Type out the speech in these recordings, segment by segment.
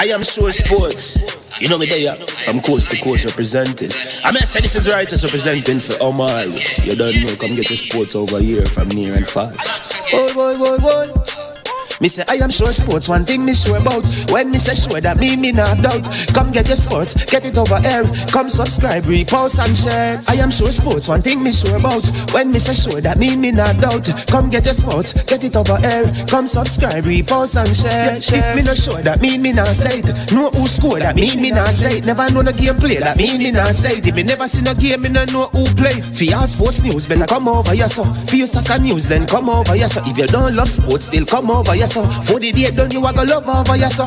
I am sure sports. You know me there, from coast to coast representing. I mean, I say this is righteous representing for Omar. You don't know, come get the sports over here from near and far. Boy. Me say I am sure sports, one thing me sure about. When me say sure, that me not doubt. Come get your sports, get it over here. Come subscribe, repost and share. I am sure sports, one thing me sure about. When me say sure, that me not doubt. Come get your sports, get it over here. Come subscribe, repost and share. If me not sure, that me not say it. Know who score, that me not say it. Never know no game play, that me not say it. If me never see no game, me no know who play. For your sports news, better come over here so. For your soccer news, then come over here so. If you don't love sports, still come over here so. For the day done, you are gonna love over your son.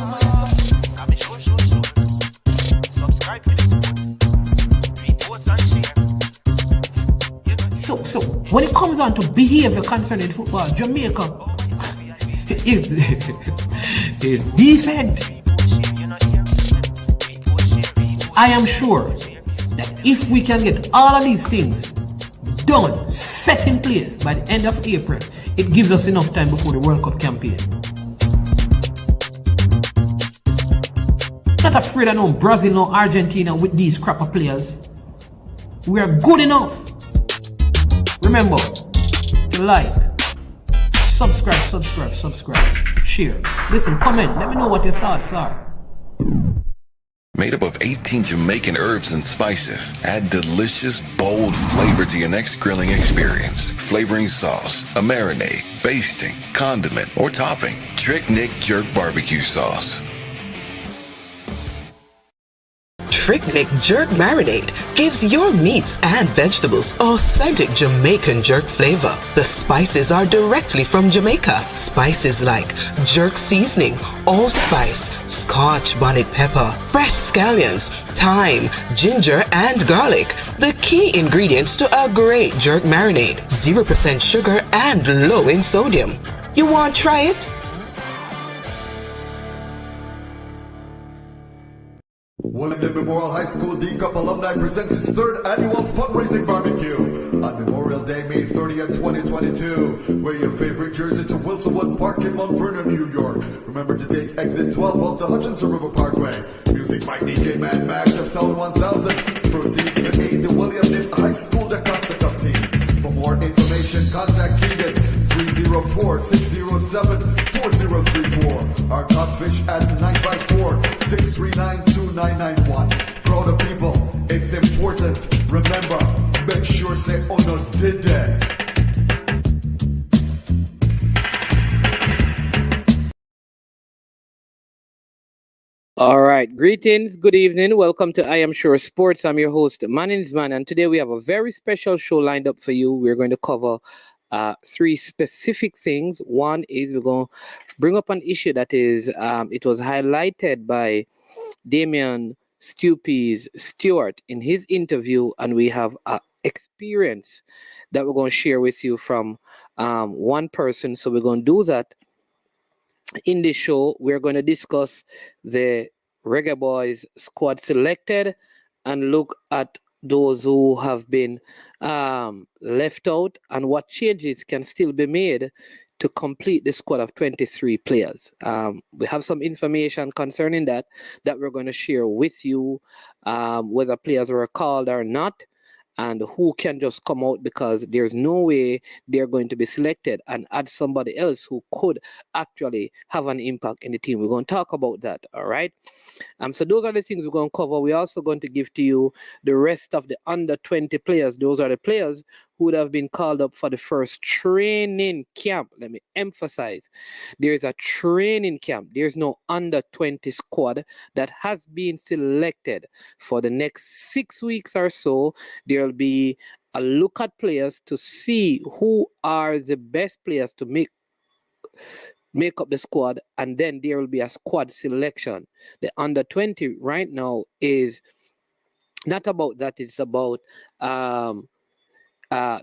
So when it comes on to behavior concerning football, Jamaica is decent. I am sure that if we can get all of these things done, set in place by the end of April, it gives us enough time before the World Cup campaign. Not afraid of no Brazil, no Argentina with these crapper players. We are good enough. Remember to like, subscribe, share. Listen, comment, let me know what your thoughts are. Made up of 18 Jamaican herbs and spices, add delicious, bold flavor to your next grilling experience. Flavoring sauce, a marinade, basting, condiment, or topping. Trick Nick Jerk Barbecue Sauce. Trick Nick Jerk Marinade gives your meats and vegetables authentic Jamaican jerk flavor. The spices are directly from Jamaica. Spices like jerk seasoning, allspice, scotch bonnet pepper, fresh scallions, thyme, ginger, and garlic. The key ingredients to a great jerk marinade. 0% sugar and low in sodium. You want to try it? Wellington Memorial High School D Cup Alumni presents its third annual fundraising barbecue on Memorial Day, May 30th, 2022. Wear your favorite jersey to Wilsonwood Park in Mount Vernon, New York. Remember to take exit 12 off the Hutchinson River Parkway. Music by DJ Man Max of Sound 1000. Proceeds to aid the William Nip High School Da Costa Cup team. For more information, contact Keegan 304-607-4034. Our Codfish at 954-639-2991. Proud of people, it's important. Remember, make sure say oh no did that. All right, greetings, good evening. Welcome to I Am Sure Sports. I'm your host, Man, and today we have a very special show lined up for you. We're going to cover three specific things. One is we're going to bring up an issue that is, it was highlighted by Damian Stewart in his interview, and we have experience that we're going to share with you from one person. So we're going to do that. In this show, we're going to discuss the Reggae Boys squad selected and look at those who have been left out and what changes can still be made to complete the squad of 23 players. We have some information concerning that we're going to share with you, whether players were called or not, and who can just come out because there's no way they're going to be selected and add somebody else who could actually have an impact in the team. We're going to talk about that, all right? So those are the things we're going to cover. We're also going to give to you the rest of the under 20 players. Those are the players who would have been called up for the first training camp. Let me emphasize, there is a training camp. There's no under 20 squad that has been selected. For the next 6 weeks or so, there will be a look at players to see who are the best players to make up the squad, and then there will be a squad selection. The under 20 right now is not about that, it's about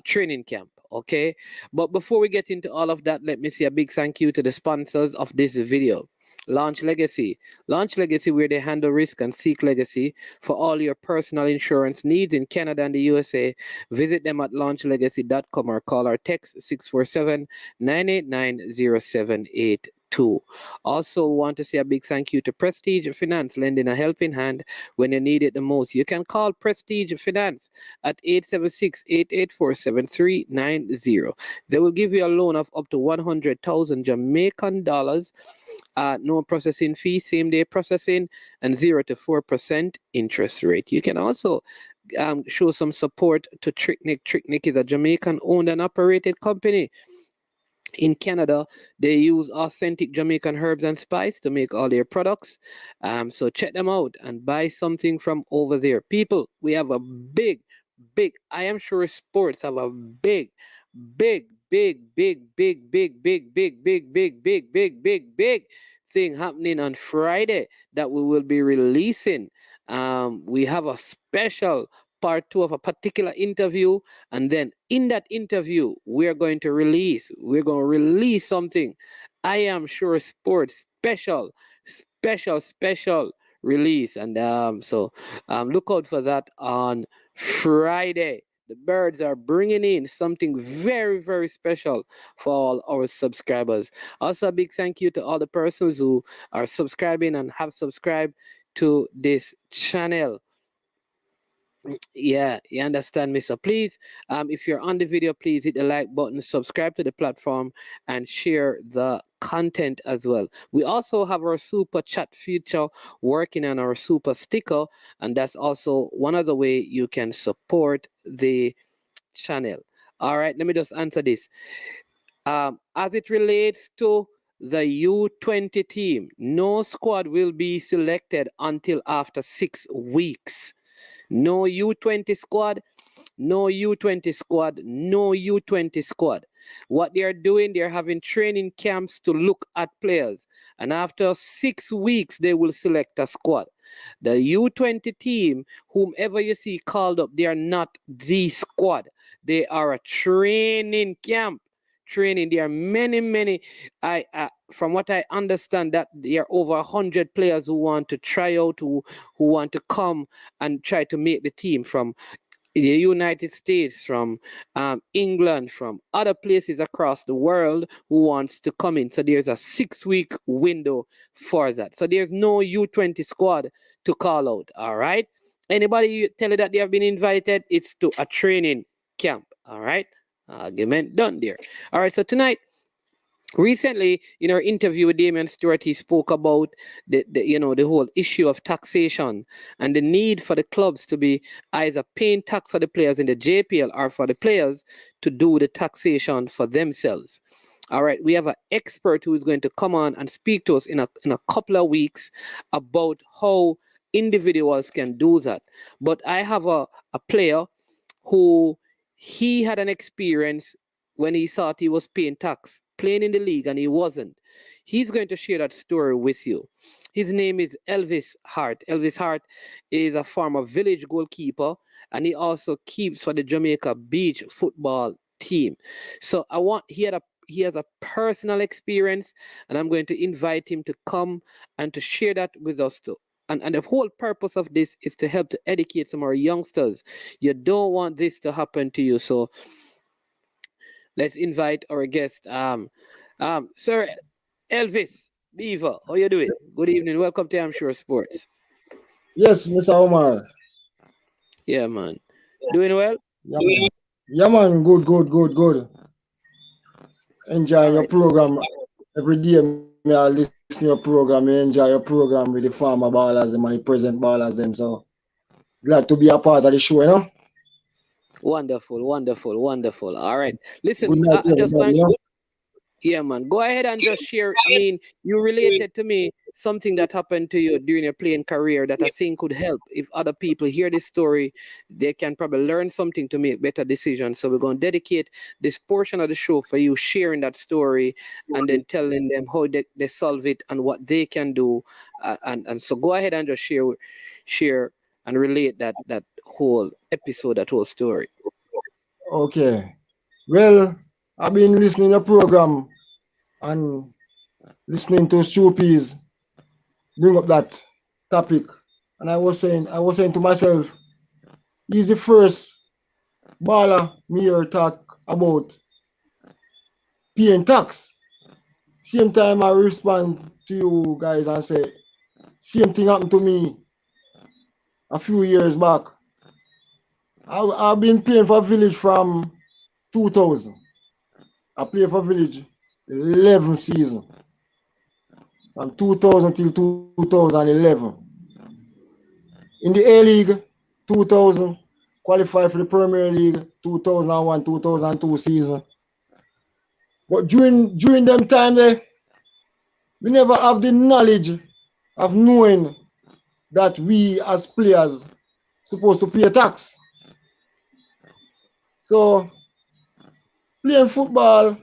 training camp. Okay, but before we get into all of that, let me say a big thank you to the sponsors of this video. Launch Legacy, where they handle risk and seek legacy for all your personal insurance needs in Canada and the USA. Visit them at launchlegacy.com or call or text 647-989-0782. too. Also, want to say a big thank you to Prestige Finance, lending a helping hand when you need it the most. You can call Prestige Finance at 876-884-7390. They will give you a loan of up to 100,000 Jamaican dollars. No processing fee, same day processing, and 0 to 4% interest rate. You can also show some support to Tricknick. Tricknick is a Jamaican owned and operated company. In Canada, they use authentic Jamaican herbs and spice to make all their products. So check them out and buy something from over there. People, we have a big, I am sure sports have a big thing happening on Friday that we will be releasing. We have a special part 2 of a particular interview, and then in that interview we're going to release something. I am sure sports special release, and so look out for that on Friday. The birds are bringing in something very, very special for all our subscribers. Also, a big thank you to all the persons who are subscribing and have subscribed to this channel. Yeah, you understand me? So please, if you're on the video, please hit the like button, subscribe to the platform, and share the content as well. We also have our super chat feature working on our super sticker, and that's also one other way you can support the channel. All right, let me just answer this. As it relates to the U20 team, no squad will be selected until after 6 weeks. No U20 squad, no U20 squad, no U20 squad. What they are doing, they're having training camps to look at players. And after 6 weeks, they will select a squad. The U20 team, whomever you see called up, they are not the squad. They are a training camp. Training. There are many. From what I understand, that there are over 100 players who want to try out, who want to come and try to make the team from the United States, from England, from other places across the world who wants to come in. So there's a 6-week window for that. So there's no U20 squad to call out. All right. Anybody you tell you that they have been invited, it's to a training camp. All right. Argument done there. All right, so tonight, recently in our interview with Damian Stewart, he spoke about the whole issue of taxation and the need for the clubs to be either paying tax for the players in the JPL or for the players to do the taxation for themselves. All right, we have an expert who is going to come on and speak to us in a couple of weeks about how individuals can do that. But I have a player who he had an experience when he thought he was paying tax, playing in the league, and he wasn't. He's going to share that story with you. His name is Elvis Hart. Elvis Hart is a former village goalkeeper, and he also keeps for the Jamaica Beach football team. So he has a personal experience, and I'm going to invite him to come and to share that with us too. And the whole purpose of this is to help to educate some of our youngsters. You don't want this to happen to you. So let's invite our guest, Sir Elvis Beaver. How you doing? Good evening. Welcome to I'm Sure Sports. Yes, Mr. Omar. Yeah, man. Doing well? Yeah, man. Good. Enjoying your program every day. Me I listen to your program. Me enjoy your program with the former ballers and the present ballers them. So glad to be a part of the show, you know. Wonderful. All right. Listen, Good night, everybody, yeah, man. Go ahead and just share. I mean, you related to me something that happened to you during your playing career that I think could help. If other people hear this story, they can probably learn something to make better decisions. So we're going to dedicate this portion of the show for you sharing that story and then telling them how they solve it and what they can do. And so go ahead and just share and relate that whole episode, that whole story. Okay. Well, I've been listening to the program and listening to Stuppies bring up that topic, and I was saying to myself, he's the first baller me hear talk about paying tax. same time I respond to you guys and say, same thing happened to me a few years back. I've been playing for Village from 2000. I played for Village 11 seasons. From 2000 till 2011. In the A-League, 2000. Qualified for the Premier League, 2001-2002 season. But during them time there, we never have the knowledge of knowing that we as players supposed to pay tax. So playing football,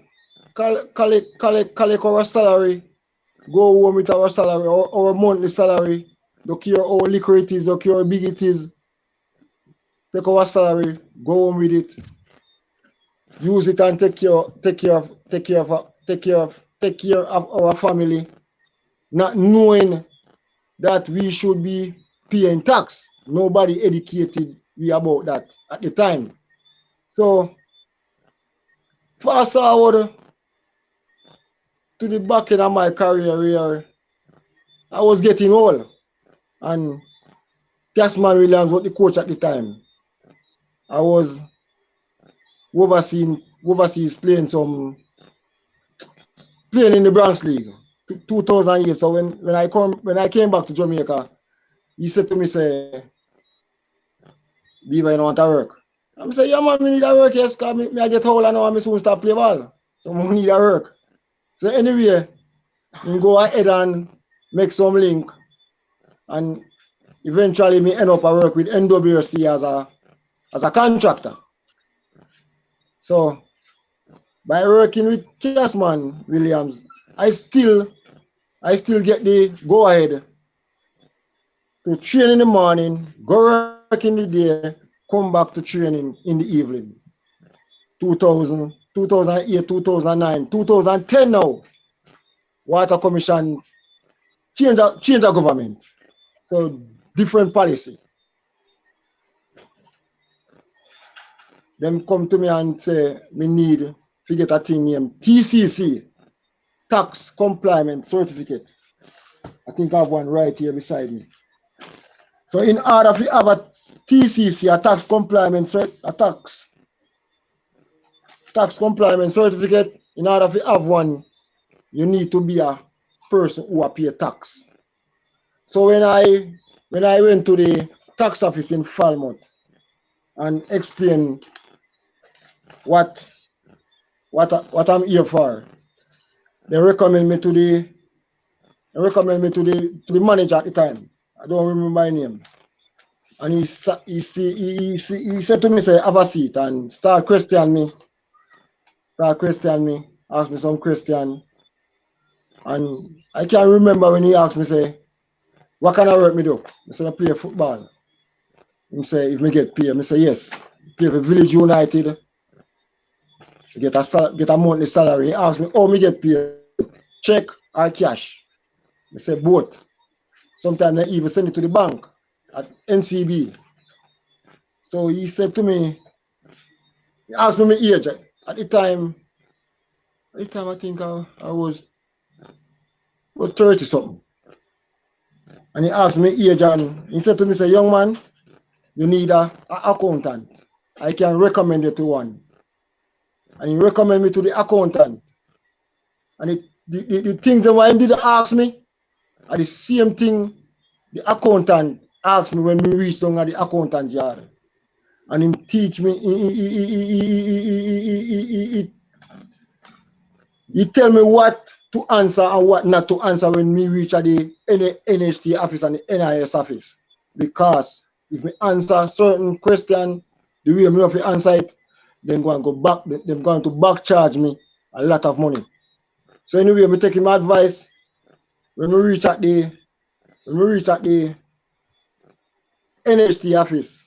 collect our salary, go home with our salary, our monthly salary, don't care how liquor it is, don't care how big it is. Take our salary, go home with it, use it and take care of our family, not knowing that we should be paying tax. Nobody educated me about that at the time. So fast forward to the back end of my career where I was getting old, and Tasman Williams was the coach at the time. I was overseas playing in the Bronx League, 2008. So when I came back to Jamaica, he said to me, say, Beaver, you don't want to work? I say, yeah man, we need a work, yes, because I get old and now I soon start play ball. So we need a work. So anyway, we go ahead and make some link, and eventually me end up I work with NWC as a contractor. So by working with Tasman Williams, I still get the go ahead to train in the morning, go work in the day, come back to training in the evening. 2000, 2008, 2009, 2010 now, Water Commission change the government. So different policy. Them come to me and say, we need to get a thing named TCC, Tax Compliance Certificate. I think I have one right here beside me. So in order to have a TCC, a tax compliance certificate, in order to have one, you need to be a person who pay tax. So when I went to the tax office in Falmouth and explained what I'm here for, they recommend me to the manager at the time. I don't remember his name. And he said to me, say, have a seat and start questioning me, ask me some question. And I can't remember when he asked me, say, what kind of work me do? I said, I play football. He say, if me get paid, I say, yes. Play for Village United, get a monthly salary. He asked me, oh, me get paid, check or cash? I say, both. Sometimes they even send it to the bank at NCB. So he said to me, he asked me my age. At the time I think I was 30 something. And he asked me age, and he said to me, say, young man, you need an accountant. I can recommend you to one. And he recommended me to the accountant. And the things that I did ask me are the same thing the accountant asked me when we reached down at the accountant yard. And he teach me, he tell me what to answer and what not to answer when we reach at the NHT office and the NIS office. Because if we answer certain question, the way me have to answer it, they're going to back charge me a lot of money. So anyway, I'm taking my advice. When we reach at the NHT office,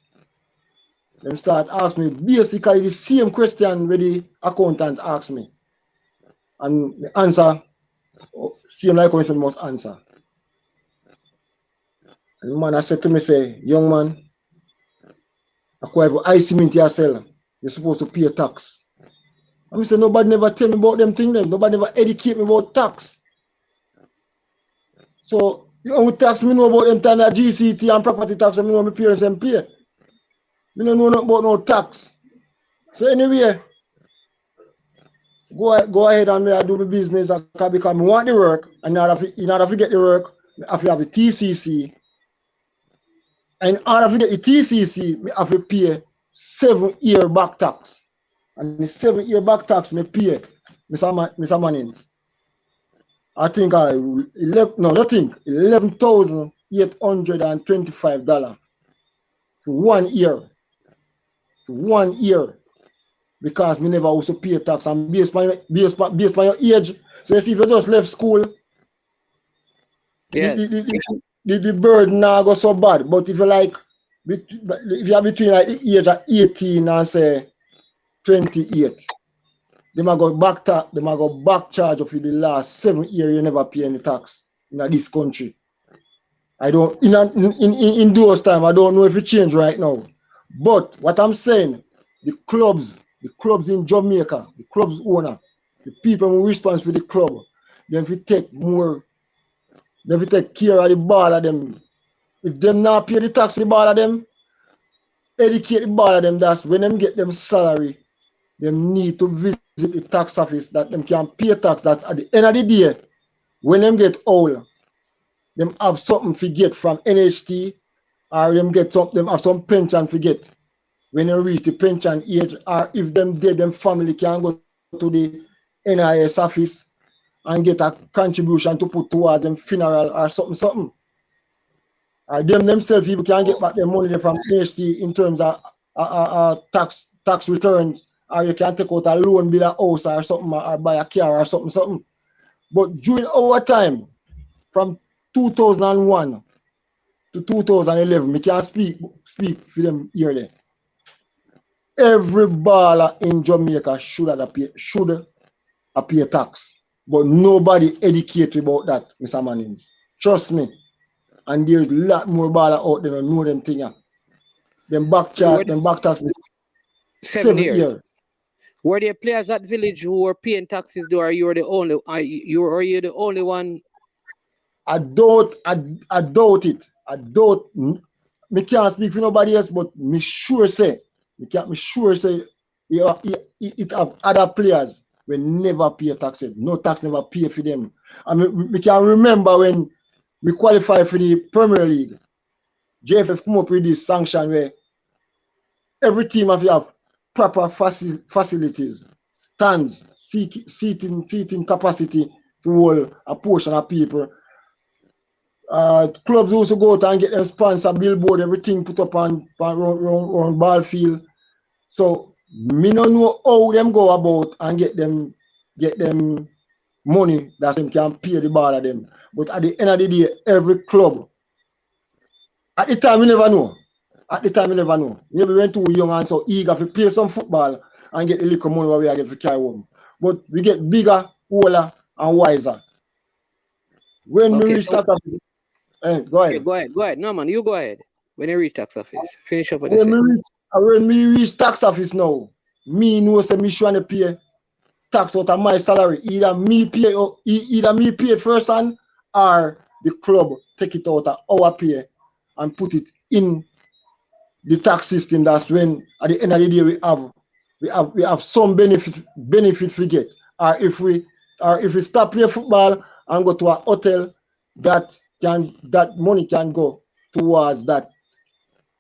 them start asking me basically the same question where the accountant asked me. And the answer, same like I must answer. And the man I said to me, say, young man, I cement yourself. You're supposed to pay tax. I say nobody never tell me about them things. Nobody never educate me about tax. So the only tax me know about them time at GCT and property tax, I know my parents and pay. Me don't know nothing about no tax. So anyway, go ahead and do the business because I want the work, and in order to get the work, I have to have a TCC. And in order to get the TCC, I have to pay 7-year back tax. And the 7-year back tax me pay, Mr. Mannings. I think $11,825 for 1 year. For 1 year. Because me never also pay tax and based on your age. So you see, if you just left school, Yes. the burden now go so bad. But if you like, if you are between like the age of 18 and say 28, they might go back charge of you the last 7 years you never pay any tax in this country. I don't in those time I don't know if it changed right now. But what I'm saying, the clubs in Jamaica, the club's owner, the people who responsible for the club, they have to take care of the ball of them. If them not pay the tax to the ball of them, educate the ball of them, that's when them get them salary, them need to visit the tax office that them can pay tax. That at the end of the day, when them get old, them have something to get from NHT, or them have some pension to get. When they reach the pension age, or if them dead, them family can go to the NIS office and get a contribution to put towards them funeral or something. Or them themselves people can get back their money from NHT in terms of tax returns, or you can take out a loan, build a house or something, or buy a car or something. But during our time, from 2001 to 2011, we can speak for them here there. Every baller in Jamaica should pay tax, but nobody educated about that, Mr. Mannings. Trust me. And there's a lot more baller out there who know them things. Them back tax is 7 years. Were there players at Village who were paying taxes though, or you were the only one? I doubt it. Me can't speak for nobody else, but me sure say it have other players will never pay taxes. No tax never pay for them. I mean, we can remember when we qualified for the Premier League. JFF come up with this sanction where every team have proper facilities, stands, seating capacity to hold a portion of people. Clubs also go out and get them sponsor, billboard, everything put up on ball field. So me don't know how them go about and get them money that them can pay the ball of them. But at the end of the day, every club, at the time we never know. Maybe we went too young and so eager to play some football and get the little money where we get to carry home. But we get bigger, older, and wiser. When we reach tax office, go ahead. Okay, go ahead. No man, you go ahead. When you reach tax office, finish up with when we reach tax office now, me know say me trying to pay tax out of my salary. Either me pay first hand, or the club take it out of our pay and put it in the tax system. That's when at the end of the day we have some benefit we get. Or if we stop playing football and go to a hotel, that money can go towards that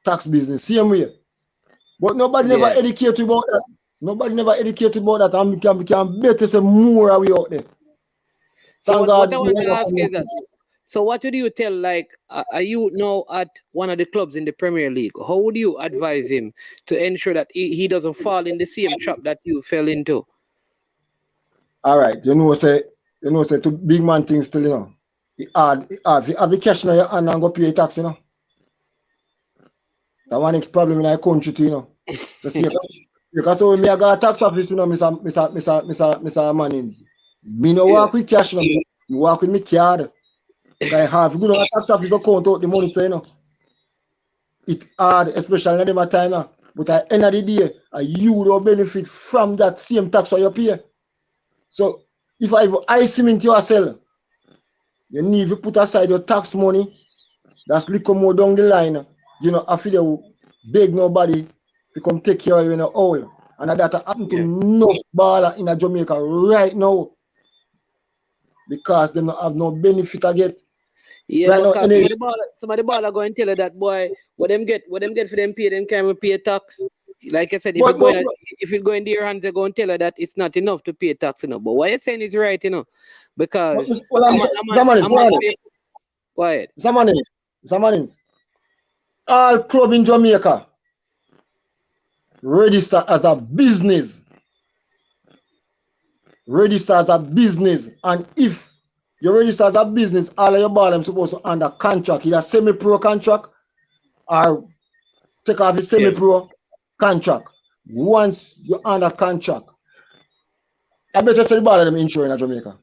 tax business. Same way. But nobody never educated about that. Nobody never educated about that, and we can better say more away out there. So what I want to ask is that, so what would you tell like a youth now at one of the clubs in the Premier League? How would you advise him to ensure that he doesn't fall in the same trap that you fell into? All right, say to big man things still, you know. It hard. If you have the cash in your hand and go pay tax, you know. That one next problem in our country too, you know. Because when me I got a tax office, you know, Mr. Mannings. Me no walk with cash, you know. Me walk with me card. I have good tax office account out the money, so you know. It hard, especially in them time now. But at the end of the day, you will benefit from that same tax that you pay. So if I cement yourself, you need to put aside your tax money. That's little more down the line. You know, after you beg nobody to come take care of you in a hole. And that happened to no baller in Jamaica right now. Because they don't have no benefit to get. Yeah, right because now, some of the baller go and tell you that boy, what them get for them pay, them can't pay tax. Like I said, if it go in their hands, they go and tell her that it's not enough to pay tax, you know. But what you're saying is right, you know, because quiet. Zamanin, all club in Jamaica register as a business. Register as a business, and if you register as a business, all of your ball them supposed to under contract, either semi-pro contract or take off a semi-pro contract. Once you're under contract, I bet you say the ball them insuring in Jamaica.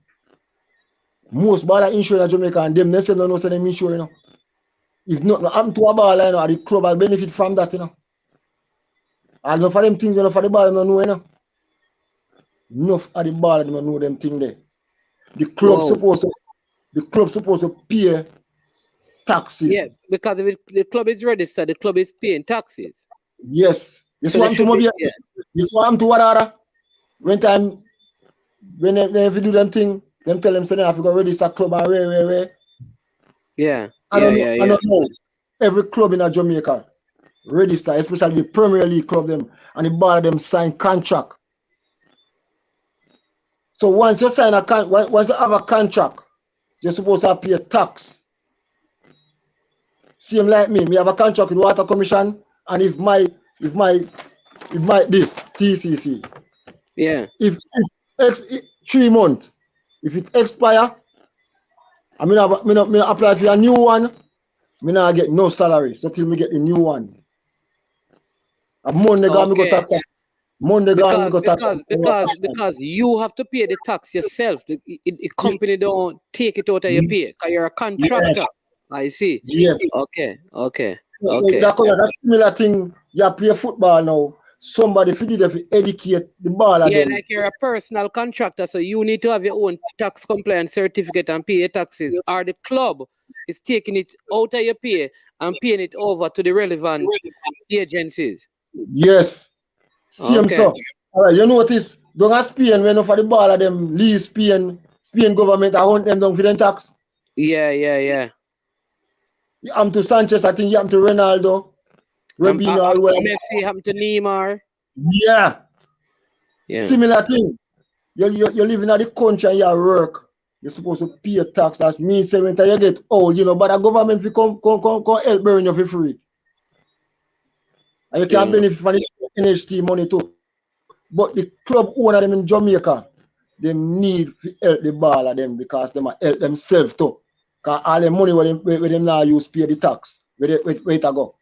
Most ball insuring in Jamaica, and them next don't know say them insuring. You know. If nothing happen to a ball, you know, the club will benefit from that, you know. And enough of them things, enough of the ball, don't know, you know. Enough of the ball, they don't know them things there. The club supposed to pay taxes. Yes, because if the club is registered, the club is paying taxes. Yes. This one to what other? When they do them thing, them tell them say they have to go register club and where. Yeah. I don't know. Every club in Jamaica register, especially the Premier League club them, and the ball them sign contract. So once you sign once you have a contract, you're supposed to pay tax. Same like me have a contract with Water Commission, and if my this TCC, if 3 months, if it expire, I mean apply for a new one, I not get no salary. So till me get the new one. A Monday gone me go tax. Because you have to pay the tax yourself. The company don't take it out of your pay because you're a contractor. Yes. I see. Yes. Okay. So that similar thing, you play football now. Somebody did to educate the ball. Like you're a personal contractor, so you need to have your own tax compliance certificate and pay your taxes. Or the club is taking it out of your pay and paying it over to the relevant agencies. Yes. Same so. All right, you notice, don't ask Spain when for the ball of them leave Spain government, I want them down for them tax. Yeah. You have to Sanchez, I think you have to Ronaldo. Messi, have to Neymar. Yeah. Similar thing. You live in the country and you work. You're supposed to pay a tax. That means when you get old, you know, but the government will come help burn you for free. And you can benefit from the NHT money too. But the club owner them in Jamaica, they need to help the ball of them because they might help themselves too. Because all the money where them now use pay the tax. Where it go.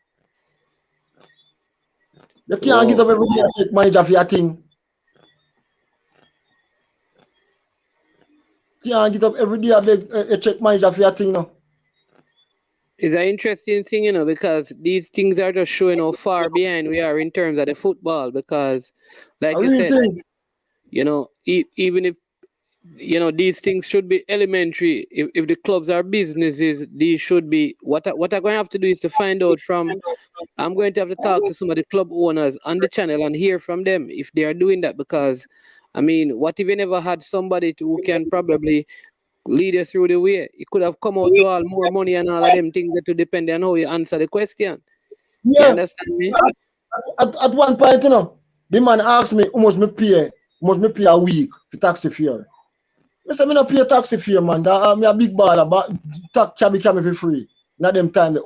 You can't get up every day and take manager for your thing. You can't get up every day and beg a check manager for your thing now. It's an interesting thing, you know, because these things are just showing how far behind we are in terms of the football. Because, like you said, you know, even if, you know, these things should be elementary. If the clubs are businesses, these should be. What I'm going to have to do is to find out I'm going to have to talk to some of the club owners on the channel and hear from them if they are doing that. Because, I mean, what if you never had somebody who can probably lead us through the way? It could have come out to all more money and all of them things that would depend on how you answer the question. Yeah. You understand me? At one point, you know, the man asked me how much me pay a week for taxi fare. I said, I don't pay a taxi fare, man. I'm a big baller, but cabby can be for free. Not them time. How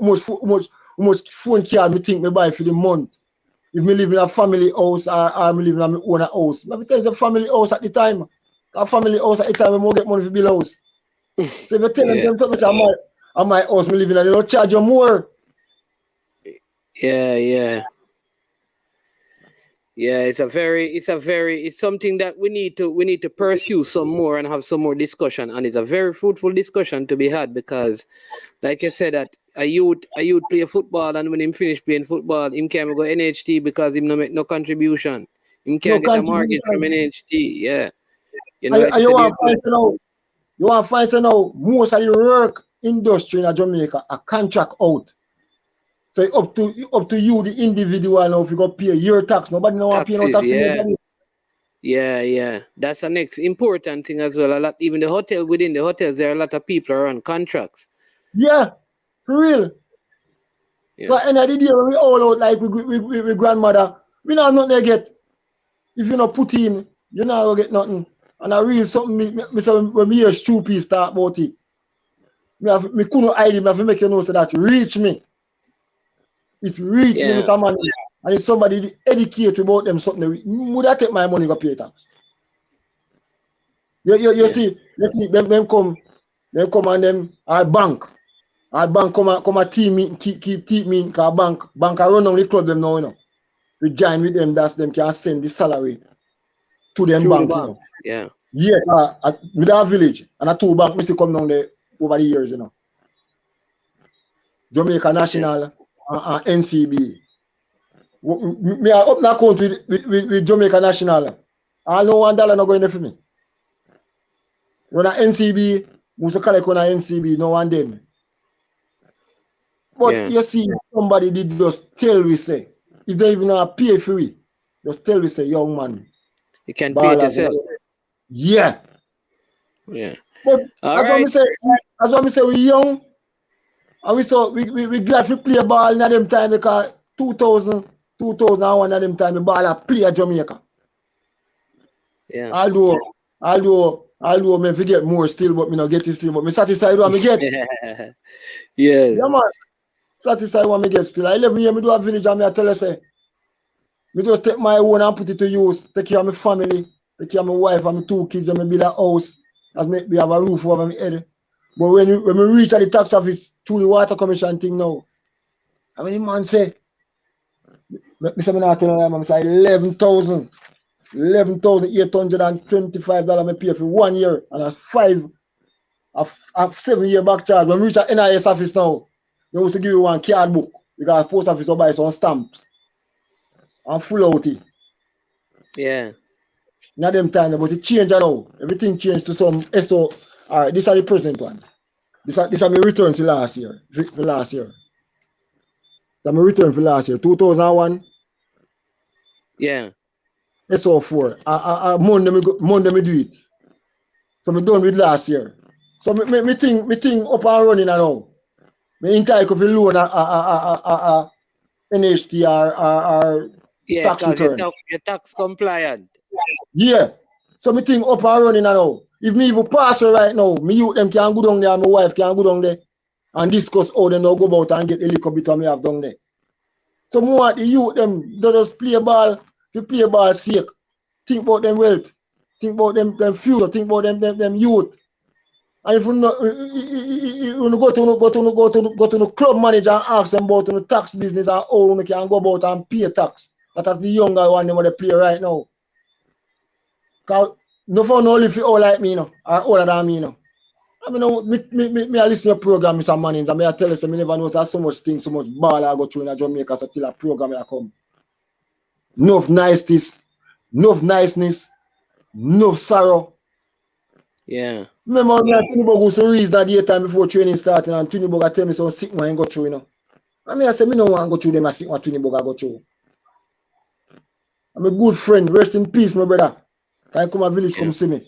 much phone card me think me buy for the month? If me live in a family house or me live in my own house. Maybe tell you a family house at the time. A family house at the time, we get money for bill house. So if you tell them something at my house, me live in, they don't charge you more. Yeah. Yeah, it's something that we need to pursue some more and have some more discussion, and it's a very fruitful discussion to be had because, like I said, that a youth play football, and when him finish playing football, him can't go NHT because him no make no contribution. Him can't get a mortgage from NHT. Yeah. You know, and you want to find out most of the work industry in Jamaica a contract out. So up to you, the individual, now if you go pay your tax. Nobody know want to pay no tax. Yeah. That's the next important thing as well. A lot, even the hotel, within the hotels, there are a lot of people who are on contracts. Yeah, for real. Yeah. So end of the day, when we all out like we grandmother, we not nothing to get. If you not put in, you not gonna get nothing. And I real something me say when me hear Stoopy start about it. Me couldn't hide it, me have to make you know so that reach me. If you reach me, Mr. Man, and if somebody educate about them something, would I take my money go pay tax? You see them come and them our bank come a team meeting, keep meeting, cause bank I run on the club them now, you know. We join with them, that's them can send the salary to them Through bank, the you know. Yeah. Yeah, with our village and a two bank, we see come down there over the years, you know. Jamaica National and NCB. Me I open account with Jamaica National. I know $1 not going there for me. When I NCB, must collect when I NCB, no one them. But you see, somebody did just tell we say, if they even have pay for it, just tell we say, young man. You can pay it yourself. Yeah. Yeah. But as what me say, we young, and we glad we play ball in them time because 2001 at them time the ball I play at Jamaica. Yeah. Although me forget more still, but me not get it still, but me satisfied what me get. Yeah, man. Satisfied what me get still. I 11 years me do a village and me I tell you say, me just take my own and put it to use, take care of my family, take care of my wife and my 2 kids, and me build a house, as me have a roof over my head. But when we reach at the tax office through the water commission thing now, I mean the man say, me say me not tell them, I say $11,825 me pay for 1 year and a 7 year back charge. When we reach at NIS office now, they used to give you one card book because post office will buy some stamps and full out it. Yeah. Not them time, but it changed now. Everything changed to some SO. All right, this is the present one. This is my return to last year. For last year. That's my return for last year. 2001. Yeah. SO4. Monday me do it. So me done with last year. So me think up and running now. Me entitled for loan NHT or tax return. You're tax compliant. Yeah. So me think up and running now. If me even pass her right now, me youth them can go down there and my wife can go down there and discuss how they now go about and get a little bit of me have down there. So more the youth them they just play ball, they play ball sake. Think about them wealth, think about them future, think about them youth. And if you go to the club manager and ask them about the tax business and how you can go about and pay tax. That's the younger one they play right now. Cause no fun no live all like me, no, or older than me, no. I mean, me I listen to your program, Mr. Mannings, and I tell you, so me never know there's so much things, so much ball I go through in Jamaica, so till a program I come. Enough niceness, enough sorrow. Yeah. Remember me and Tunibog was so reason that day time before training started, and Tunibog tell me so sick man go through, you know. I mean, I say, me no want to go through them, I sick what Tunibog go through. I'm a good friend, rest in peace, my brother. Can I come to village, come see me?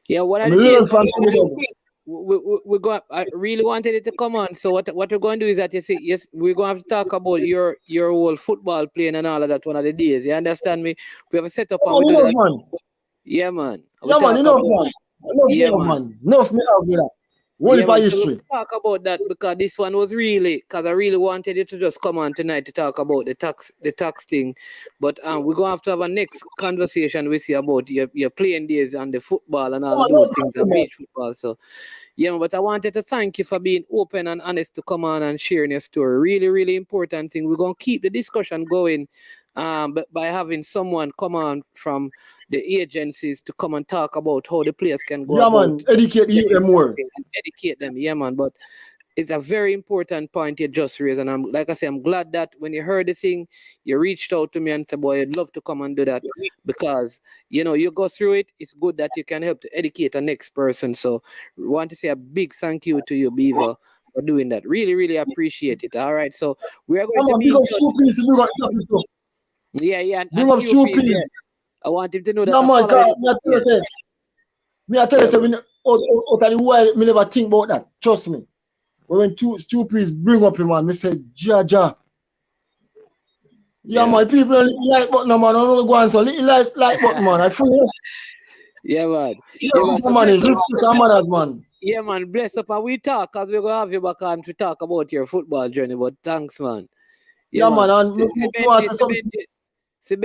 Yeah, what I learn from Tunibog. we go. I really wanted it to come on. So what we're going to do is that you see, yes, we're going to have to talk about your whole football playing and all of that one of the days. You understand me? We have a setup and we do that. Man. Yeah, man. Yeah, man, enough, man. Enough me out there. One for history. So we'll talk about that because this one was really, because I really wanted you to just come on tonight to talk about the tax thing. But we're going to have a next conversation with you about your playing days and the football and all of those things, and beach football. So, yeah, but I wanted to thank you for being open and honest to come on and sharing your story. Really, really important thing. We're going to keep the discussion going but by having someone come on from the agencies to come and talk about how the players can go. Yeah, man, educate them more. Educate them, yeah, man. But it's a very important point you just raised, and I'm like I say, I'm glad that when you heard the thing, you reached out to me and said, "Boy, I'd love to come and do that," because you go through it. It's good that you can help to educate the next person. So, we want to say a big thank you to you, Beaver, for doing that. Really, really appreciate it. All right, so we are going Come to on, be big in up touch. Shoe Piece, big up Topic too. Yeah, Big and up Stu Shoe Pease, Piece. yeah. I want him to know that Yeah, I man, follow him. me I tell you, Yeah, say, out of the while, me never think about that. Trust me. But when Stu Piece bring up him, man, me say, Jaja. Yeah, man, people don't like button, man. I don't go on, so little like button, man. I feel yeah, man. yeah, Yeah, man. man, So man, bless it's up. respect and manners, man. Yeah, man. Bless up, and we talk, cause we're gonna have you back on to talk about your football journey. But thanks, man. Yeah, Yeah, man, man. and me want to say something. See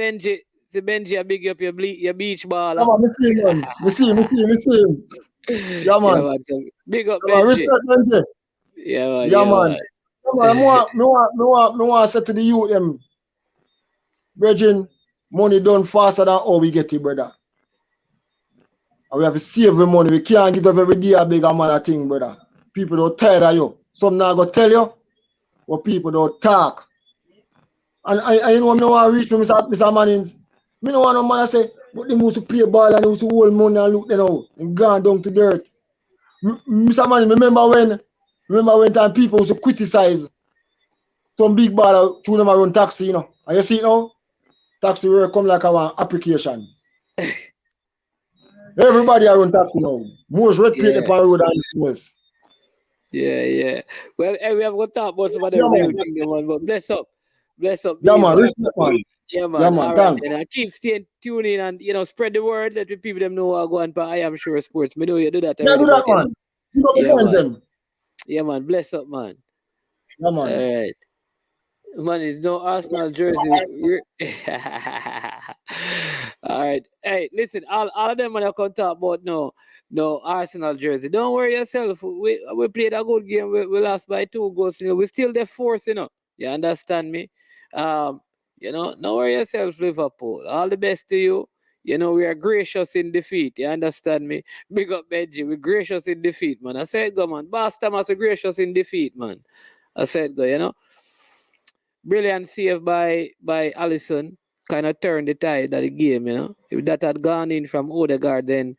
Benji, I big up your beach ball. Yeah, man, me see him, man. Me see him. Yeah, Yeah, man. man. So big up Yeah, man, Benji. respect, man. Yeah, man. Yeah, Yeah, man. man. Yeah, man, me want to say to the youth, them, Brethren, money done faster than how we get it, brother. And we have to save the money. We can't get up every day a big amount of thing, brother. People don't tired of you. Some now go tell you, but people don't talk. And I know I don't want to reach me, Mr. Mannings. Me don't want no man to say, but they used to play ball and they used to hold money and look them out and gone down to dirt. Mr. Mannings, remember when time people used to criticize some big baller through them run taxi, And you see it now? Taxi will come like our application. Everybody run taxi now. Most red plate the road and else. Yeah. Well, we have to talk about some of the Yeah, real man. thing, man. But bless up. Yeah, man. Beaver. Respect, man. Yeah, man. Yeah, man. All right, Thanks. then. I keep staying tuning and spread the word. Let the people them know what go on. But I am sure sports. Me know you do that Yeah, already. do that, But man. You got yeah, the friends, man. them. Yeah, man. Bless up, man. Yeah, man. All right. Man, it's no Arsenal jersey. All right. Hey, listen, all of them when I come talk about no Arsenal jersey. Don't worry yourself. We played a good game. We lost by 2 goals. We still the force, You understand me? Don't worry yourself, Liverpool. All the best to you. We are gracious in defeat. You understand me? Big up Benji. We're gracious in defeat, man. I said go, man. Boss Thomas, we're gracious in defeat, man. I said go, Brilliant save by Allison. Kind of turned the tide of the game, If that had gone in from Odegaard, then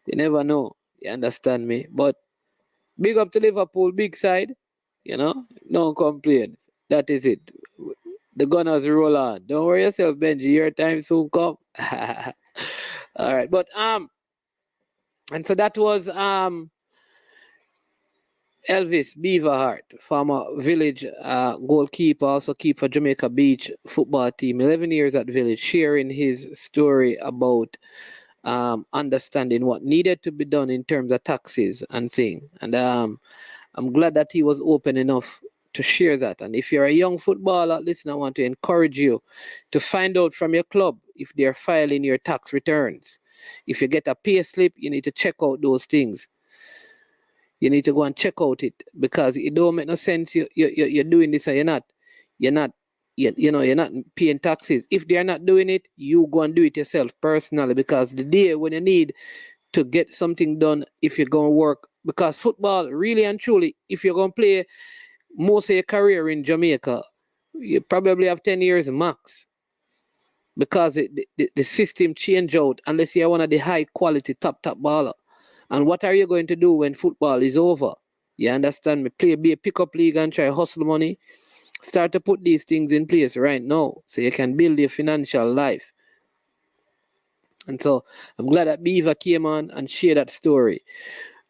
you never know. You understand me? But big up to Liverpool, big side. No complaints. That is it. The Gunners roll on. Don't worry yourself, Benji. Your time soon come. All right, but and so that was Elvis Beaverhart, former Village goalkeeper, also keeper Jamaica Beach football team. 11 years at Village, sharing his story about understanding what needed to be done in terms of taxes and things. And I'm glad that he was open enough to share that. And if you're a young footballer, listen, I want to encourage you to find out from your club if they're filing your tax returns. If you get a pay slip, you need to check out those things. You need to go and check out it because it don't make no sense. You're doing this and you're not paying taxes. If they're not doing it, you go and do it yourself personally because the day when you need to get something done, if you're going to work, because football, really and truly, if you're going to play most of your career in Jamaica, you probably have 10 years max because the system change out unless you're one of the high quality top baller. And what are you going to do when football is over? You understand me? Be a pickup league and try hustle money. Start to put these things in place right now so you can build your financial life. And so I'm glad that Beaver came on and shared that story.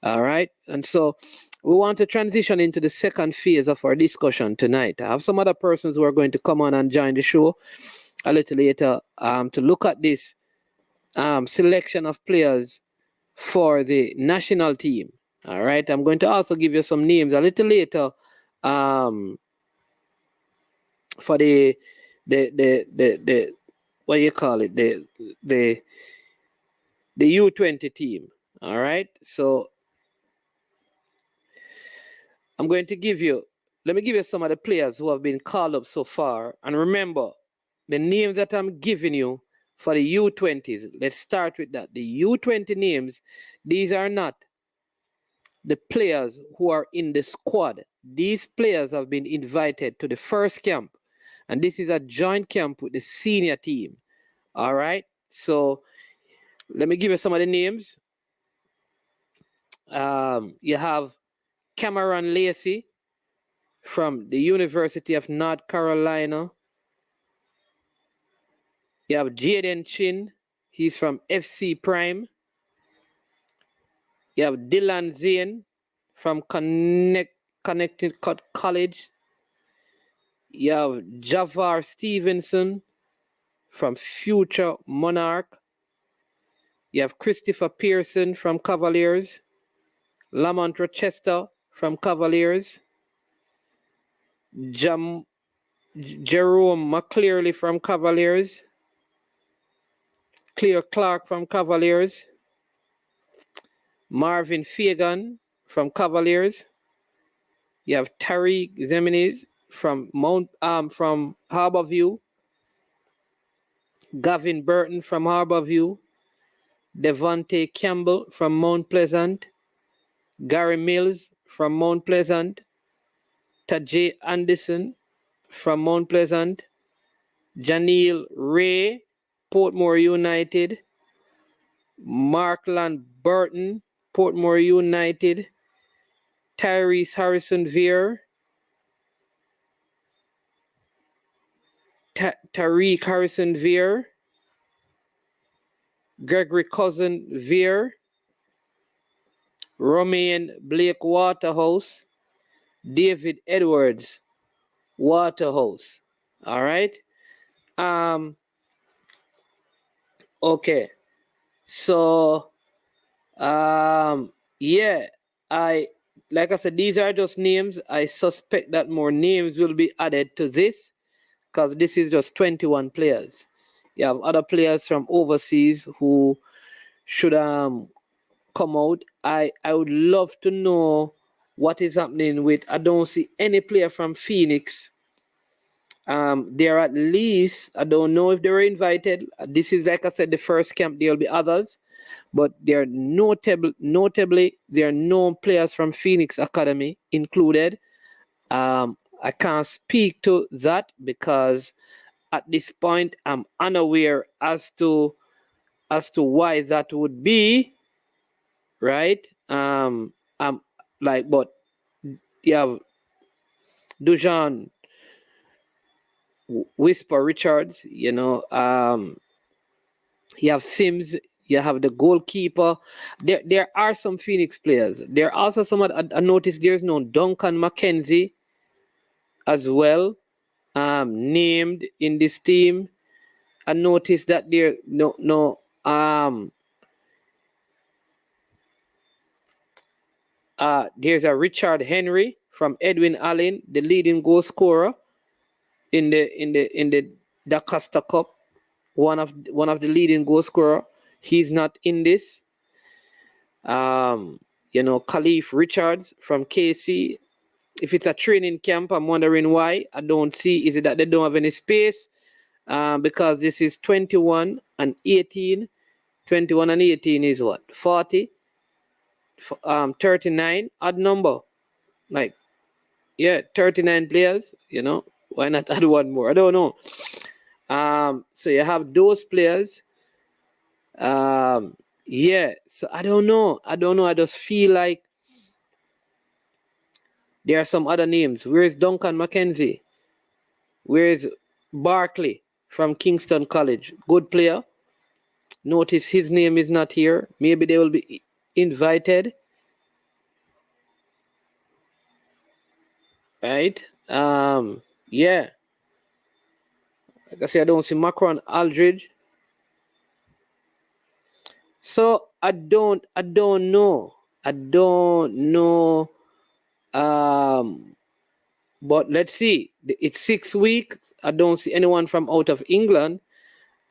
All right. And so we want to transition into the second phase of our discussion tonight. I have some other persons who are going to come on and join the show a little later to look at this selection of players for the national team. All right. I'm going to also give you some names a little later for the what do you call it? The U20 team. All right. So let me give you some of the players who have been called up so far. And remember, the names that I'm giving you for the U20s, let's start with that. The U20 names, these are not the players who are in the squad. These players have been invited to the first camp, and this is a joint camp with the senior team. All right. So let me give you some of the names. You have Cameron Lacey from the University of North Carolina. You have Jaden Chin. He's from FC Prime. You have Dylan Zane from Connecticut College. You have Javar Stevenson from Future Monarch. You have Christopher Pearson from Cavaliers. Lamont Rochester from Cavaliers. Jerome McClearly from Cavaliers. Clear Clark from Cavaliers. Marvin Fagan from Cavaliers. You have Tariq Zeminis from from Harborview. Gavin Burton from Harborview. Devontae Campbell from Mount Pleasant. Gary Mills from Mount Pleasant. Tajay Anderson from Mount Pleasant. Janelle Ray, Portmore United. Markland Burton, Portmore United. Tyrese Harrison Veer. Tariq Harrison Veer. Gregory Cousin Veer. Romain Blake Waterhouse. David Edwards Waterhouse. All right. Okay. So yeah, like I said, these are just names. I suspect that more names will be added to this because this is just 21 players. You have other players from overseas who should come out. I would love to know what is happening with. I don't see any player from Phoenix. There are at least, I don't know if they were invited. This is, like I said, the first camp. There will be others, but there are notably there are no players from Phoenix Academy included. I can't speak to that because at this point I'm unaware as to why that would be, right? But you have Dujan Whisper Richards, you know, you have Sims, you have the goalkeeper. There are some Phoenix players. There are also some, I noticed there's no Duncan McKenzie as well, named in this team. I noticed that there there's a Richard Henry from Edwin Allen, the leading goal scorer in the Da Costa Cup, one of the leading goal scorer. He's not in this. Khalif Richards from KC. If it's a training camp, I'm wondering why. I don't see. Is it that they don't have any space? Because this is 21 and 18. 21 and 18 is what? 40. 39, odd number. 39 players, why not add one more? I don't know. So you have those players. So I don't know. I just feel like there are some other names. Where is Duncan McKenzie? Where is Barkley from Kingston College? Good player. Notice his name is not here. Maybe they will be invited. Right? Like I say, I don't see Macron Aldridge. So I don't know. But let's see. It's 6 weeks. I don't see anyone from out of England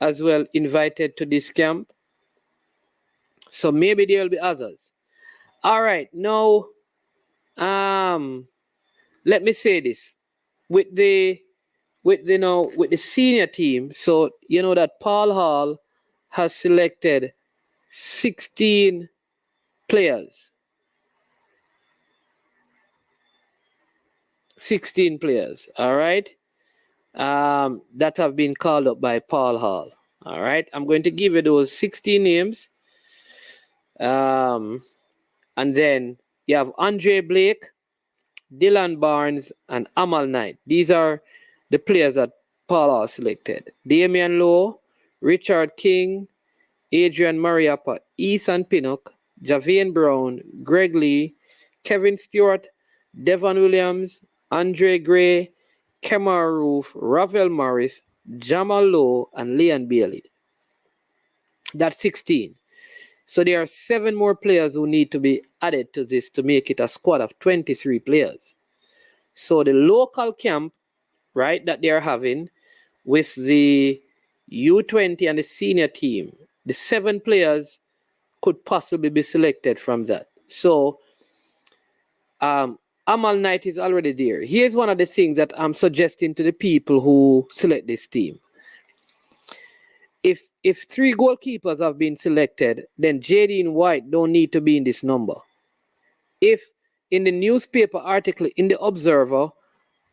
as well invited to this camp. So maybe there will be others. All right. Now, let me say this. With the senior team, so you know that Paul Hall has selected 16 players. 16 players, all right, that have been called up by Paul Hall. All right, I'm going to give you those 16 names. And then you have Andre Blake, Dylan Barnes, and Amal Knight. These are the players that Paul Hall selected. Damian Lowe, Richard King, Adrian Mariappa, Ethan Pinnock, Javian Brown, Greg Lee, Kevin Stewart, Devon Williams, Andre Gray, Kemar Roof, Ravel Morris, Jamal Lowe, and Leon Bailey. That's 16. So there are 7 more players who need to be added to this to make it a squad of 23 players. So the local camp, right, that they're having with the U20 and the senior team, the 7 players could possibly be selected from that. So Amal Knight is already there. Here's one of the things that I'm suggesting to the people who select this team. If 3 goalkeepers have been selected, then Jadine White don't need to be in this number. If in the newspaper article in the Observer,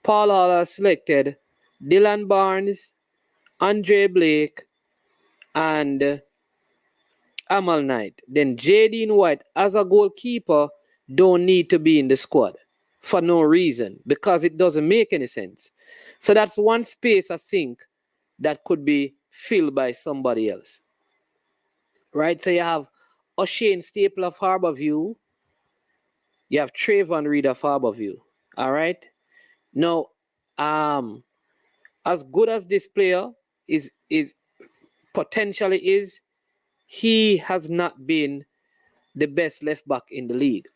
Paul Hall has selected Dylan Barnes, Andre Blake, and Amal Knight, then Jadine White as a goalkeeper don't need to be in the squad for no reason, because it doesn't make any sense. So that's one space I think that could be filled by somebody else. Right? So you have O'Shane Staple of Harborview. You have Trayvon Reed of Harborview. All right? Now, as good as this player is potentially is, he has not been the best left back in the league.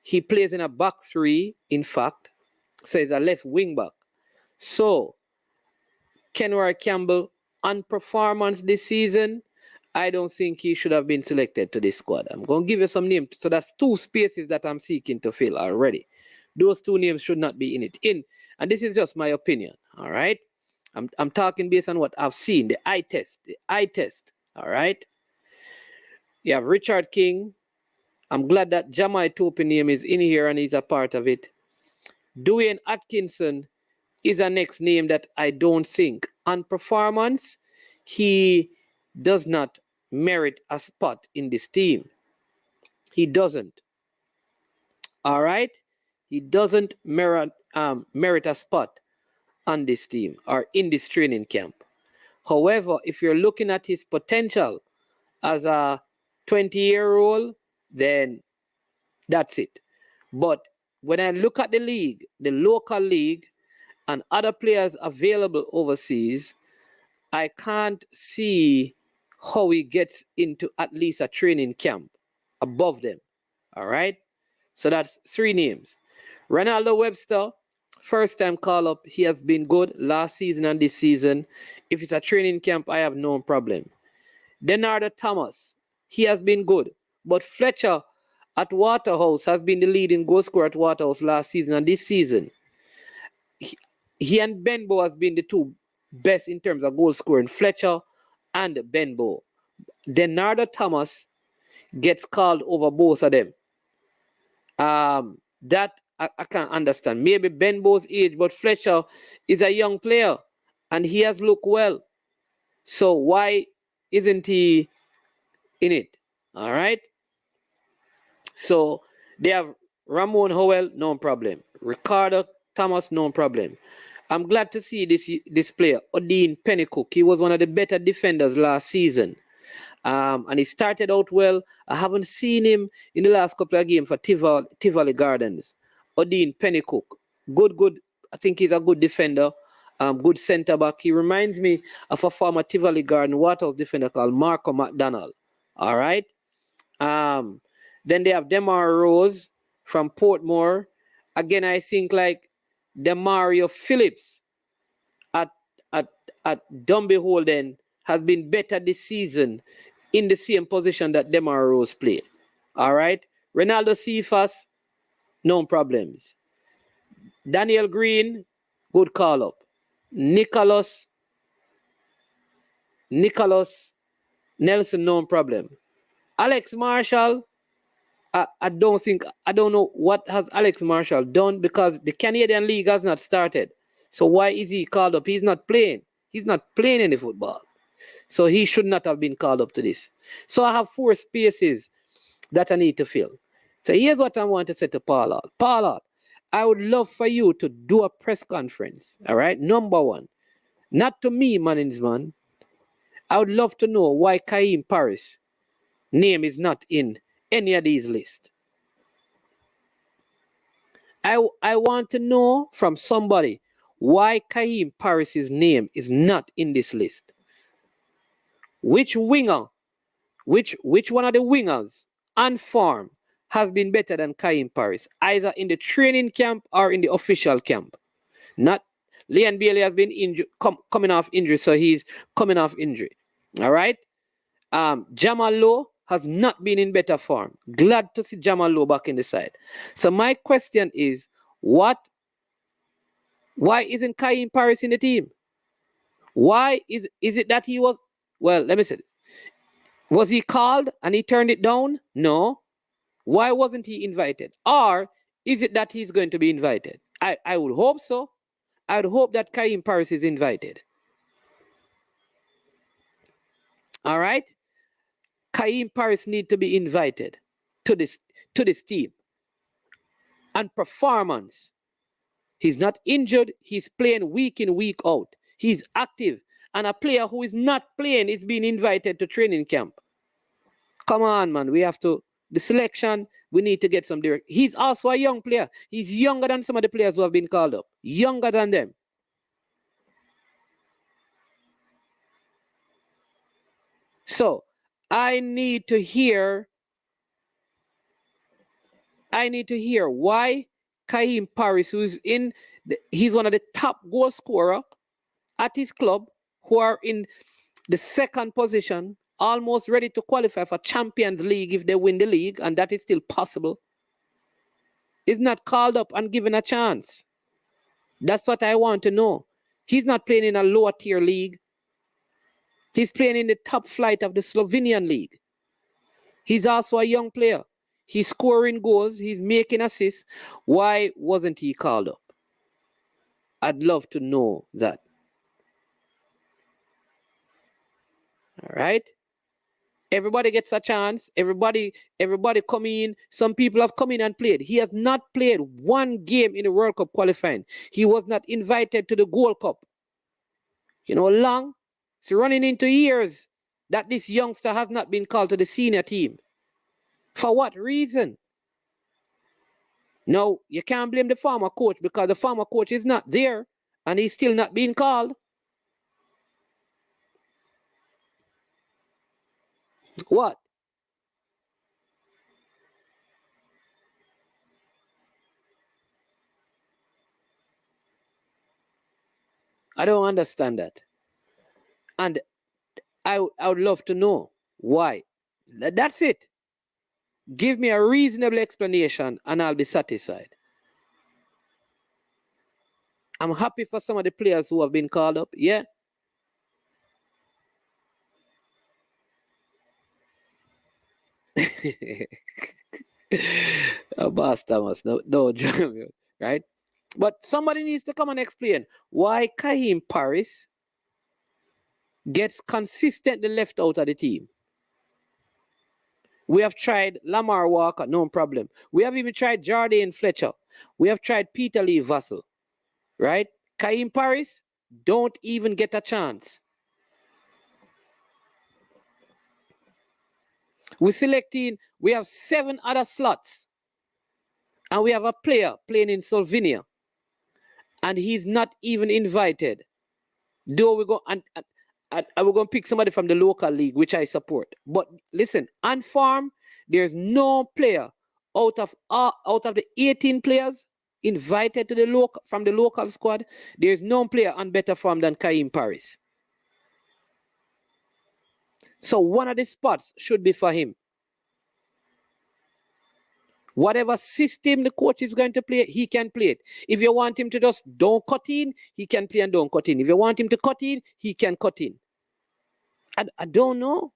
He plays in a back 3, in fact, so he's a left wing back. So, Kenroy Campbell, on performance this season, I don't think he should have been selected to this squad. I'm going to give you some names. So that's 2 spaces that I'm seeking to fill already. Those 2 names should not be in it. And this is just my opinion, all right? I'm talking based on what I've seen, the eye test, all right? You have Richard King. I'm glad that Jamai Tope name is in here and he's a part of it. Dwayne Atkinson is a next name that I don't think on performance, he does not merit a spot in this team. He doesn't. All right? He doesn't merit a spot on this team or in this training camp. However, if you're looking at his potential as a 20-year-old, then that's it. But when I look at the league, the local league, and other players available overseas, I can't see how he gets into at least a training camp above them. All right? So that's 3 names. Ronaldo Webster, first time call up. He has been good last season and this season. If it's a training camp, I have no problem. Denardo Thomas, he has been good. But Fletcher at Waterhouse has been the leading goal scorer at Waterhouse last season and this season. He and Benbow has been the 2 best in terms of goal scoring, Fletcher and Benbow. Denardo Thomas gets called over both of them. That I can't understand. Maybe Benbow's age, but Fletcher is a young player and he has looked well. So why isn't he in it? All right. So they have Ramon Howell, no problem. Ricardo Thomas, no problem. I'm glad to see this player, Odin Pennycook. He was one of the better defenders last season. And he started out well. I haven't seen him in the last couple of games for Tivoli Gardens. Odin Pennycook, good. I think he's a good defender, good centre back. He reminds me of a former Tivoli Garden Waterhouse defender called Marco McDonald. All right. Then they have Demar Rose from Portmore. Again, I think like Demario Phillips at Dumby Holden has been better this season in the same position that Demar Rose played. All right. Ronaldo Cephas, no problems. Daniel Green, good call up. Nicholas Nelson, no problem. Alex Marshall, I don't know what has Alex Marshall done, because the Canadian League has not started. So why is he called up? He's not playing. He's not playing any football. So he should not have been called up to this. So I have 4 spaces that I need to fill. So here's what I want to say to Paul. Paul, I would love for you to do a press conference. All right. Number 1, not to me, man. I would love to know why Kaim Paris' name is not in any of these lists. I want to know from somebody why Kaim Paris' name is not in this list. Which winger, which one of the wingers on form has been better than Kaim Paris, either in the training camp or in the official camp? Not Leon Bailey has been injured, coming off injury, so he's coming off injury. All right. Jamal Lowe has not been in better form. Glad to see Jamal Lowe back in the side. So my question is, why isn't Kaim Paris in the team? Why is it that he was, well, let me say this. Was he called and he turned it down? No. Why wasn't he invited? Or is it that he's going to be invited? I would hope so. I would hope that Kaim Paris is invited. All right? Kaim Paris need to be invited to this team. And performance. He's not injured. He's playing week in, week out. He's active. And a player who is not playing is being invited to training camp. Come on, man. We have to, the selection, we need to get some direct. He's also a young player. He's younger than some of the players who have been called up. Younger than them. So, I need to hear why Kaim Paris, he's one of the top goal scorer at his club, who are in the 2nd position, almost ready to qualify for Champions League if they win the league, and that is still possible, is not called up and given a chance. That's what I want to know. He's not playing in a lower tier league. He's playing in the top flight of the Slovenian league. He's also a young player. He's scoring goals. He's making assists. Why wasn't he called up? I'd love to know that. All right. Everybody gets a chance. Everybody come in. Some people have come in and played. He has not played 1 game in the World Cup qualifying. He was not invited to the Gold Cup. You know, long. It's running into years that this youngster has not been called to the senior team. For what reason? No, you can't blame the former coach, because the former coach is not there and he's still not being called. What? I don't understand that. And I would love to know why. That's it. Give me a reasonable explanation and I'll be satisfied. I'm happy for some of the players who have been called up. Yeah. Boss Thomas, no, right? But somebody needs to come and explain why Kaim Paris gets consistently left out of the team. We have tried Lamar Walker, no problem. We have even tried Jardine Fletcher. We have tried Peter Lee Vassell, right? Kaim Paris don't even get a chance. We have 7 other slots. And we have a player playing in Slovenia. And he's not even invited. Though we're going to pick somebody from the local league, which I support. But listen, on farm, there's no player out of the 18 players invited to from the local squad. There's no player on better form than Kaim Paris. So one of the spots should be for him. Whatever system the coach is going to play, he can play it. If you want him to just don't cut in, he can play and don't cut in. If you want him to cut in, he can cut in. I don't know.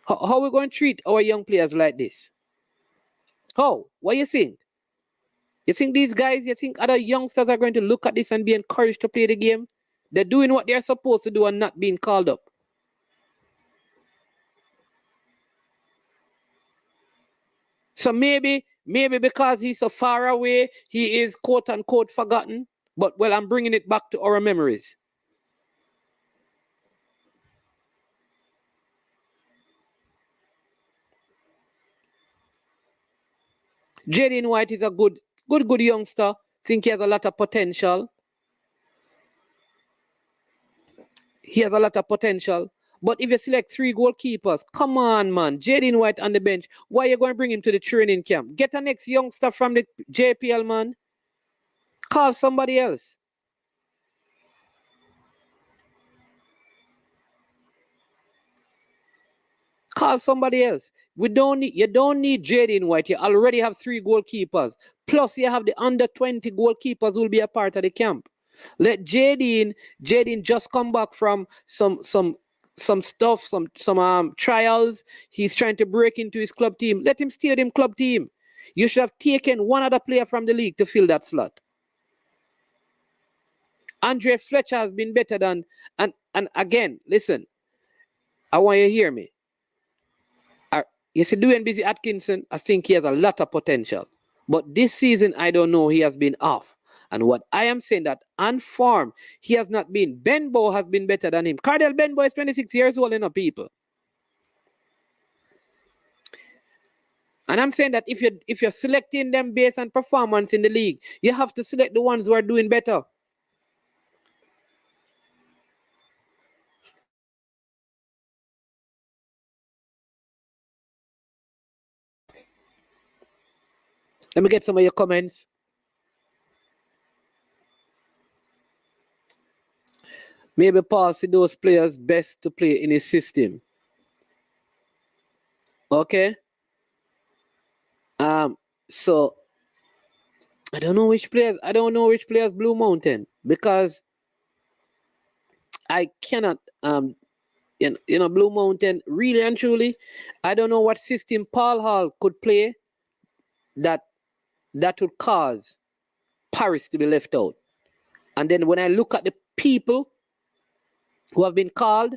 How we going to treat our young players like this? How? What you think? You think these guys, you think other youngsters are going to look at this and be encouraged to play the game? They're doing what they're supposed to do and not being called up. So maybe because he's so far away, he is quote unquote forgotten. But well, I'm bringing it back to our memories. Jaden White is a good youngster. Think he has a lot of potential. He has a lot of potential. But if you select 3 goalkeepers, come on, man. Jaden White on the bench. Why are you going to bring him to the training camp? Get a next youngster from the JPL, man. Call somebody else. Call somebody else. You don't need Jaden White. You already have 3 goalkeepers. Plus, you have the under 20 goalkeepers who will be a part of the camp. Let Jaden just come back from some stuff, some trials. He's trying to break into his club team. Let him stay with him club team. You should have taken one other player from the league to fill that slot. Andre Fletcher has been better than, and again, listen, I want you to hear me. You see, doing Busy Atkinson, I think he has a lot of potential. But this season, I don't know, he has been off. And what I am saying that on form, he has not been. Benbow has been better than him. Cardell Benbow is 26 years old, people. And I'm saying that if you're selecting them based on performance in the league, you have to select the ones who are doing better. Let me get some of your comments. Maybe Paul see those players best to play in his system. Okay. So I don't know which players Blue Mountain, because I cannot Blue Mountain, really and truly, I don't know what system Paul Hall could play that would cause Paris to be left out. And then when I look at the people who have been called,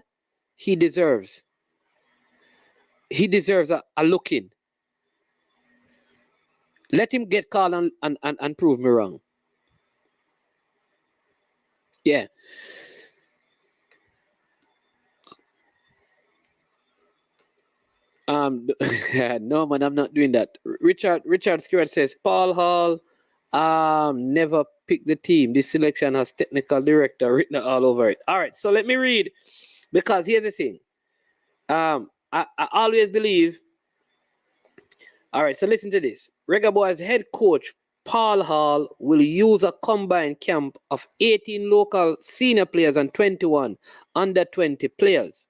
he deserves a look in. Let him get called and prove me wrong. Yeah. No, man, I'm not doing that. Richard Stewart says Paul Hall never picked the team. This selection has technical director written all over it. All right, so let me read, because here's the thing. I always believe. All right, so listen to this. Reggae Boys head coach Paul Hall will use a combined camp of 18 local senior players and 21 under 20 players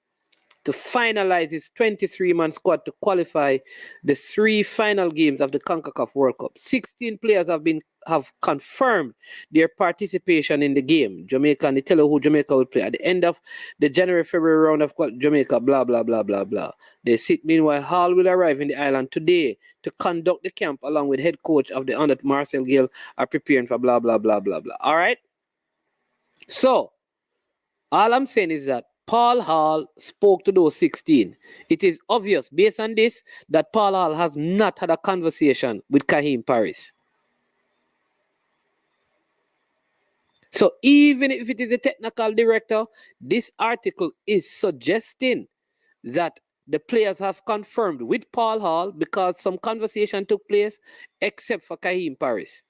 to finalize his 23-man squad to qualify the 3 final games of the CONCACAF World Cup. 16 players have confirmed their participation in the game. Jamaica, and they tell you who Jamaica will play at the end of the January-February round of Jamaica, blah, blah, blah, blah, blah. They sit. Meanwhile, Hall will arrive in the island today to conduct the camp along with head coach of the under Marcel Gill are preparing for blah, blah, blah, blah, blah. All right? So, all I'm saying is that Paul Hall spoke to those 16. It is obvious, based on this, that Paul Hall has not had a conversation with Kaheem Paris. So even if it is a technical director, this article is suggesting that the players have confirmed with Paul Hall because some conversation took place, except for Kaheem Paris.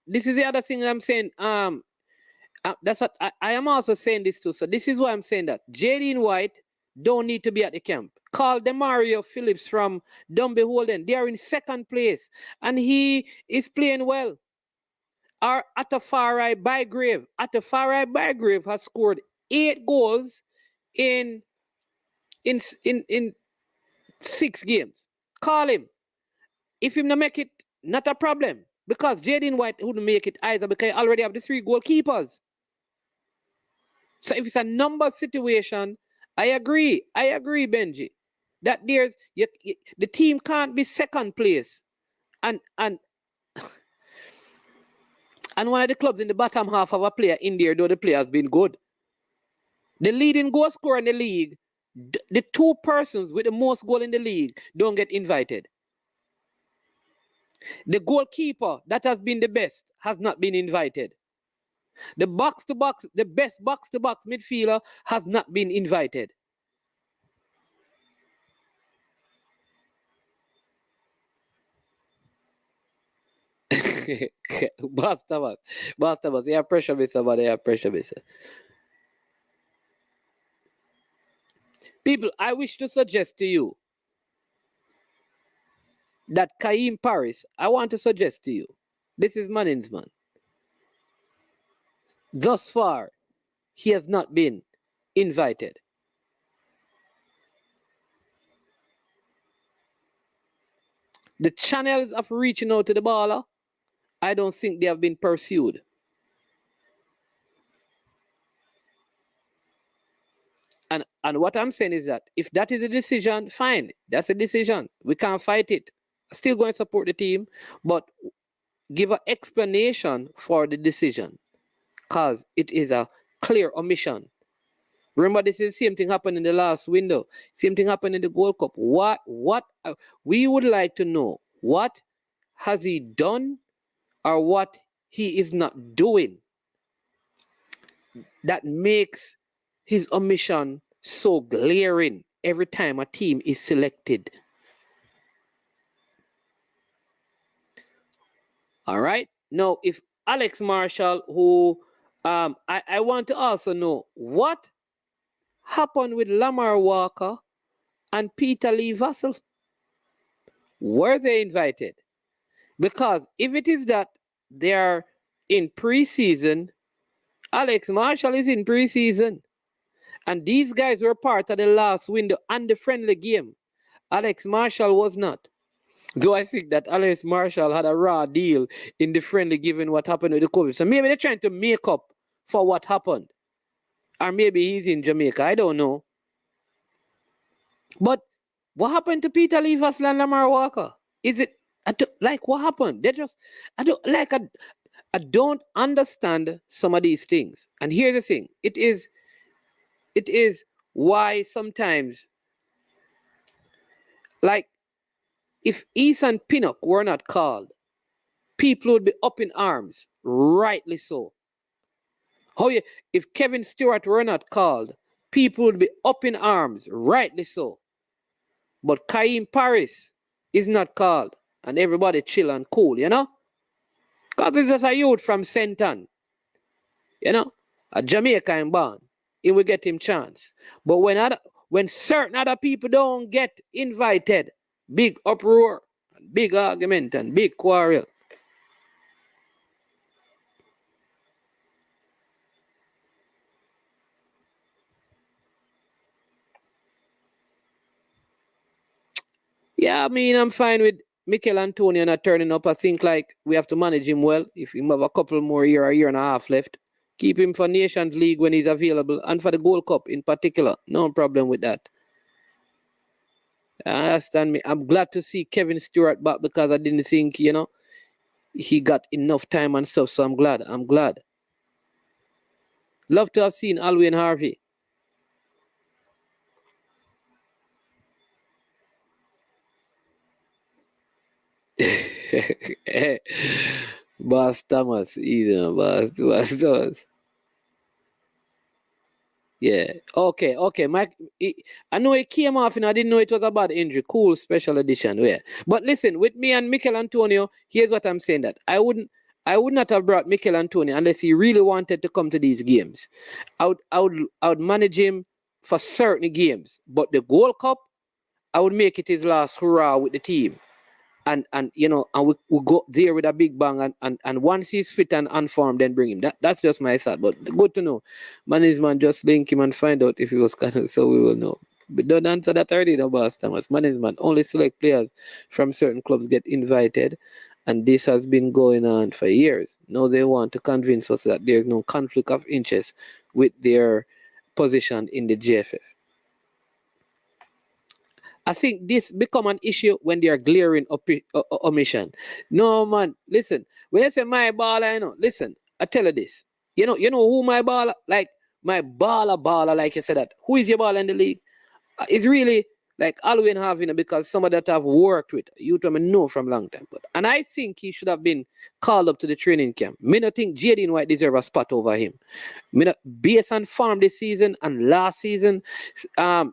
This is the other thing I'm saying. That's what I am also saying this too. So this is why I'm saying that Jaden White don't need to be at the camp. Call Demario Phillips from Dunby Holden. They are in 2nd place, and he is playing well. Or Atafarai Bygrave. Atafarai Bygrave has scored 8 goals in 6 games. Call him. if him not make it, not a problem. Because Jaden White wouldn't make it either because he already have the 3 goalkeepers. So if it's a number situation, I agree, Benji, that there's the team can't be second place, and one of the clubs in the bottom half of a player in there, though the player has been good. The leading goal scorer in the league, the 2 persons with the most goal in the league don't get invited. The goalkeeper that has been the best has not been invited. The box-to-box, the best box-to-box midfielder has not been invited. Basta, yeah, pressure me, somebody, yeah, pressure me. People, I wish to suggest to you that Kaim Paris, I want to suggest to you, this is Manning's man. Thus far, he has not been invited. The channels of reaching out to the baller, I don't think they have been pursued. And what I'm saying is that if that is a decision, fine. That's a decision. We can't fight it. I'm still going to support the team, but give an explanation for the decision, because it is a clear omission. Remember, this is the same thing happened in the last window. Same thing happened in the Gold Cup. What we would like to know, what has he done or what he is not doing that makes his omission so glaring every time a team is selected. All right. Now, if Alex Marshall, who I want to also know what happened with Lamar Walker and Peter Lee Vassell. Were they invited? Because if it is that they are in preseason, Alex Marshall is in preseason. And these guys were part of the last window and the friendly game. Alex Marshall was not. Though I think that Alex Marshall had a raw deal in the friendly given what happened with the COVID. So maybe they're trying to make up for what happened. Or maybe he's in Jamaica. I don't know. But what happened to Peter Lee Vassell and Lamar Walker? Is it like what happened? I don't understand some of these things. And here's the thing. It is why sometimes, like, if Ethan Pinnock were not called, people would be up in arms, rightly so. If Kevin Stewart were not called, people would be up in arms, rightly so. But Kaim Paris is not called, and everybody chill and cool, you know? Because it's just a youth from Senton, you know? A Jamaican born, he will get him chance. But when certain other people don't get invited, big uproar, and big argument, and big quarrel. Yeah, I mean, I'm fine with Mikel Antonio not turning up. I think like we have to manage him well. If he have a couple more a year and a half left, keep him for Nations League when he's available, and for the Gold Cup in particular. No problem with that. Understand me? I'm glad to see Kevin Stewart back because I didn't think, you know, he got enough time and stuff. So I'm glad. Love to have seen Alwyn Harvey. Boss Thomas, Boss Thomas. Yeah. Okay. Mike, I know it came off and I didn't know it was a bad injury. Cool special edition. Yeah. But listen, with me and Mikel Antonio, here's what I'm saying, that I would not have brought Mikel Antonio unless he really wanted to come to these games. I would manage him for certain games. But the Gold Cup, I would make it his last hurrah with the team. And you know, and we go there with a big bang, and once he's fit and unformed, then bring him. That's just my thought. But good to know. Man, just link him and find out if he was kind of, so we will know. But don't answer that already, no, boss Thomas. Management only select players from certain clubs get invited, and this has been going on for years. Now they want to convince us that there's no conflict of interest with their position in the GFF. I think this become an issue when they are glaring omission. No, man, listen. When I say my baller, listen, I tell you this. You know who my baller, like my baller, like you said that. Who is your baller in the league? It's really like Alwyn having because some of that I've worked with. You told me know from long time. And I think he should have been called up to the training camp. Me not think Jaden White deserve a spot over him. Me not, based on farm this season and last season,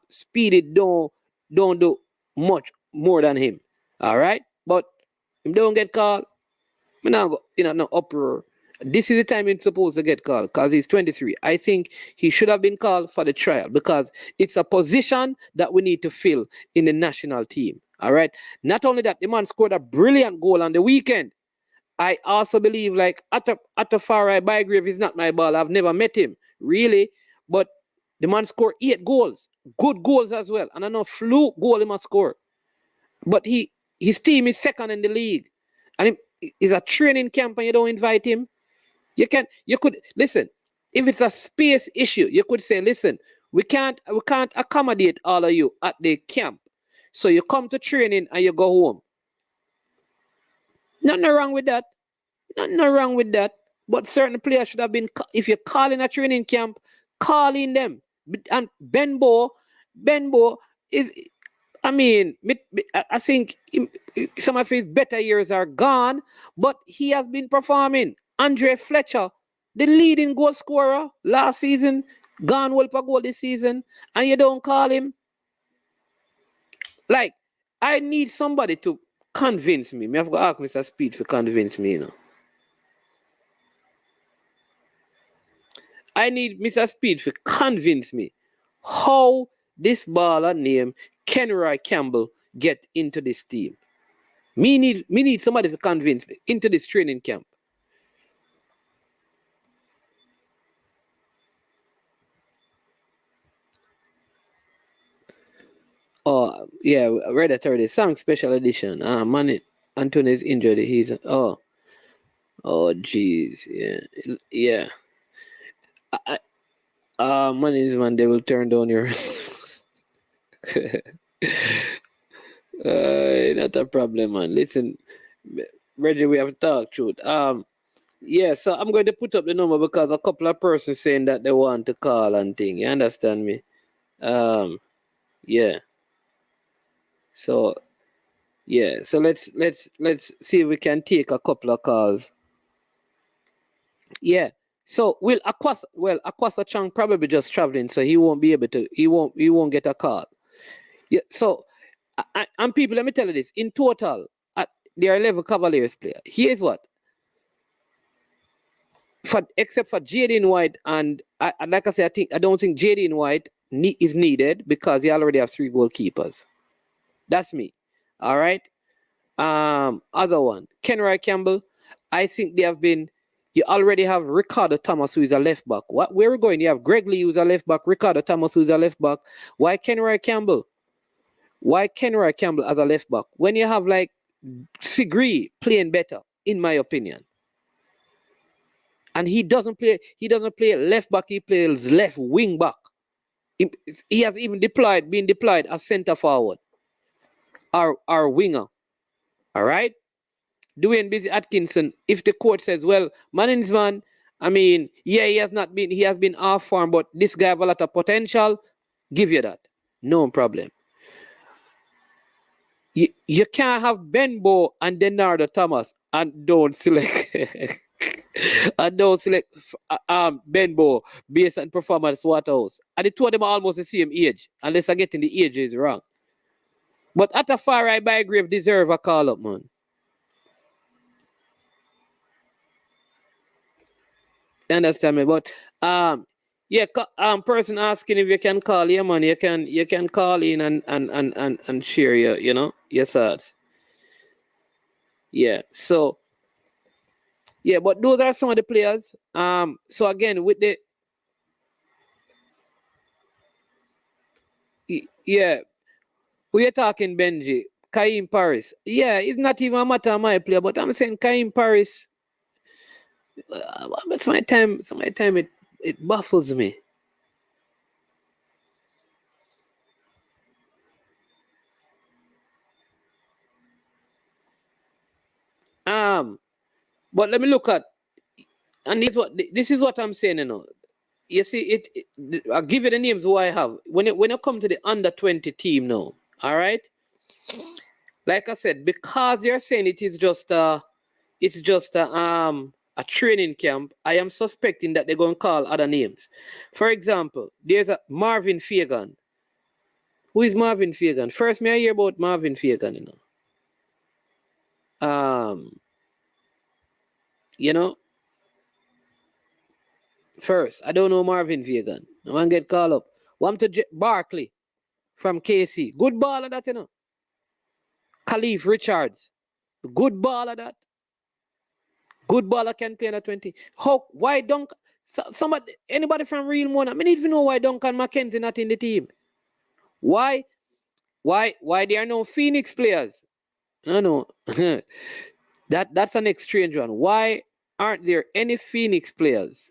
Speedy don't do much more than him. All right? But him don't get called. Me now go no uproar. This is the time he's supposed to get called because he's 23. I think he should have been called for the trial because it's a position that we need to fill in the national team. All right. Not only that, the man scored a brilliant goal on the weekend. I also believe like Atafari Bygrave is not my ball. I've never met him, really. But the man scored 8 goals. Good goals as well. And I know fluke goal he must score. But his team is second in the league. And he's a training camp and you don't invite him. You could listen. If it's a space issue, you could say, listen, we can't accommodate all of you at the camp. So you come to training and you go home. Nothing wrong with that. Nothing wrong with that. But certain players should have been, if you're calling a training camp, calling them. And Benbow is, I mean, I think some of his better years are gone, but he has been performing. Andre Fletcher, the leading goal scorer last season, gone well per goal this season, and you don't call him. Like, I need somebody to convince me. I've got to ask Mr. Speed to convince me, I need Mr. Speed to convince me how this baller named Kenroy Campbell get into this team. Me need somebody to convince me into this training camp. Oh, yeah, Red Authority song special edition. Man, Anthony is injured. He's jeez, yeah. Man, they will turn down yours. Not a problem, man. Listen, Reggie, we have to talk truth. Yeah, so I'm going to put up the number because a couple of persons saying that they want to call and thing. You understand me? Yeah. So, yeah. So let's see if we can take a couple of calls. Yeah. So Akwasa Chang probably just traveling, so he won't be able to. He won't get a call. Yeah. So, and people, let me tell you this: in total, there are 11 Cavaliers players. Here's what. Except for Jaden White, and like I said, I don't think Jaden White is needed because he already have 3 goalkeepers. That's me. All right. Other one, Kenroy Campbell. I think they have been. You already have Ricardo Thomas, who is a left back. Where are we going? You have Greg Lee, who's a left back. Ricardo Thomas, who's a left back. Why Kenroy Campbell? Why Kenroy Campbell as a left back? When you have like Sigree playing better, in my opinion. And he doesn't play left back, he plays left wing back. He has even been deployed as center forward. Our winger. All right? Dwayne Busy Atkinson, if the coach says, well, man, I mean, yeah, he has been off form, but this guy have a lot of potential, give you that. No problem. You can't have Benbow and Denardo Thomas and don't select Benbow based on performance Waterhouse. And the two of them are almost the same age, unless I'm getting the ages wrong. But Atafari Bygrave deserve a call up, man. Understand me? But person asking if you can call, yeah, man, you can call in and share your thoughts. Yeah. So yeah, but those are some of the players. So again, with the Yeah. Who you talking, Benji? Kaim Paris. Yeah, it's not even a matter of my player, but I'm saying Kaim Paris. It's my time. It baffles me. But let me look at, and this is what I'm saying, you know. You see, I'll give you the names who I have. When it come to the under 20 team now, all right? Like I said, because you're saying it's just a training camp, I am suspecting that they're going to call other names. For example, there's a Marvin Fagan. Who is Marvin Fagan? First, may I hear about Marvin Fagan, you know? You know, first, I don't know Marvin Fagan. I want to get called up. One to Barkley from KC. Good baller that, you know. Khalif Richards. Good baller that. Good baller can play under 20. Why Duncan? Anybody from Real Money? I need to know why Duncan McKenzie not in the team. Why there are no Phoenix players? No. That's an strange one. Why aren't there any Phoenix players?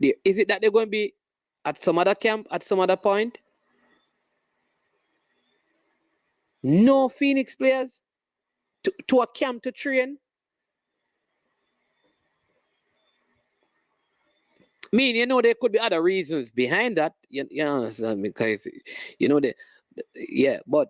Is it that they're going to be at some other camp at some other point? No Phoenix players to a camp to train? I mean, you know, there could be other reasons behind that. You understand? Because, you know, yeah, but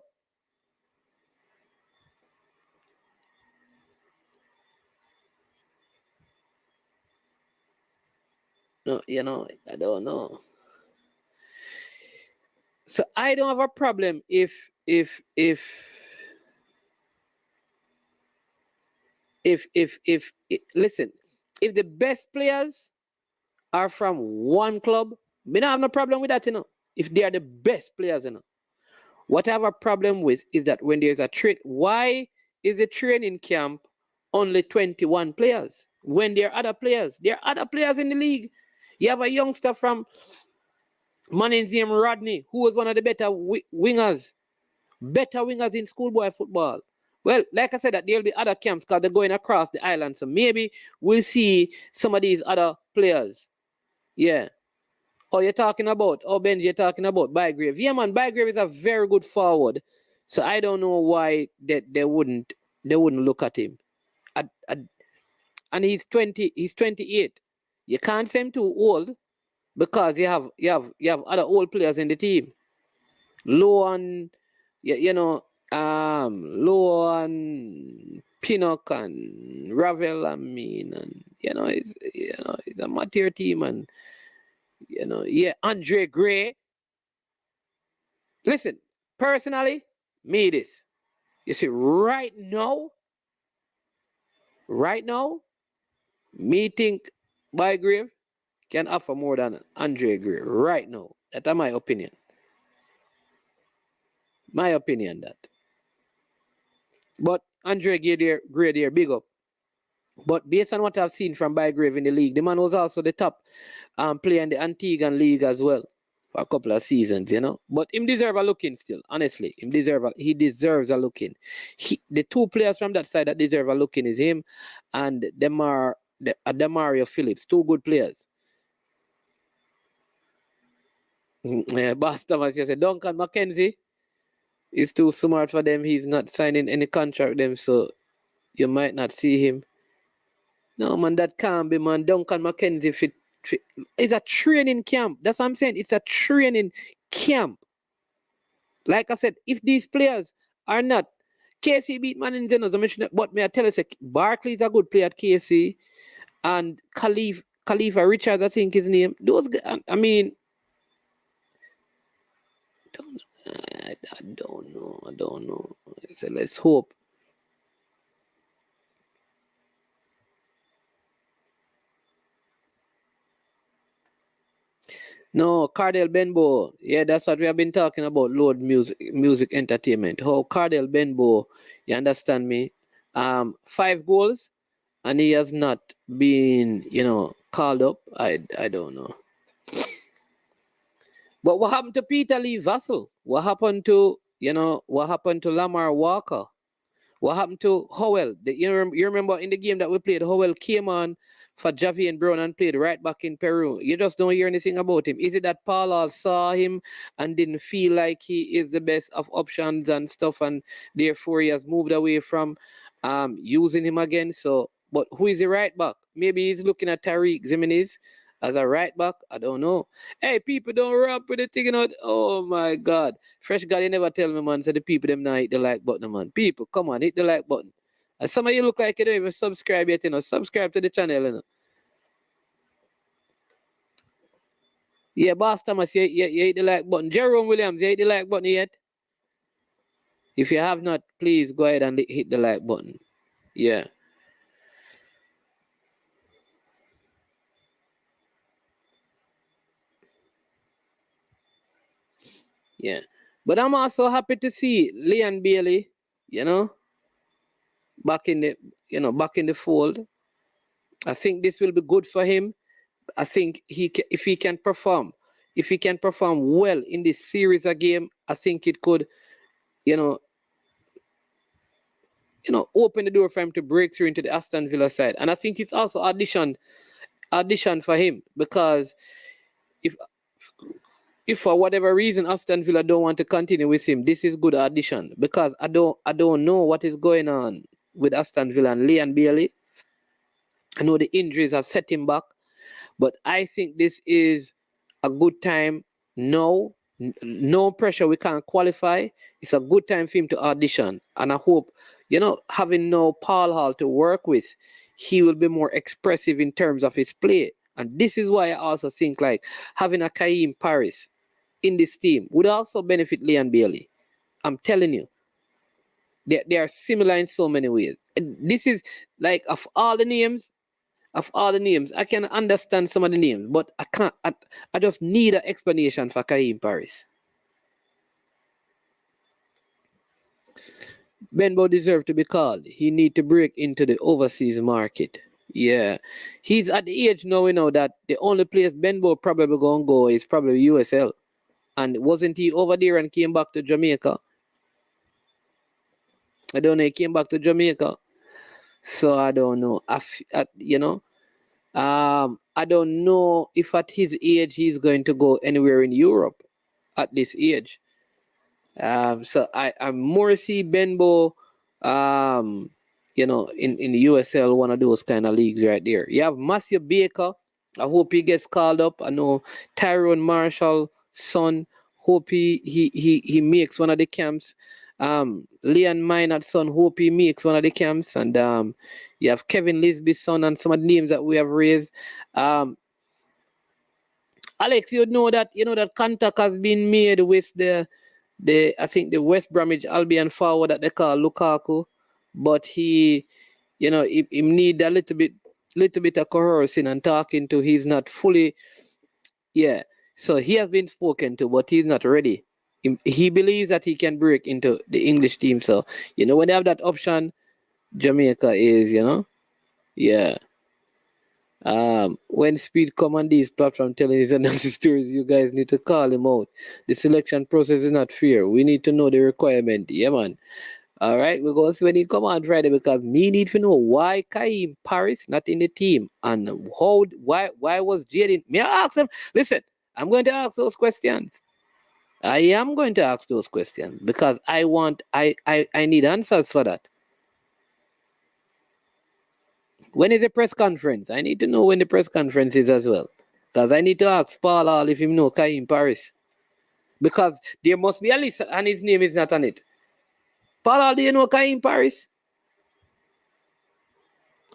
no, you know, I don't know. So I don't have a problem if listen, if the best players are from one club, me not have no problem with that, you know. If they are the best players, you know. What I have a problem with is that when there's a why is the training camp only 21 players? When there are other players in the league. You have a youngster from Manenziem Rodney, who was one of the better wingers in schoolboy football. Well, like I said, that there'll be other camps because they're going across the island. So maybe we'll see some of these other players. Yeah. You're talking about, Benji, you're talking about Bygrave. Yeah, man, Bygrave is a very good forward. So I don't know why they wouldn't look at him. And he's 28. You can't say him too old because you have other old players in the team. Low on Pinnock and Ravel, I mean, and it's a mature team, and Andre Gray. Listen, personally, me this. You see, right now, me think Bygrave can offer more than Andre Gray right now. That's my opinion. That. But Andre Gray there, big up. But based on what I've seen from Bygrave in the league, the man was also the top player in the Antiguan League as well for a couple of seasons, you know. But him deserve a looking still, honestly. He deserves a looking. The two players from that side that deserve a looking is him and Demario Phillips, two good players. Boss Thomas just said, Duncan McKenzie is too smart for them. He's not signing any contract with them, so you might not see him. No, man, that can't be, man. Duncan McKenzie it's a training camp. That's what I'm saying. It's a training camp. Like I said, if these players are not KC beat man in Zenos, I mentioned that, but may I tell you, Barkley is a good player at KC, and Khalifa Richards, I think his name. Those guys, I mean, I don't know. So let's hope. No, Cardell Benbow. Yeah, that's what we have been talking about. Load music entertainment. How Cardell Benbow, you understand me? 5 goals, and he has not been, called up. I don't know. But what happened to Peter Lee Vassell? what happened to Lamar Walker? What happened to Howell? You remember in the game that we played, Howell came on for Javian Brown and played right back in Peru. You just don't hear anything about him. Is it that Paul Hall saw him and didn't feel like he is the best of options and stuff, and therefore he has moved away from using him again? So, but who is the right back? Maybe he's looking at Tariq Jimenez as a right back. I don't know. Hey, people don't rap with the thing, you know. Oh my God. Fresh guy, you never tell me, man. So the people them not hit the like button, man. People, come on, hit the like button. And some of you look like you don't even subscribe yet, you know. Subscribe to the channel, you know. Yeah, Boss Thomas, you hit the like button. Jerome Williams, you hit the like button yet? If you have not, please go ahead and hit the like button. Yeah. Yeah. But I'm also happy to see Leon Bailey, you know, back in the fold. I think this will be good for him. I think if he can perform well in this series of game, I think it could, open the door for him to break through into the Aston Villa side. And I think it's also audition for him, because if for whatever reason Aston Villa don't want to continue with him, this is good audition, because I don't know what is going on with Aston Villa and Leon Bailey. I know the injuries have set him back, but I think this is a good time now. No pressure, we can't qualify. It's a good time for him to audition. And I hope, having no Paul Hall to work with, he will be more expressive in terms of his play. And this is why I also think like having a Kaim Paris in this team would also benefit Leon Bailey. I'm telling you, they are similar in so many ways. And this is like of all the names, I can understand some of the names, but I can't. I just need an explanation for Kaim Paris. Benbow deserves to be called. He need to break into the overseas market. Yeah, he's at the age now. We know that the only place Benbow probably gonna go is probably USL. And wasn't he over there and came back to Jamaica? I don't know. He came back to Jamaica. So I don't know. I don't know if at his age he's going to go anywhere in Europe at this age. So I'm more see Benbow, in the USL, one of those kind of leagues right there. You have Matthew Baker. I hope he gets called up. I know Tyrone Marshall's son. Hope he makes one of the camps. Leon Maynard's son, hope he makes one of the camps. And you have Kevin Lisby's son and some of the names that we have raised. Alex, you know that contact has been made with the I think the West Bromwich Albion forward that they call Lukaku, but he need a little bit of coercing and talking to. He's not fully, so he has been spoken to, but he's not ready. He believes that he can break into the English team. So, when they have that option, Jamaica is, when Speed come on these platforms telling his analysis stories, you guys need to call him out. The selection process is not fair. We need to know the requirement. Yeah, man. All right, we're going to see when he come on Friday, because me need to know why Kaim Paris not in the team, and why was Jaden. May I ask him? Listen, I'm going to ask those questions. I am going to ask those questions because I need answers for that. When is the press conference? I need to know when the press conference is as well. Because I need to ask Paul Hall if he know Kaim Paris. Because there must be a list and his name is not on it. Paul Hall, do you know Kaim Paris?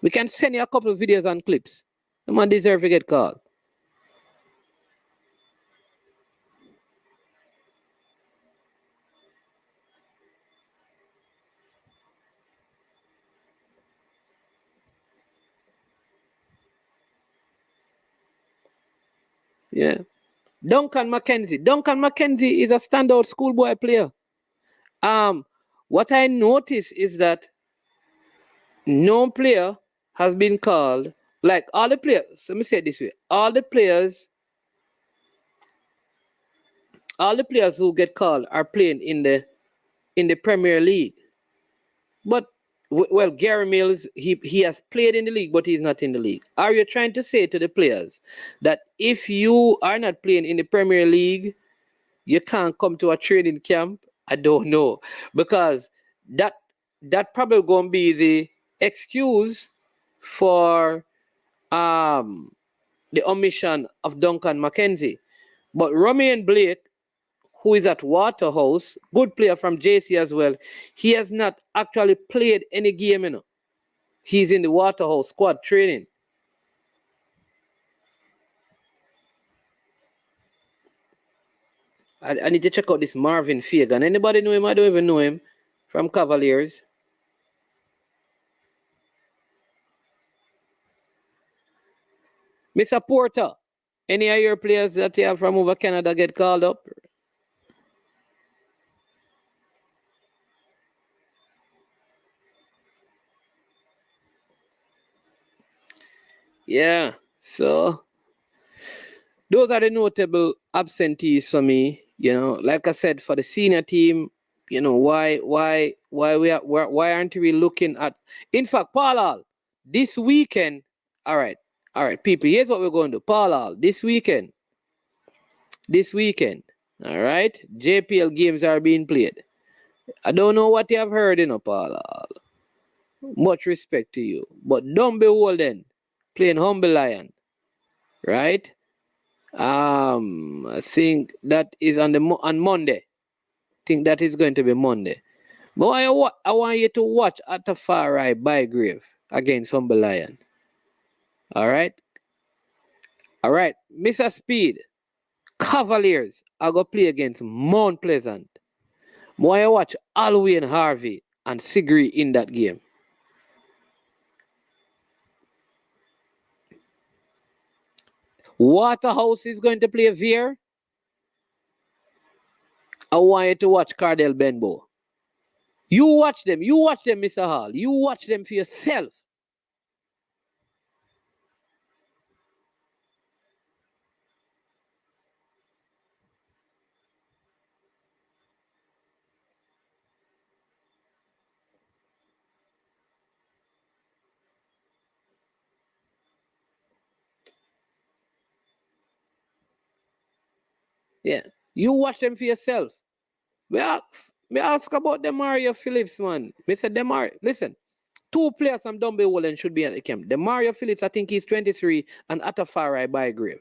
We can send you a couple of videos and clips. The man deserves to get called. Yeah. Duncan McKenzie is a standout schoolboy player. What I noticed is that no player has been called, like all the players, let me say it this way, all the players all the players who get called are playing in the Premier League. But well, Gary Mills, he has played in the league, but he's not in the league. Are you trying to say to the players that if you are not playing in the Premier League, you can't come to a training camp? I don't know, because that probably gonna be the excuse for the omission of Duncan McKenzie. But Romain Blake, who is at Waterhouse, good player from JC as well, he has not actually played any game, you know. He's in the Waterhouse squad training. I need to check out this Marvin Fagan. Anybody know him? I don't even know him. From Cavaliers. Mr. Porter, any of your players that you have from over Canada get called up? Yeah, so those are the notable absentees for me. You know, like I said, for the senior team, you know, why aren't we looking at? In fact, Paul Hall, this weekend. All right, people. Here's what we're going to do. Paul Hall, this weekend. All right, JPL games are being played. I don't know what you have heard, you know, Paul Hall. Much respect to you, but don't be Walden playing Humble Lion, right? I think that is on Monday. I think that is going to be Monday. But I want you to watch Atafari Bygrave against Humble Lion. All right, Mr. Speed, Cavaliers are going to play against Mount Pleasant. But I watch Alwyn Harvey and Sigri in that game. Waterhouse is going to play Veer. I want you to watch Cardell Benbow. You watch them, Mr. Hall. You watch them for yourself. Yeah, you watch them for yourself. Me ask about Demario Phillips, man. Me say listen, 2 players from Dunby Wallen should be at the camp. Demario Phillips, I think he's 23, and Atafari Bygrave.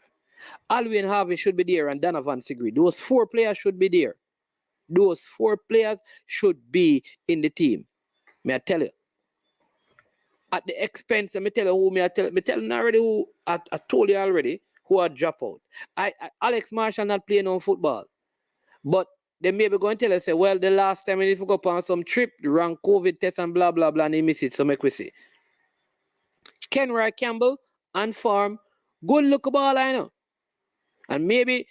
Alwyn Harvey should be there, and Donovan Sigri. Those 4 players should be there. Those 4 players should be in the team. May I tell you? At the expense, me tell you who me tell you already who I told you already who are drop out. Alex Marshall not playing on football. But they may be going to tell us, say, well, the last time he go on some trip, the wrong COVID test and blah, blah, blah, and he miss it. So make we see. Kenroy Campbell and Farm, good look ball, I know. And maybe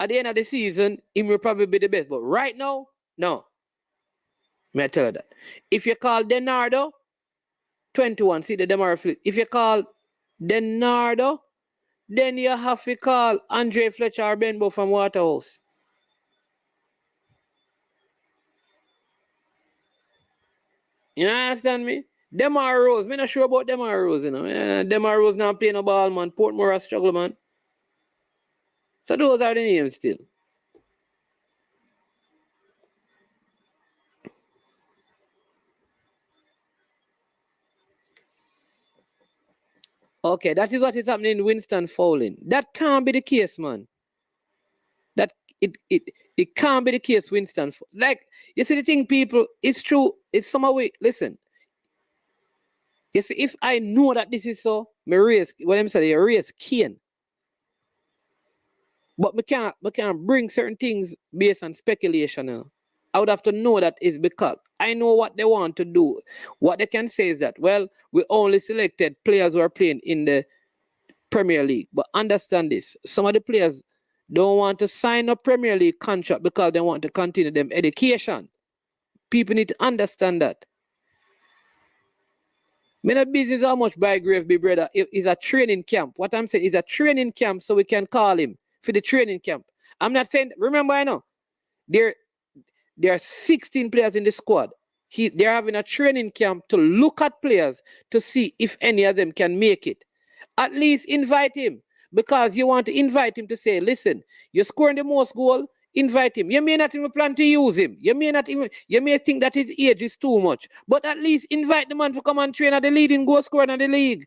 at the end of the season, he will probably be the best. But right now, no. May I tell you that? If you call Denardo, 21, see the Demario Phillips. If you call Denardo, then you have to call Andre Fletcher or Benbow from Waterhouse. You understand me? Demar Rose, me not sure about Demar Rose, you know. Demar Rose not playing no ball, man. Portmore a struggle, man. So those are the names still. Okay, that is what is happening in Winston Fowling. That can't be the case, man. That it can't be the case, Winston. Like, you see the thing, people, it's true. It's somehow way. Listen. You see, if I know that this is so, me raise, what I'm saying, raise Kane. But we can't bring certain things based on speculation. You know? I would have to know that it's because I know what they want to do. What they can say is that, well, we only selected players who are playing in the Premier League. But understand this. Some of the players don't want to sign a Premier League contract because they want to continue them education. People need to understand that. Me not business how much Bygrave be, brother. It's a training camp. What I'm saying is a training camp, so we can call him for the training camp. I'm not saying, remember, I know, there are 16 players in the squad. They're having a training camp to look at players to see if any of them can make it. At least invite him, because you want to invite him to say, listen, you're scoring the most goal, invite him. You may not even plan to use him. You may think that his age is too much, but at least invite the man to come and train at the leading goal scorer in the league.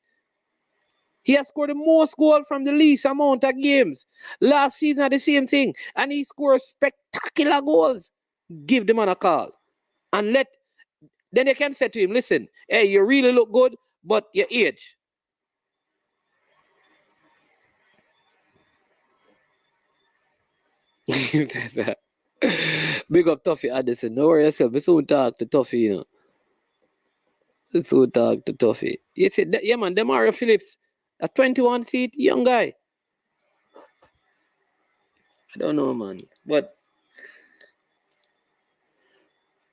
He has scored the most goals from the least amount of games. Last season, the same thing. And he scored spectacular goals. Give the man a call. And then they can say to him, listen, hey, you really look good, but your age. Big up Tuffy Addison. Don't worry yourself. We soon talk to Tuffy, you know. We soon talk to Tuffy. You see, yeah, man, Demario Phillips, a 21 seat, young guy. I don't know, man. But,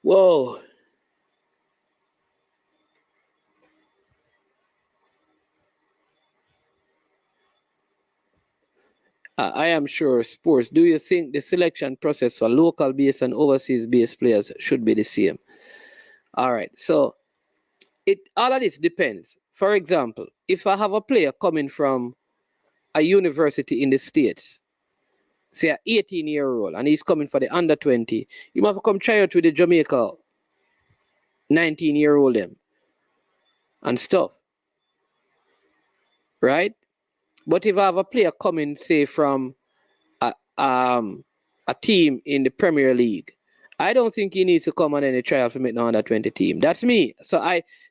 whoa. I am sure sports. Do you think the selection process for local based and overseas based players should be the same? All right. So all of this depends. For example, if I have a player coming from a university in the States, say an 18-year-old, and he's coming for the under 20, you might have to come try out with the Jamaica 19-year-old them and stuff. Right? But if I have a player coming, say, from a team in the Premier League, I don't think he needs to come on any trial to make the under 20 team. That's me. So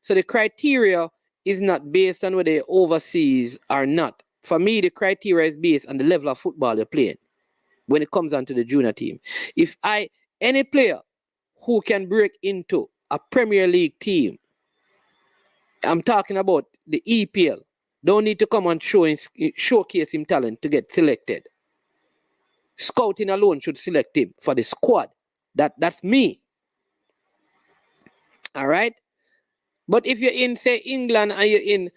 the criteria is not based on whether they're overseas or not. For me, the criteria is based on the level of football they're playing when it comes onto the junior team. If any player who can break into a Premier League team, I'm talking about the EPL, don't need to come and showcase him talent to get selected. Scouting alone should select him for the squad. That's me. All right? But if you're in, say, England, and you're in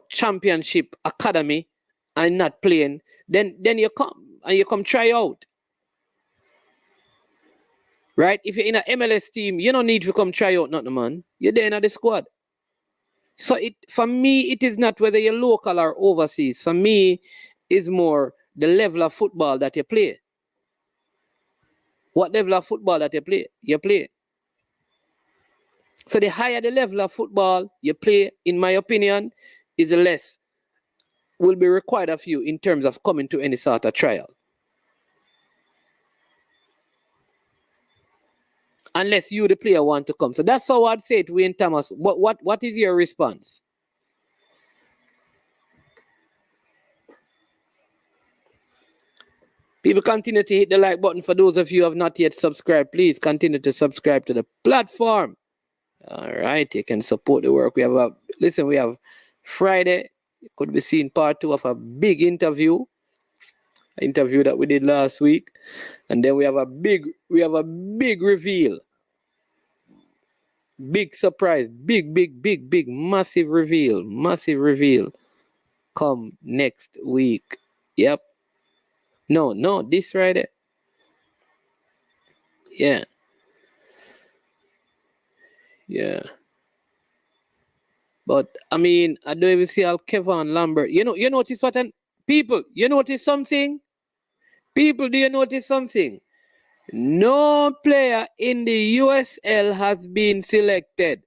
championship academy and not playing, then you come try out. Right? If you're in an MLS team, you don't need to come try out nothing, man. You're there in the squad. So for me, it is not whether you're local or overseas. For me, it's more the level of football that you play. What level of football that you play. So the higher the level of football you play, in my opinion, is the less will be required of you in terms of coming to any sort of trial. Unless you, the player, want to come. So that's how I'd say to Wayne Thomas. What is your response? People continue to hit the like button. For those of you who have not yet subscribed, please continue to subscribe to the platform. All right, you can support the work. We have Friday. You could be seeing part 2 of a big interview that we did last week, and then we have a big reveal, big surprise, big massive reveal come next week. Yep. No, this Friday. Yeah. But I mean, I don't even see Kevin Lambert. You notice what? People, you notice something? People, do you notice something? No player in the USL has been selected.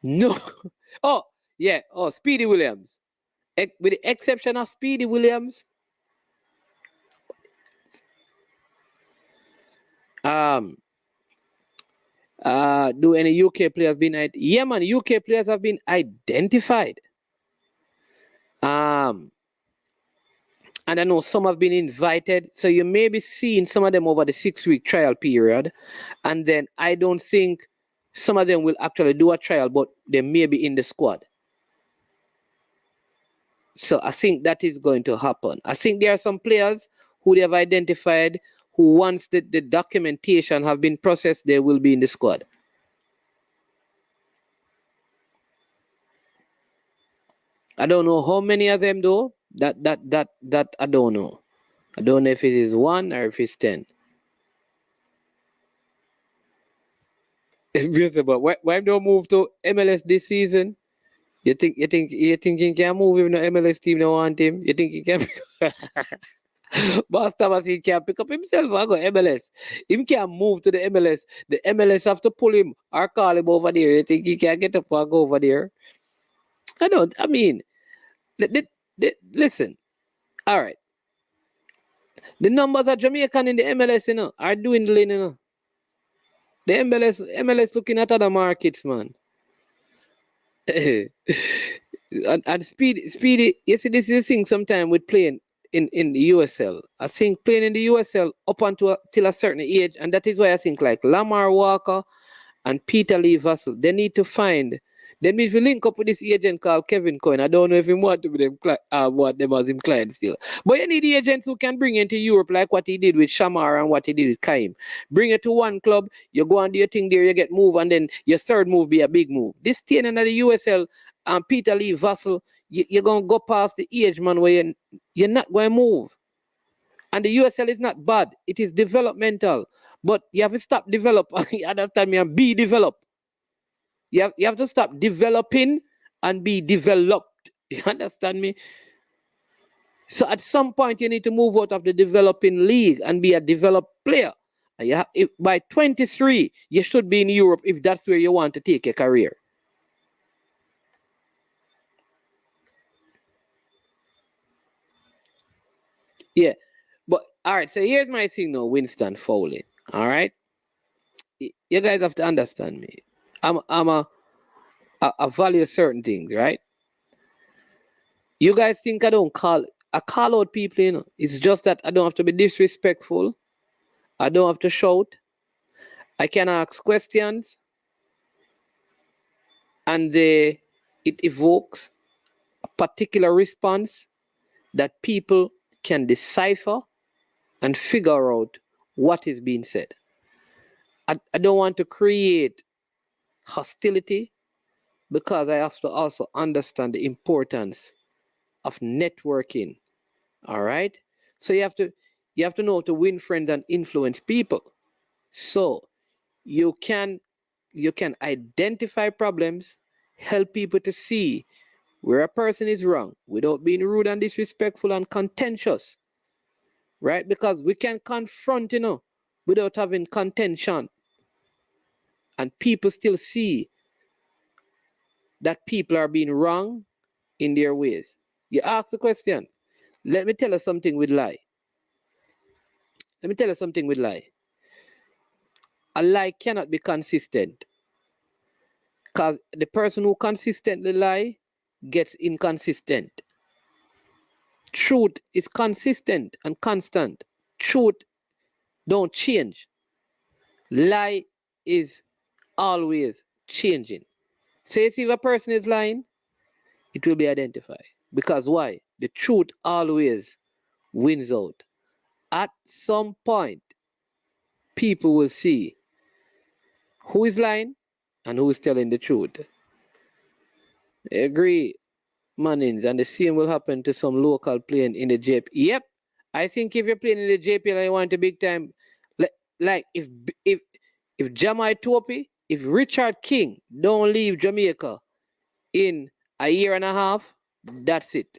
No. Oh, yeah. Oh, Speedy Williams. With the exception of Speedy Williams, do any UK players been yeah, man, UK players have been identified. And I know some have been invited, so you may be seeing some of them over the 6-week trial period, and then I don't think some of them will actually do a trial, but they may be in the squad. So I think that is going to happen. I think there are some players who they have identified who once the documentation have been processed, they will be in the squad. I don't know how many of them though. That I don't know. I don't know if it is 1 or if it's 10. But why don't move to MLS this season? You think he can move if no MLS team don't want him? You think he can? Boss Thomas, he can't pick up himself and go MLS. Him can't move to the MLS. The MLS have to pull him or call him over there. You think he can get up and go over there? I mean, listen. All right. The numbers of Jamaican in the MLS, are dwindling, The MLS looking at other markets, man. and Speedy, you see, this is the thing sometimes with playing in the USL. I think playing in the USL up until a certain age, and that is why I think like Lamar Walker and Peter Lee Vassell, they need to link up with this agent called Kevin Coyne. I don't know if he want to be them as him client still. But you need the agents who can bring you into Europe like what he did with Shamar and what he did with Kaim. Bring you to one club, you go and do your thing there, you get moved, and then your third move be a big move. This team in the USL, Peter Lee Vassell, you're going to go past the age, man, where you're not going to move. And the USL is not bad. It is developmental. But you have to stop developing. You understand me? And be developed. You have to stop developing and be developed. You understand me? So at some point, you need to move out of the developing league and be a developed player. And by 23, you should be in Europe if that's where you want to take your career. Yeah. But, all right, so here's my thing now, Winston Fowler. All right? You guys have to understand me. I value certain things, right? You guys think I call out people, It's just that I don't have to be disrespectful. I don't have to shout. I can ask questions. And it evokes a particular response that people can decipher and figure out what is being said. I don't want to create hostility because I have to also understand the importance of networking. All right? So you have to know how to win friends and influence people. So you can identify problems, help people to see where a person is wrong without being rude and disrespectful and contentious. Right? Because we can confront, without having contention. And people still see that people are being wrong in their ways. You ask the question, let me tell you something with lie. A lie cannot be consistent. Because the person who consistently lie gets inconsistent. Truth is consistent and constant. Truth don't change. Lie is always changing. So you see if a person is lying, it will be identified. Because why? The truth always wins out. At some point, people will see who is lying and who is telling the truth. I agree, Mannings, and the same will happen to some local playing in the JPL. Yep, I think if you're playing in the JPL and you want a big time, like if Jamai Topi, if Richard King don't leave Jamaica in a year and a half, that's it.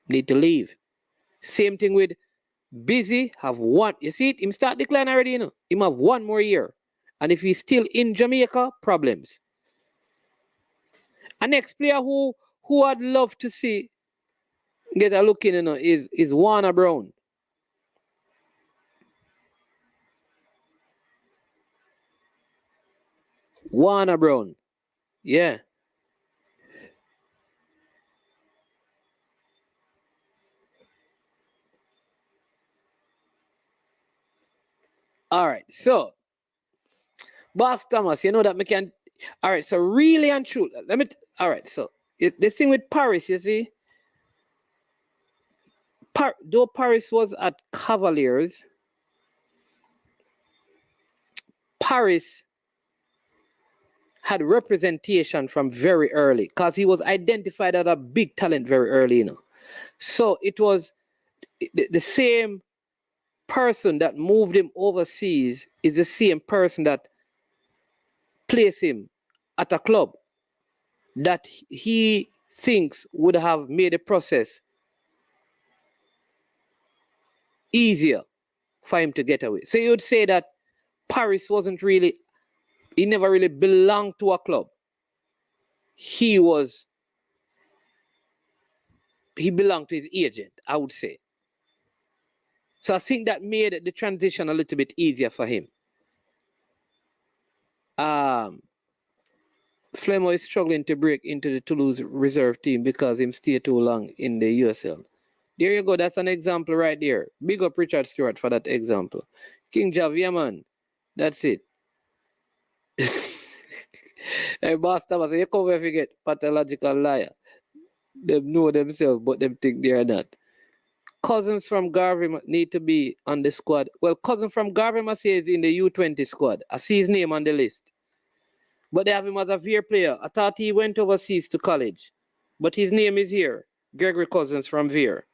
Need to leave. Same thing with Busy, have one. You see it? Him start decline already, Him have 1 more year. And if he's still in Jamaica, problems. A next player who I'd love to see get a look in, is Warner Brown. Warner Brown. Yeah. All right. So, Boss Thomas, you know that we can. All right. So, really and true. All right. So, the thing with Paris, you see, Though Paris was at Cavaliers, Paris had representation from very early because he was identified as a big talent very early, you know. So it was the same person that moved him overseas is the same person that placed him at a club that he thinks would have made the process easier for him to get away. So you would say that Paris wasn't really, he never really belonged to a club. He belonged to his agent, I would say. So I think that made the transition a little bit easier for him. Flemo is struggling to break into the Toulouse reserve team because him stay too long in the USL. There you go. That's an example right there. Big up Richard Stewart for that example. King Jav, yeah, man. That's it. Hey, boss Thomas, you come and forget pathological liar. They know themselves, but them think they are not. Cousins from Garvey need to be on the squad. Well, cousin from Garvey must say is in the U20 squad. I see his name on the list. But they have him as a Veer player. I thought he went overseas to college. But his name is here. Gregory Cousins from Veer.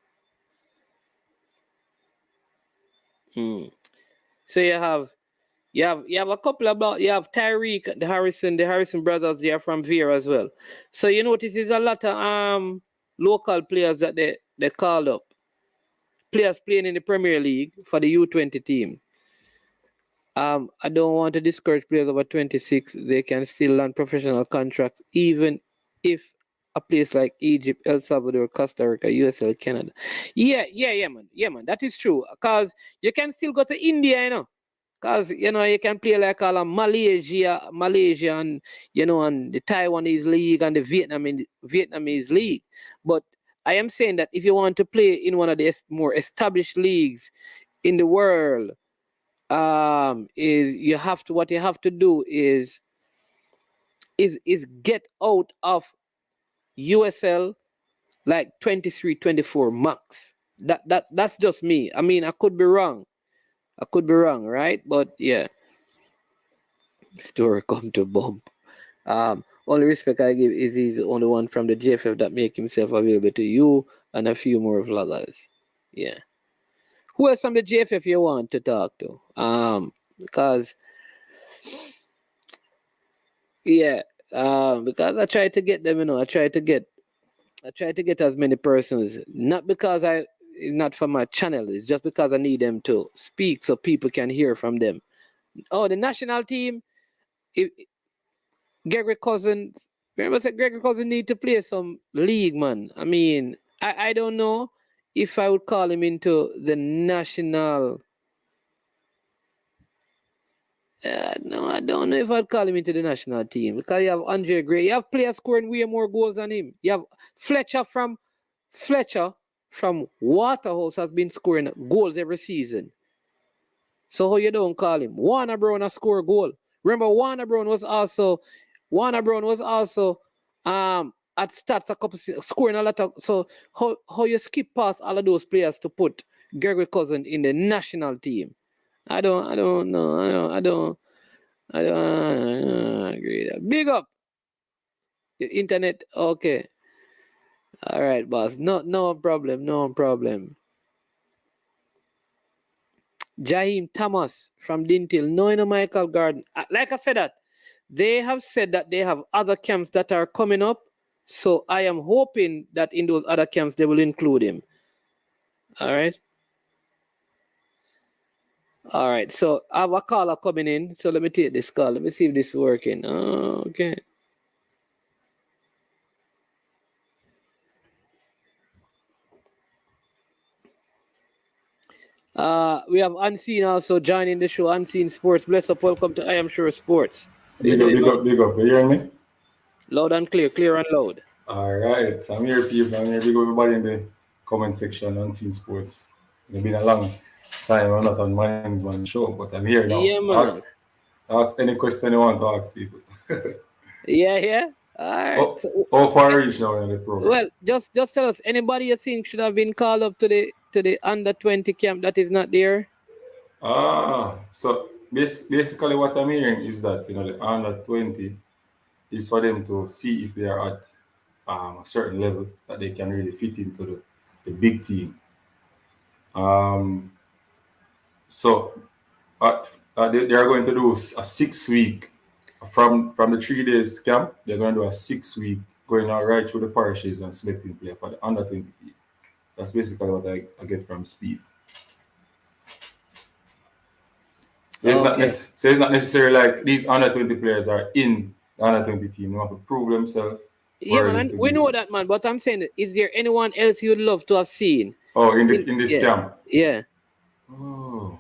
So you have a couple about, you have Tyreek, the Harrison brothers, they are from Veer as well. So you notice there's a lot of local players that they called up. Players playing in the Premier League for the U20 team. I don't want to discourage players over 26. They can still land professional contracts, even if a place like Egypt, El Salvador, Costa Rica, USL, Canada. Yeah, man. That is true. Because you can still go to India, you know. Because, you know, you can play like all of Malaysia, and, you know, and the Taiwanese league and the Vietnamese league. But I am saying that if you want to play in one of the more established leagues in the world, what you have to do is get out of USL like 23, 24 max. That's just me. I mean, I could be wrong, right? But yeah, story come to bump. Only respect I give is he's the only one from the JFF that make himself available to you and a few more vloggers. Yeah. Who else from the JFF you want to talk to? Because I try to get them, you know, I try to get as many persons, not because it's not for my channel, it's just because I need them to speak so people can hear from them. Oh, the national team, Gregory Cousins, remember that Gregory Cousins need to play some league, man. I mean, I don't know if I would call him into the national. No, I don't know if I'd call him into the national team because you have Andre Gray. You have players scoring way more goals than him. You have Fletcher from Waterhouse has been scoring goals every season. So how you don't call him? Warner Brown has scored a goal. Remember, Warner Brown was also at stats a couple scoring a lot of. So how you skip past all of those players to put Gregory Cousins in the national team? I don't know. I don't agree. Big up. Your internet, okay. All right, boss. No problem. Jaheim Thomas from Dintil. No, Michael Garden. Like I said that, they have said that they have other camps that are coming up. So I am hoping that in those other camps they will include him. All right. So I have a caller coming in. So let me take this call. Let me see if this is working. Okay. We have Unseen also joining the show. Unseen Sports. Bless up. Welcome to I Am Sure Sports. Big up. You hearing me? Loud and clear and loud. All right. I'm here, people. I'm here. Big up everybody in the comment section on Unseen Sports. It's been a long time. I'm not on Minds Man show, but I'm here now. Yeah, man. Ask any question you want to ask people. Yeah. All right. How far reach now in the program? Well, just tell us, anybody you think should have been called up to the to the under 20 camp that is not there? So basically what I'm hearing is that, the under 20 is for them to see if they are at a certain level that they can really fit into the big team. So they are going to do a 6 week from the 3 days camp. They're going to do a 6 week going all right through the parishes and selecting player for the under 20 team. That's basically what I get from Speed. So it's not necessarily like these under 20 players are in the under 20 team. They have to prove themselves. Yeah, man, we know that, man. But I'm saying, is there anyone else you'd love to have seen? Oh, in this camp? Yeah. Oh,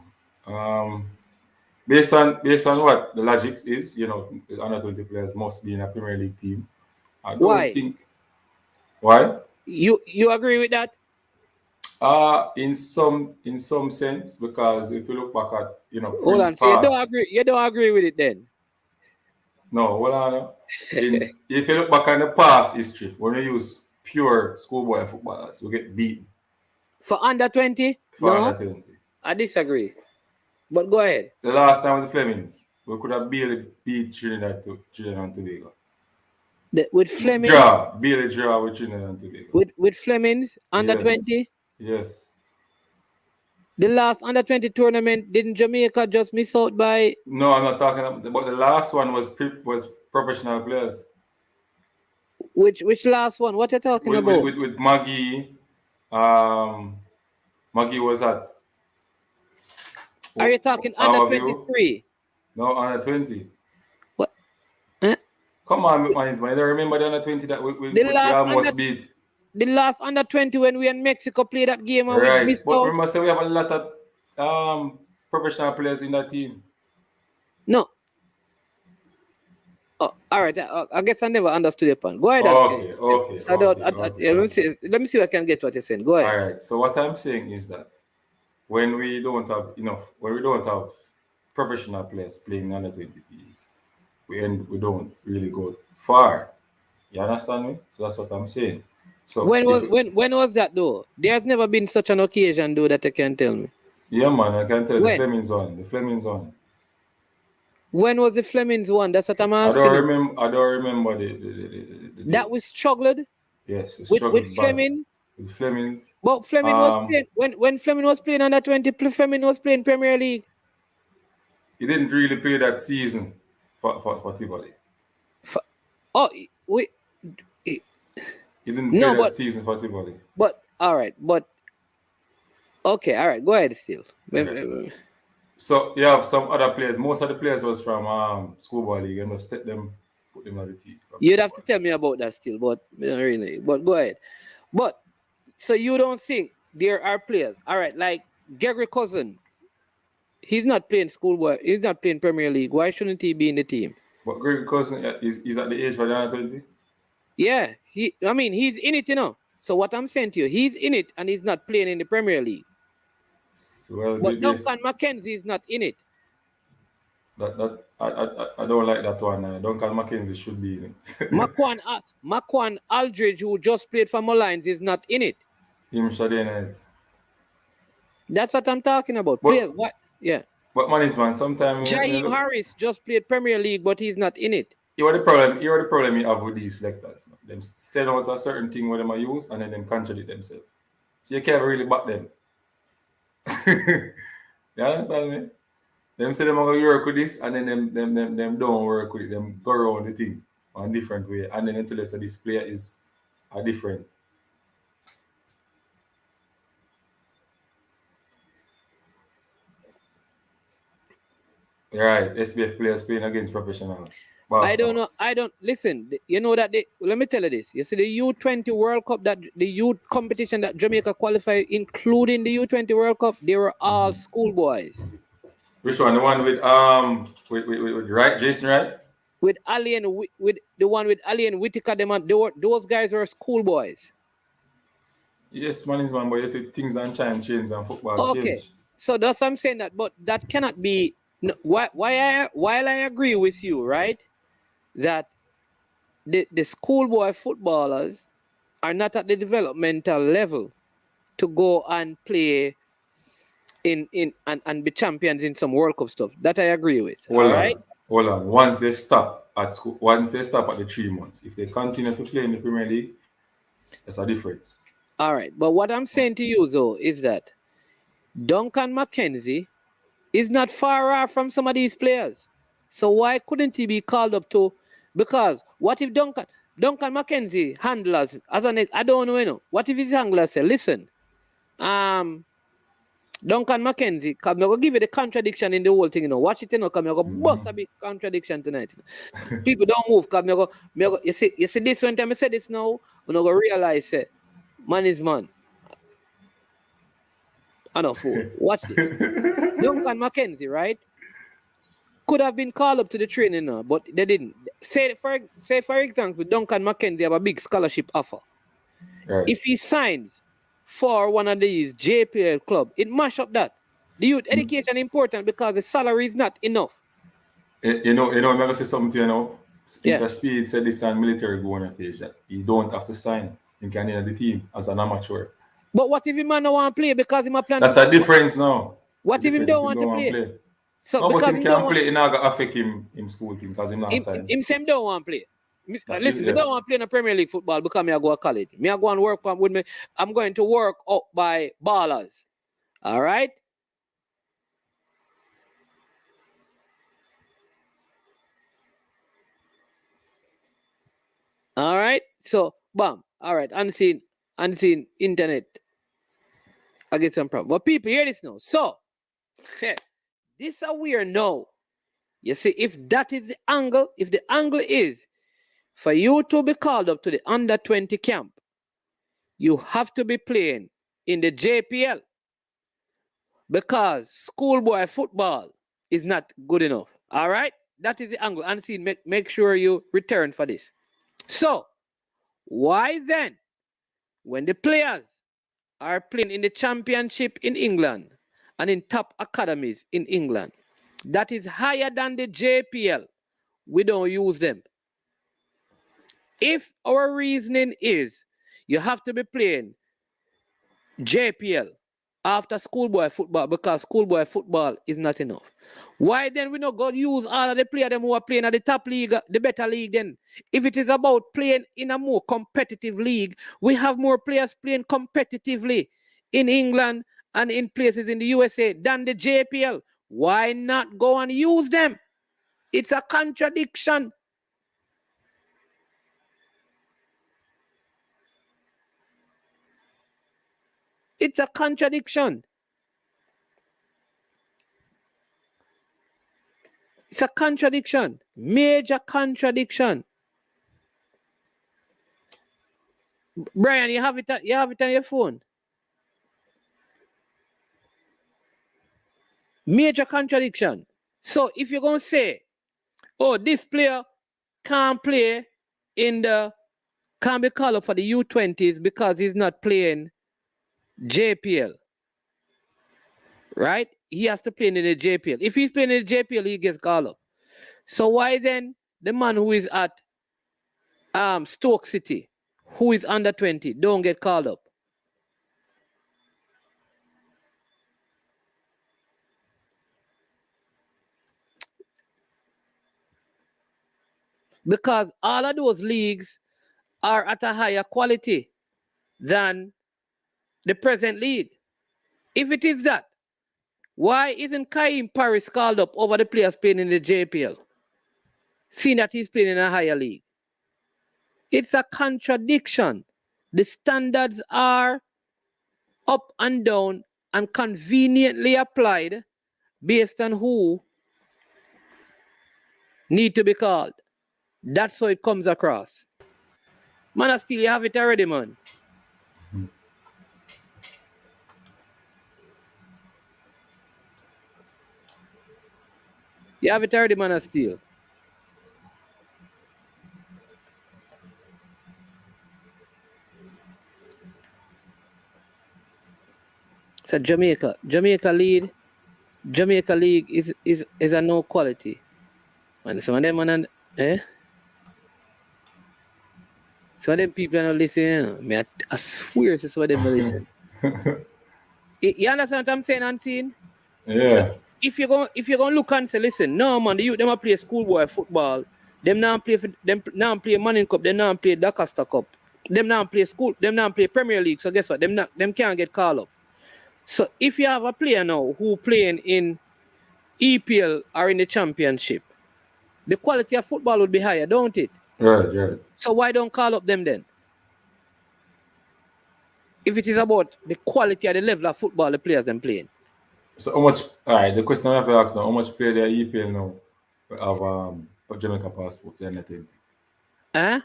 based on what the logic is, the under 20 players must be in a Premier League team. I don't think. Why? You agree with that? In some sense, because if you look back at hold on, so you don't agree with it then? No, hold on. If you look back at the past history, when we use pure schoolboy footballers, we get beaten. For under 20? Under 20. I disagree. But go ahead. The last time with the Flemings, we could have barely beat Trinidad and Tobago. With Flemings? Barely draw with Trinidad and Tobago. With Flemings, under 20? Yes. The last under 20 tournament, didn't Jamaica just miss out by? No, I'm not talking about. But the last one was professional players. Which last one? What are you talking about? With Maggie. Maggie was at. Are you talking under 23? No, under 20. What? Huh? Come on, man. You don't remember the under 20 that we almost beat? The last under 20 when we in Mexico played that game and we missed out. Remember, we have a lot of professional players in that team. No. Oh, all right. I guess I never understood your point. Go ahead. Okay. Let me see if I can get what you're saying. Go ahead. All right. So what I'm saying is that when we don't have professional players playing under 20 teams, we don't really go far. You understand me? So that's what I'm saying. So when was that though? There's never been such an occasion though that you can tell me. Yeah, man, I can tell you the Flemings one. When was the Flemings one? That's what I'm asking. I don't remember the that we struggled. Yes, with Fleming. With Flemings. But Fleming was playing when Fleming was playing under 20. Fleming was playing Premier League. He didn't really play that season for Tivoli. He didn't play that season for Tivoli. But okay, all right, go ahead still. Okay. So you have some other players. Most of the players was from schoolboy league, and just put them on the team. You'd have to tell me about that still, but really. But go ahead. But so you don't think there are players, all right, like Gregory Cousins, he's not playing schoolboy, he's not playing Premier League. Why shouldn't he be in the team? But Gregory Cousins is at the age for the under 20? Yeah, he's in it, So what I'm saying to you, he's in it and he's not playing in the Premier League. Well, but Duncan McKenzie is not in it. I don't like that one. Duncan McKenzie should be in it. Maquan Aldridge, who just played for Mullines, is not in it. Him should be in it. That's what I'm talking about. But man, sometimes Jaheim Harris just played Premier League, but he's not in it. You are the problem you have with these selectors. Them send out a certain thing where they use and then them contradict themselves. So you can't really back them. You understand me? Them say them are going to work with this and then them don't work with it. Them go around the thing on a different way. And then until they say this player is a different. Right, SBF players playing against professionals. I don't know. Listen, you know that let me tell you this. You see the U20 World Cup, that the youth competition that Jamaica qualified, including the U20 World Cup, they were all schoolboys. Which one? The one with Wright, Jason Wright? With Ali and with the one with Ali and Whitaker, those guys were schoolboys. Yes, man, but you see things and time change and football change. Okay, so that's what I'm saying but that cannot be. No, while I agree with you, right, that the schoolboy footballers are not at the developmental level to go and play and be champions in some World Cup stuff. That I agree with. Hold right? on. Once they stop at school, once they stop at the 3 months, if they continue to play in the Premier League, that's a difference. All right. But what I'm saying to you though is that Duncan McKenzie is not far off from some of these players. So why couldn't he be called up to? Because what if Duncan McKenzie handlers as an I don't know, you know. What if his handler say, listen, Duncan McKenzie, because I'm going to give you the contradiction in the whole thing, you know. Watch it, you know, because I'm going to bust a big contradiction tonight. People don't move, because you see this one time I say this now, I'm going to realize, man is man. I know, fool. Watch this. Duncan McKenzie, right? Could have been called up to the training now, but they didn't. Say for example, Duncan McKenzie have a big scholarship offer. Right. If he signs for one of these JPL club, it mash up that. The youth education important because the salary is not enough. You know, I'm going to say something, you know. Yeah. Mr. Speed said this on military go on a page that you don't have to sign. You can enter the team as an amateur. But what if the man don't want to play because he might plan? That's a difference now. What if he don't want to play? So no, because but he can't play, it not going to affect him school team because he's not signed. Him same don't want to play. Listen, I don't want to play in the Premier League football because I go to college. I go and work with me. I'm going to work up by ballers. All right? All right? So, bam. All right. Unseen internet. I get some problem. But people, hear this now. So, this is weird now. You see, if that is the angle, if the angle is for you to be called up to the under 20 camp, you have to be playing in the JPL because schoolboy football is not good enough. All right? That is the angle. And see, make sure you return for this. So, why then, when the players are playing in the championship in England and in top academies in England, that is higher than the JPL, we don't use them. If our reasoning is you have to be playing JPL after schoolboy football because schoolboy football is not enough, why then we not go use all of the players who are playing at the top league, the better league then? If it is about playing in a more competitive league, we have more players playing competitively in England and in places in the USA than the JPL. Why not go and use them? It's a contradiction. It's a contradiction. It's a contradiction. Major contradiction. Brian, you have it on your phone. Major contradiction. So if you're going to say, oh, this player can't play can't be called up for the U20s because he's not playing JPL, right? He has to play in the JPL. If he's playing in the JPL, he gets called up. So why then the man who is at Stoke City, who is under 20, don't get called up? Because all of those leagues are at a higher quality than the present league. If it is that, why isn't Kaim Paris called up over the players playing in the JPL, seeing that he's playing in a higher league? It's a contradiction. The standards are up and down and conveniently applied based on who need to be called. That's how it comes across. Man, I still you have it already, man. You have it already, man, I still. So Jamaica League is a no quality. Man, some of them man, some of them people are not listening. I swear to some of them not listening. You understand what I'm saying, Unseen? Yeah. So if you're gonna look and say, listen, no man, the youth them a play schoolboy football. Them now play for them now play Manning Cup, them now play Doncaster Cup. Them now play them now play Premier League. So guess what? Them can't get called up. So if you have a player now who playing in EPL or in the championship, the quality of football would be higher, don't it? Right. So why don't call up them then? If it is about the quality of the level of football the players them playing. So how much? All right. The question I have to ask now: how much play their EPL now of Jamaica passports and anything? Huh?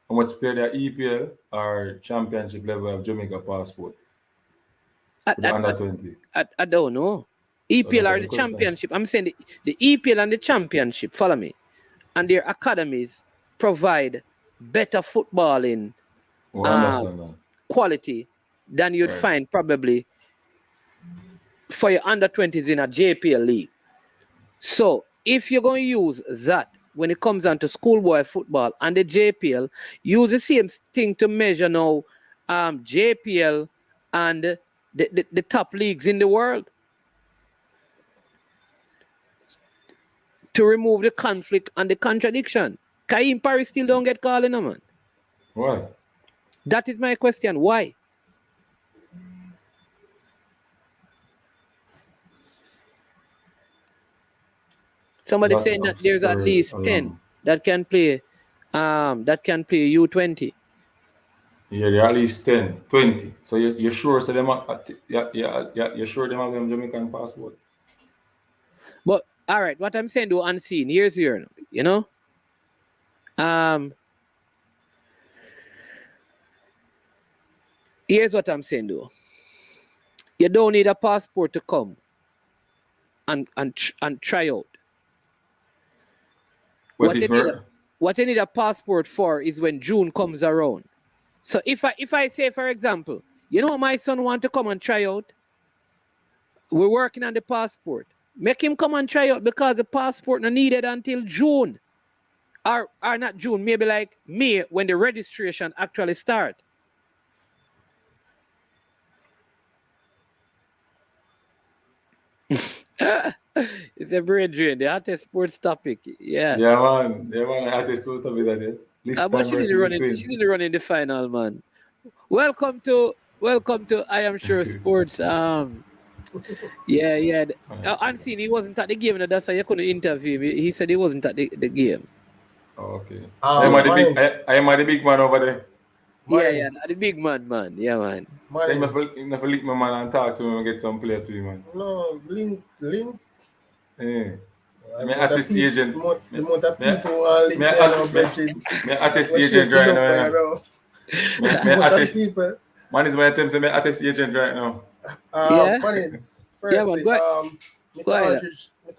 How much play their EPL or championship level of Jamaica passport? Under 20. I don't know. EPL or the championship. I'm saying the EPL and the championship. Follow me. And their academies provide better footballing quality than you'd find probably for your under 20s in a JPL league. So if you're going to use that when it comes down to schoolboy football and the JPL, use the same thing to measure now JPL and the top leagues in the world, to remove the conflict and the contradiction. Kaim Paris still don't get called in, man. Why? That is my question. Why? Somebody saying that there's at least 10 that can play U20. Yeah, there are at least 10, 20. So you're sure so them you're sure them have them Jamaican passport? But all right, what I'm saying though, Unseen, here's here, you know. Here's what I'm saying though. You don't need a passport to come and try out. What you need a passport for is when June comes around. So if I say, for example, you know, my son want to come and try out, we're working on the passport. Make him come and try out because the passport not needed until June. Or not June, maybe like May when the registration actually start. It's a brain drain, the hottest sports topic. Yeah. Yeah, man. The hottest sports topic that is. But she didn't run in the final, man. Welcome to I Am Sure Sports. Yeah. Unseen, he wasn't at the game, and that's why you couldn't interview him. He said he wasn't at the game. Oh, okay. I am the big man over there. Yeah, the big man. Yeah, man. So you have to link my man and talk to him and get some play to him, man. No, link. Yeah. I'm an artist agent. The amount of people who are linked I'm an artist agent right now. Man is my attempt to be artist agent right now. Man, it's firstly, Mr.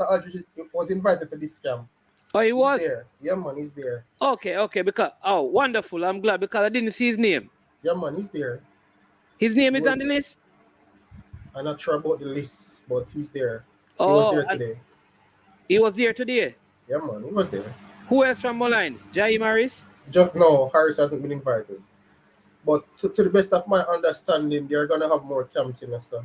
Aldridge was invited to this camp. Oh, he was? There. Yeah, man, he's there. Okay, because wonderful. I'm glad because I didn't see his name. Yeah, man, he's there. His name is on the list? I'm not sure about the list, but he's there. He was there today. He was there today? Yeah, man, he was there. Who else from Mullines? Jai Maris? No, Harris hasn't been invited. But to the best of my understanding, they're going to have more camps in us. So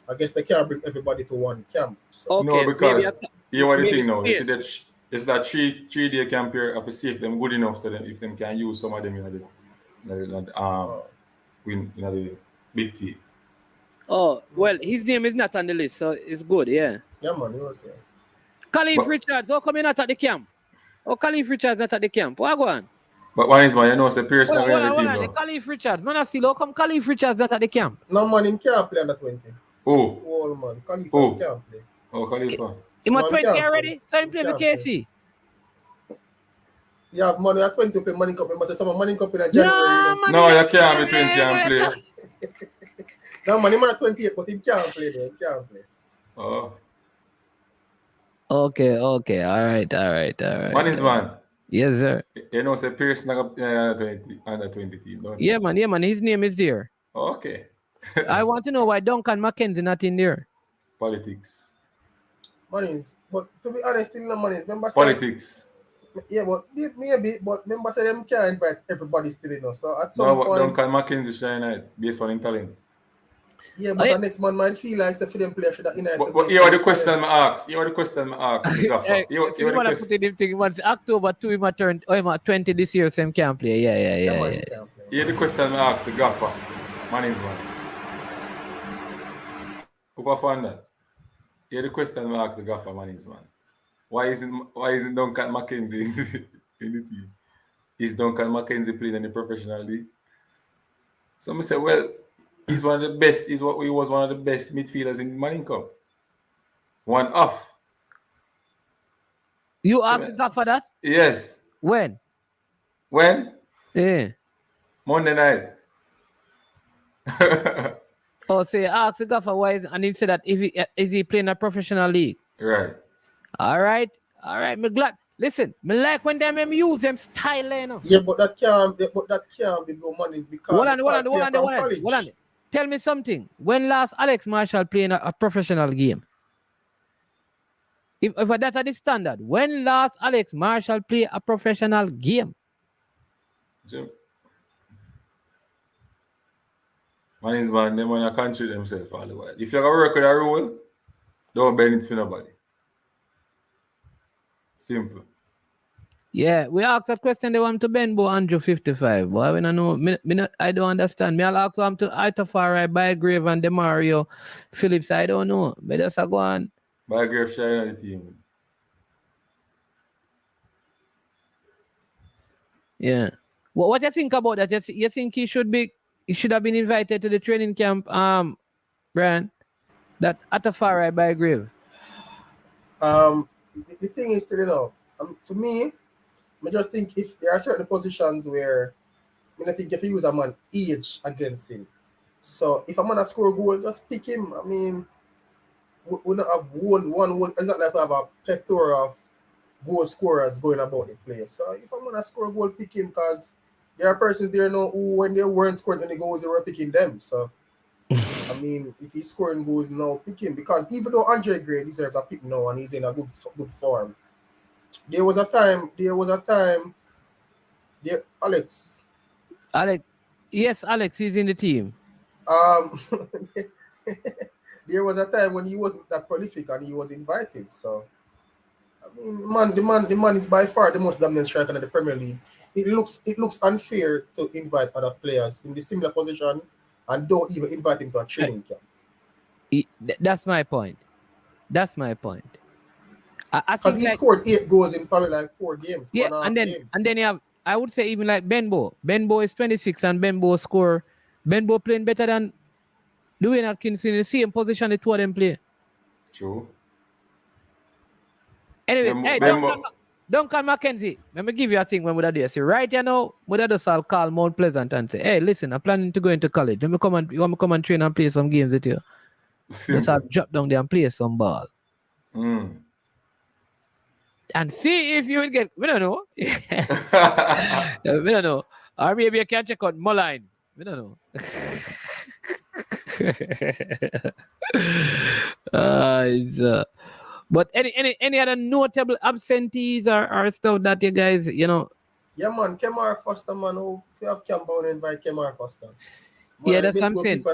I guess they can't bring everybody to one camp. So. Okay, no, because you know what the thing now. You see that it's that 3-day camp here of see if them good enough so that if them can use some of them in the big team. Oh, well, his name is not on the list, so it's good, yeah. Yeah, man, he was there. Khalif Richards, how come you're not at the camp? Oh, Khalif Richards not at the camp. What go on? But one is, man, you know, it's a Pierce not on the team now. Khalif Richards, man, I still, how come Khalif Richards not at the camp? No, man, he can't play under 20. Oh, man, Khalif can't play. Oh, Khalifa. He at 20 already? So he play for KC? Yeah, man, you are 20 to play Manning Cup. You must have some Manning Cup in January. No, you can't be 20 and play. No, man, he's 28, but he can't play there. He can't play. Oh. Okay. All right. Man is man. Yes, sir. You know, say Pierce under 20 team, don't you? Yeah, man. His name is there. Okay. I want to know why Duncan McKenzie not in there. Politics. Monies, but to be honest, still no monies. Remember politics. Yeah, but maybe, but remember say them can't invite everybody still, you know. So at some point, Duncan McKenzie shine out based on talent. Yeah, but the next man might feel like the film player should have in But you are the question I asked. You are the question I asked. The gaffer. Hey, You so you want to put in him thing once October 2 him a turn 20 this year, same can't play. Yeah. You're the question I asked the gaffer. My name's man. Who found that? You're the question I asked the gaffer, my name's man. Why isn't Duncan McKenzie in the team? Is Duncan McKenzie playing in the professional league? So I say, well, he's one of the best. He was one of the best midfielders in the Manning Cup. One off. You asked the gaffer that? Yes. When? Yeah. Monday night. Oh, so you asked the gaffer why and he said that is he playing a professional league? Right. All right. Me glad. Listen, me like when them use them style, you know. Yeah, but that can't be good money because Hold on. Tell me something. When last Alex Marshall playing a professional game? If that are the standard, when last Alex Marshall play a professional game? Man, they want to country themselves all the while. If you're going to work with a rule, don't bend it for nobody. Simple. Yeah, we asked a question they want to bend Bo Andrew 55. Boy, I know. I don't understand. Me I'll ask them to Itafari, Bygrave, and Demario Phillips. I don't know. Me just go on. Bygrave shine on the team. Yeah. What do you think about that? You think he should have been invited to the training camp, Brian? That Itafari, Bygrave. The thing is, for me, I just think if there are certain positions where I think if you use a man age against him. So if I'm gonna score a goal, just pick him. I mean, we don't have one. It's not like we have a plethora of goal scorers going about the place. So if I'm gonna score a goal, pick him because there are persons there now who when they weren't scoring any goals, they were picking them. So I mean, if he's scoring goals now, pick him because even though Andre Gray deserves a pick now and he's in a good form. There was a time. Alex. Yes, Alex, he's in the team. There was a time when he wasn't that prolific and he was invited. So, I mean, the man is by far the most dominant striker in the Premier League. It looks unfair to invite other players in the similar position and don't even invite him to a training camp. That's my point. Because he scored 8 goals in probably like 4 games. Yeah, and then you have, I would say even like Benbow. Benbow is 26 and Benbow playing better than Dwayne Atkins in the same position the two of them play. True. Anyway, Duncan McKenzie, let me give you a thing when we do this. Right now, we just all call Mount Pleasant and say, hey, listen, I'm planning to go into college. You want me to come and train and play some games with you? Just I'll drop down there and play some ball. And see if you will get, we don't know. We don't know. Or maybe you can check out Mullines. We don't know. But any other notable absentees or stuff that you guys, you know? Yeah, man. Kemar Foster, man. If you have camp, I invite Kemar Foster. Man, yeah, that's what I'm saying.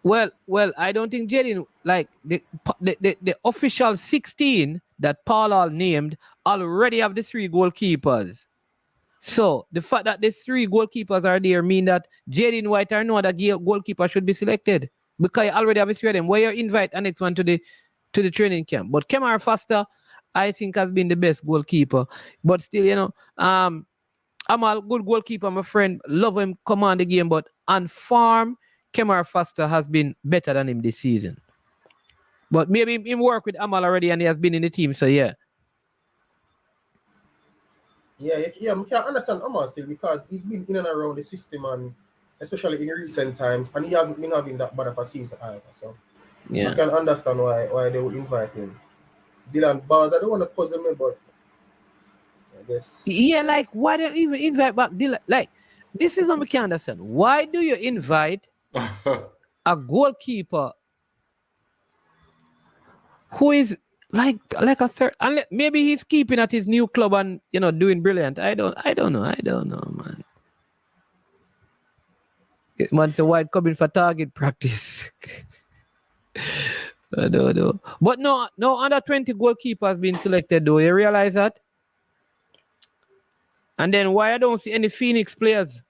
Well, I don't think Jaden, like the official 16 that Paul all named already have the 3 goalkeepers. So the fact that the 3 goalkeepers are there mean that Jaden White or no other goalkeeper should be selected because you already have 3 of them. Where you invite the next one to the training camp. But Kemar Foster, I think, has been the best goalkeeper. But still, you know, I'm a good goalkeeper, my friend. Love him, command the game, but on farm, Kemar Foster has been better than him this season. But maybe him work with Amal already and he has been in the team, so yeah. Yeah, I can understand Amal still because he's been in and around the system and especially in recent times, and he hasn't been having that bad of a season either. So yeah. I can understand why they would invite him. Dylan Barnes, I don't want to puzzle me, but I guess. Yeah, like why do you even invite back Dylan? Like, this is what we can understand. Why do you invite a goalkeeper who is like a third, and maybe he's keeping at his new club and doing brilliant. I don't know, man. Man say White coming for target practice. I don't know. But no under 20 goalkeepers been selected though. You realize that? And then why I don't see any Phoenix players?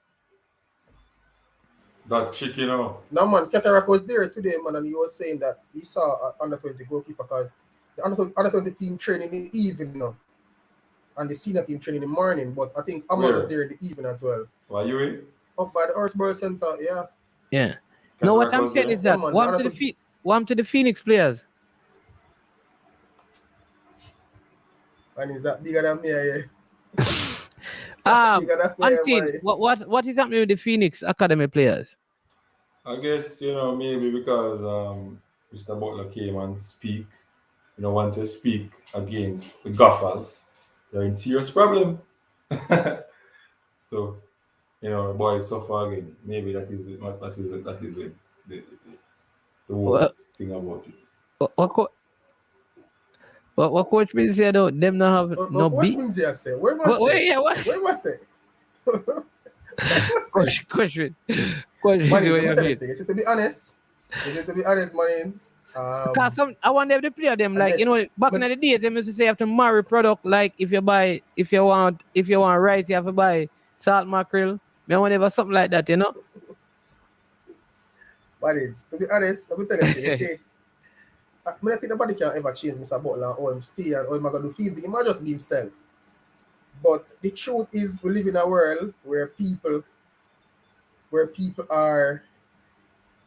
That chicken, No, man, Katarak was there today, man, and he was saying that he saw under 20 goalkeeper because the under 20 team training in the evening, you know, and the senior team training in the morning. But I think Ahmad was there in the evening as well. Why you in? Up by the Horseborough Center, yeah. Yeah. No, what I'm saying is that warm to the Phoenix players. And is that bigger than me? Yeah. Until what is happening with the Phoenix Academy players? I guess, maybe because Mr. Butler came and speak. Once you speak against the Gophers, you're in serious problem. So, boys suffer again. Maybe that is it. That is it. The whole thing about it. What coach means here though? Them not have no beat. What means here say? Where was it? Where was it? Question. Is it to be honest? Manins? Because I want them to play them like back in the days they used to say you have to marry product like if you want rice you have to buy salt mackerel. Me want ever something like that, Manins, to be honest, let me tell you something. They say I don't think nobody can ever change Mr. Butler or him stay or him gonna do film thing. He might just be himself. But the truth is we live in a world where people are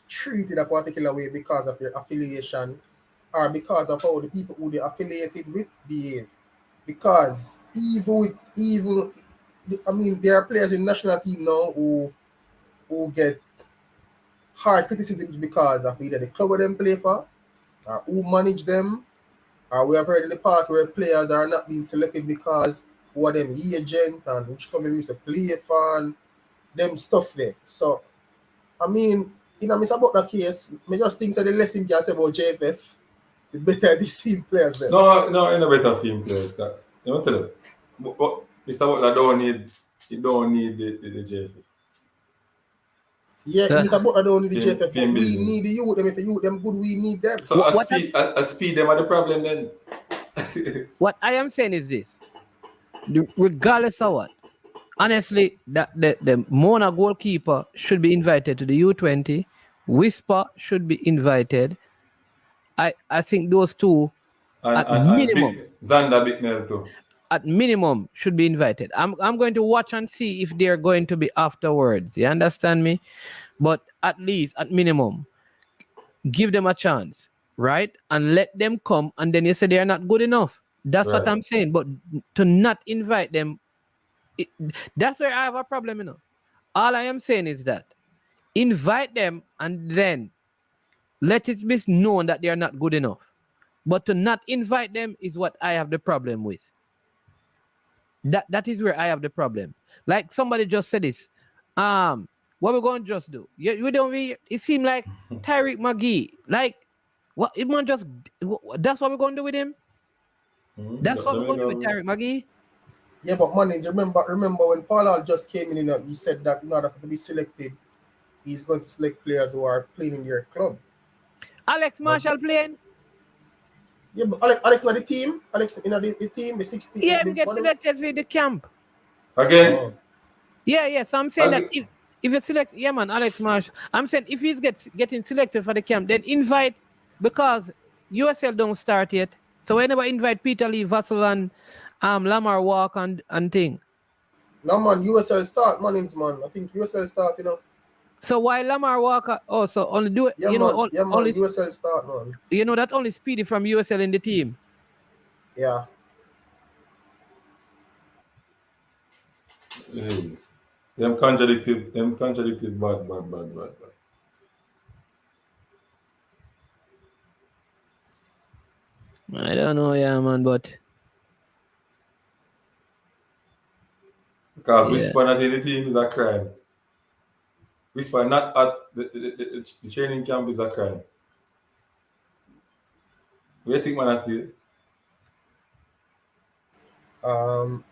treated a particular way because of their affiliation or because of how the people who they're affiliated with behave. Because there are players in the national team now who get hard criticism because of either the club where them play for or who manage them, or we have heard in the past where players are not being selected because who are them agent and which company used to play for and them stuff there. So, in Mr. Butler case, I just think that the less him can say about JFF, the better the team players there. No, in a better team players. You know what I tell you? But Mr. Butler don't need the JFF. Yeah, Mr. Butler don't need the JFF, but we need the youth. If the youth them good, we need them. So I speed them are the problem then. What I am saying is this. Regardless of what, honestly, the Mona goalkeeper should be invited to the U20. Whisper should be invited. I think those two at minimum. Xander Bicknell too. At minimum should be invited. I'm going to watch and see if they're going to be afterwards. You understand me? But at least at minimum, give them a chance, right? And let them come. And then you say they're not good enough. That's right. What I'm saying. But to not invite them, that's where I have a problem, All I am saying is that invite them and then let it be known that they are not good enough. But to not invite them is what I have the problem with. That is where I have the problem. Like somebody just said this. What we're going to just do? It seemed like Tyreek McGee. Like, what? It man just. That's what we're going to do with him. That's what we're going to do with Tyreek McGee. Yeah, but Manning, remember when Paul just came in, he said that in order to be selected, he's going to select players who are playing in your club. Alex Marshall playing. Yeah, but Alex in the team. Alex in the team, the 16. Yeah, he gets selected for the camp. Again? Oh. Yeah. So I'm saying that if you select, Alex Marshall. I'm saying if he's getting selected for the camp, then invite, because USL don't start yet. So whenever invite Peter Lee, Vassell and Lamar Walk and thing. No man, USL start, Mannings, man. I think USL start, So why Lamar Walker also only do it? Only USL start, man. That only Speedy from USL in the team. Yeah. Them contradicted bad. I don't know, man, but because whisper not in the team is a crime. Whisper not at the training camp is a crime. What do you think, man, still?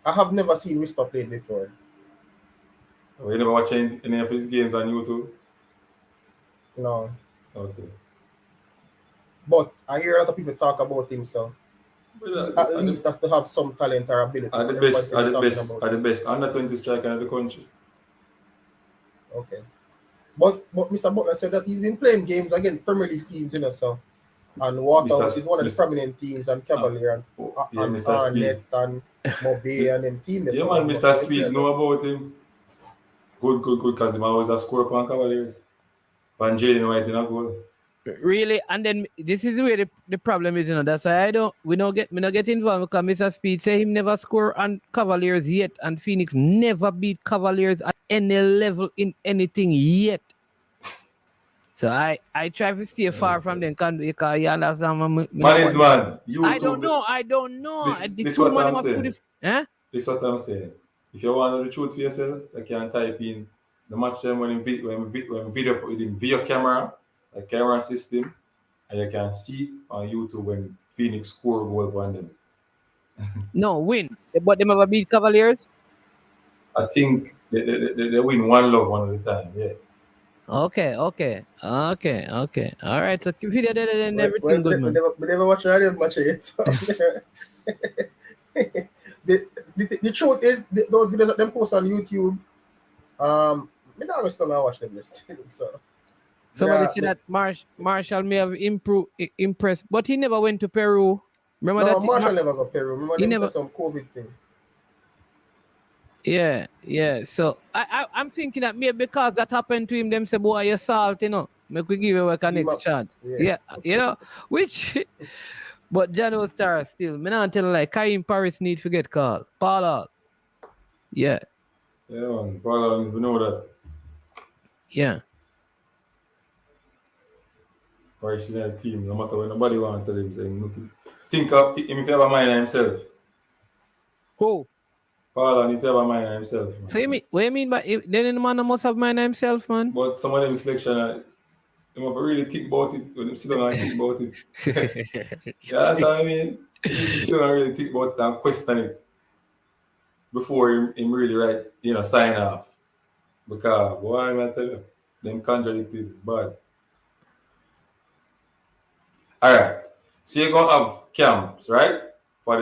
I have never seen Whisper play before. You never watch any of his games on YouTube? No. Okay. But I hear a lot of people talk about him, so he at least has to have some talent or ability Are for the everybody best, to are be the talking best, about are the him. best under 20 striker in the country. Okay. But Mr. Butler said that he's been playing games against Premier League teams, so and Waterhouse is one of the prominent teams, and Cavalier and Mr. Speed. Arnett and Mobay and them teams. Yeah, man, Mr. Speed know about him. Good, because he always a score upon Cavaliers. Van Jalen White in a goal. Really, and then this is where the problem is, That's why we don't get involved because Mr. Speed say him never score on Cavaliers yet, and Phoenix never beat Cavaliers at any level in anything yet. So I try to stay far from them because you understand. Man, I don't know. This what I'm saying. This what I'm saying. If you want to know the truth for yourself, you can type in the match time when video with the video camera, a camera system, and you can see on YouTube when Phoenix score goal on them. No, win. But they never beat Cavaliers? I think they win 1-0 one at a time, yeah. Okay. All right. So keep it there and everything good, man. We never watch any of match yet. So. the truth is, those videos that them post on YouTube, me not always still watch them still. So somebody said that Marshall may have impressed, but he never went to Peru. Remember that? Marshall never got Peru. Remember he never some COVID thing. Yeah. So I'm thinking that maybe because that happened to him, them say, boy, you're salt, Make we give you a next chance. Yeah. Which, but Jano Star still, me not tell like Karim Paris need to get called. Paul out. Yeah. Yeah, man. Paul out, we know that. Yeah. Paris in a team, no matter what nobody want to tell him, saying, think of him if he have a mind on himself. Who? Paul, if he have a mind on himself. Man. So what you mean by then the man must have mind on himself, man? But some of them selection, they have to really think about it when they sit down and think about it. Yeah, that's what I mean. You still don't really think about it and question it before him really sign off. Because why am I tell you? Them contradicted, bad. All right. So you're gonna have camps, right? For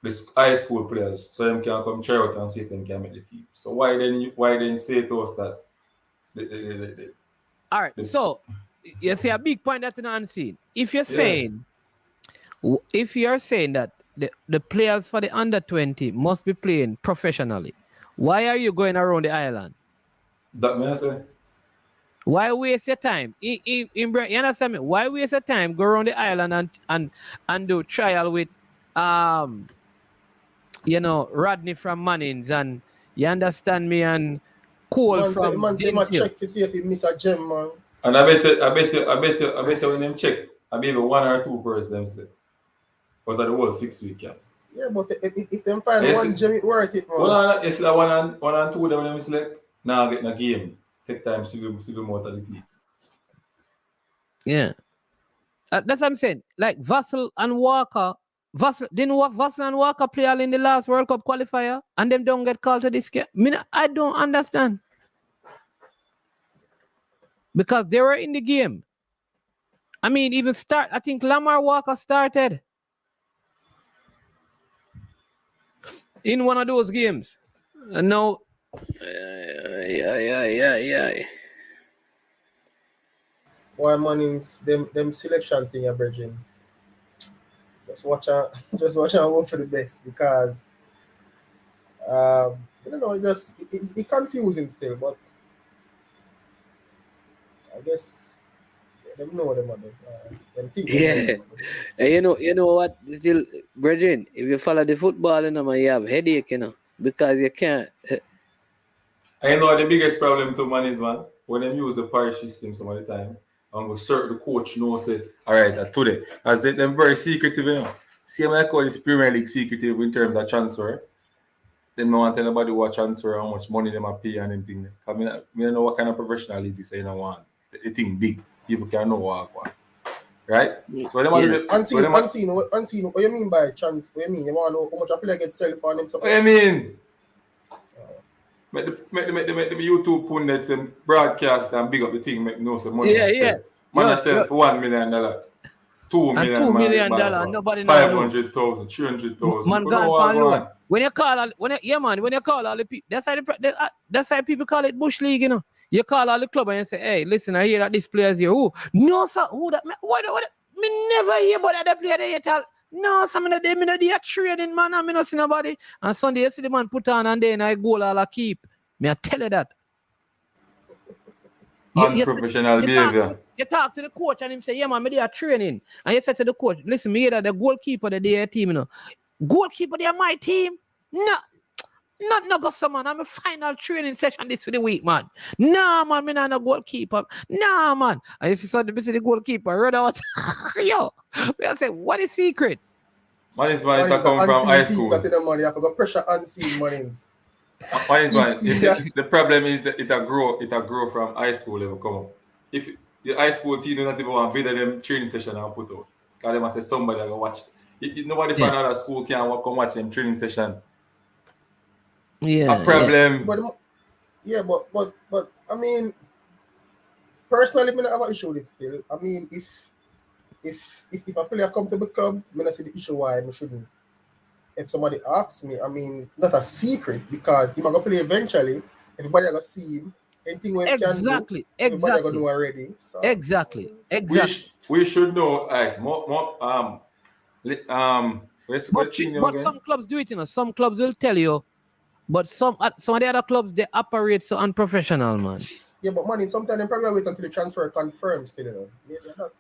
the high school players, so them can come try out and see if they can make the team. So why then say to us that? All right. So you see a big point that's not unseen. If you're saying that the players for the under 20 must be playing professionally, why are you going around the island? That may I say. Why waste your time? You understand me? Why waste your time? Go around the island and do trial with Rodney from Mannings, and you understand me, and Cole from man check to see if he miss a gem, man. And I bet you when them check, I bet 1 or 2 person them slip. But at the whole 6 week camp. Yeah, but if them find one gem, it worth it, man. Well, it's like 1 and 2 them select. Now get in a game. Take time to do more of the team. Yeah. That's what I'm saying. Like Vassell and Walker. Didn't Vassell and Walker play all in the last World Cup qualifier and them don't get called to this game? I don't understand. Because they were in the game. I think Lamar Walker started in one of those games. And now Why Mannings them selection thing, Virgin? Just watch out hope for the best, because it confusing still, but I guess them know them them think. Yeah. You know what? Still, brethren, if you follow the football, you have headache, because you can't. I know the biggest problem to man is, man, when they use the parish system some of the time, and go certain the coach knows it. All right, today, as them very secretive, Same like how this Premier League secretive in terms of transfer. Them no want tell nobody what transfer, how much money them are pay and anything. I don't know what kind of professional league this I want. The thing big. People can know what I want. Right? So them unseen. What you mean by transfer? What you mean? You want to know how much a player gets sold for them? What you mean? Make the YouTube pundits and broadcast and big up the thing, make no some money. Yeah, yeah. Man, I Yo, sell yo. for $1 million, $2 And million, $2 man, million, buy for nobody know. 500,000, 300,000. Man People gone know pan what loan. man. When you call all, when you call all the people, that's why people call it Bush League, you know. You call all the club and you say, hey, listen, I hear that this player's here. Who? No, sir. Who that? What? Me never hear about that player there yet. No, some of them, they are trading, man. I not see nobody. And Sunday, you see the man put on and then I goal all I keep. Me I tell you that. Unprofessional behavior. You talk to the coach and him say, yeah, man, they are training. And you say to the coach, listen, me hear that the goalkeeper, their team, you know. Goalkeeper, they are my team. No. Not go someone. I'm a final training session this for the week, man. Nah, man, me not a goalkeeper. Nah, man. And you see the goalkeeper run out. Yo, I say, what is secret? Man is man, it come from high school. That in the money, I forgot pressure unseen money's. Man is man. You see, the problem is that it grow from high school level come up. If the high school team do not even want to build them training session and put out, because they must say somebody will watch. Nobody from another school can come watch them training session. Yeah, a problem. Yeah. But I mean, personally, I don't have an issue with it still. I mean, if a player come to the club, I don't see the issue why I shouldn't. If somebody asks me, I mean, not a secret because if I go play eventually, everybody gonna see him. Anything we can do, everybody gonna know already. So. Exactly. We should know. But some clubs do it, you know. Some clubs will tell you. But some of the other clubs, they operate so unprofessional, man. Yeah, but man, sometimes they probably wait until the transfer confirms still, you know. Maybe not.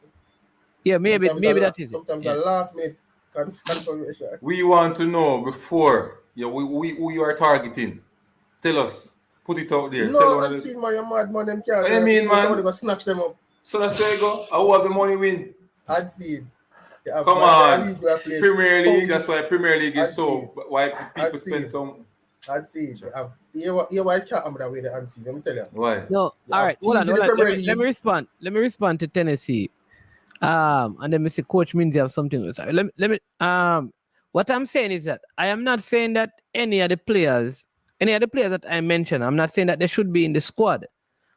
Yeah, maybe that is sometimes the last minute confirmation. We want to know before who you are targeting. Tell us. Put it out there. No, I'm seeing man, you're mad, man. Them can't. What you mean, man? Somebody gonna snatch them up. So that's where you go. Who have the money win? I'd see it. Come on. Premier League, that's why Premier League is so. Why people spend some. I'd see it. Yeah, why can't I'm that way the unseen? Let me tell you. Why? No, all right. Hold on. Let me respond. Let me respond to Tennessee. And then Mr. Coach means you have something. Let me. What I'm saying is that I am not saying that any of the players that I mentioned, I'm not saying that they should be in the squad.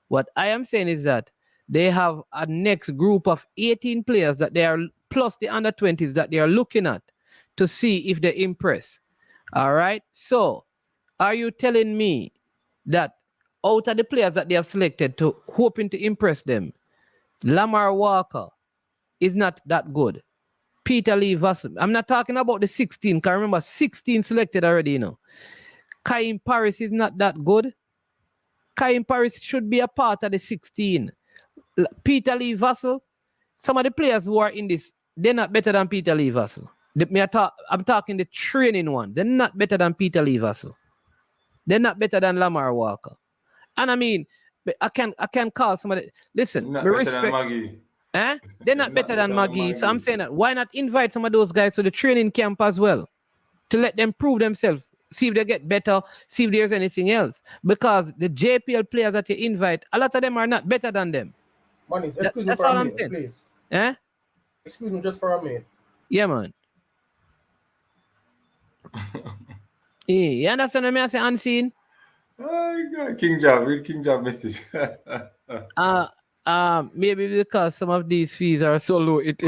What I am saying is that they have a next group of 18 players that they are plus the under 20s that they are looking at to see if they impress. All right. So, are you telling me that out of the players that they have selected to hoping to impress them, Lamar Walker is not that good? Peter Lee Vassell. I'm not talking about the 16. Because remember, 16 selected already, you know. Kaim Paris is not that good. Kaim Paris should be a part of the 16. Peter Lee Vassell, some of the players who are in this, they're not better than Peter Lee Vassell. I'm talking the training one. They're not better than Peter Lee Vassell. They're not better than Lamar Walker. And I mean, I can call somebody. Listen, not better than Maggie. They're not better than Maggie. So I'm saying that why not invite some of those guys to the training camp as well? To let them prove themselves. See if they get better, see if there's anything else. Because the JPL players that you invite, a lot of them are not better than them. Man, excuse me for a minute, please. Excuse me just for a minute. Yeah, man. You understand what I say, unseen? Oh, God. King Job message. Maybe because some of these fees are so low, it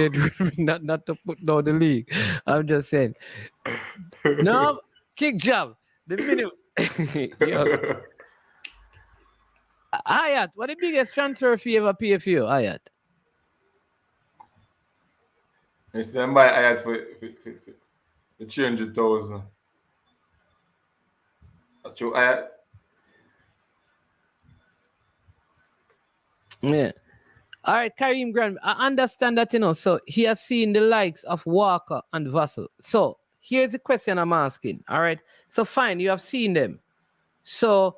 not to put down the league. I'm just saying. No, King Job. The minute. Ayat, what the biggest transfer fee ever pay for you, Ayat? It's them by Ayat for 300,000. That's true, Ayat. Yeah. All right, Kareem Grant. I understand that, you know, so he has seen the likes of Walker and Vassell. So here's the question I'm asking. All right. So fine, you have seen them. So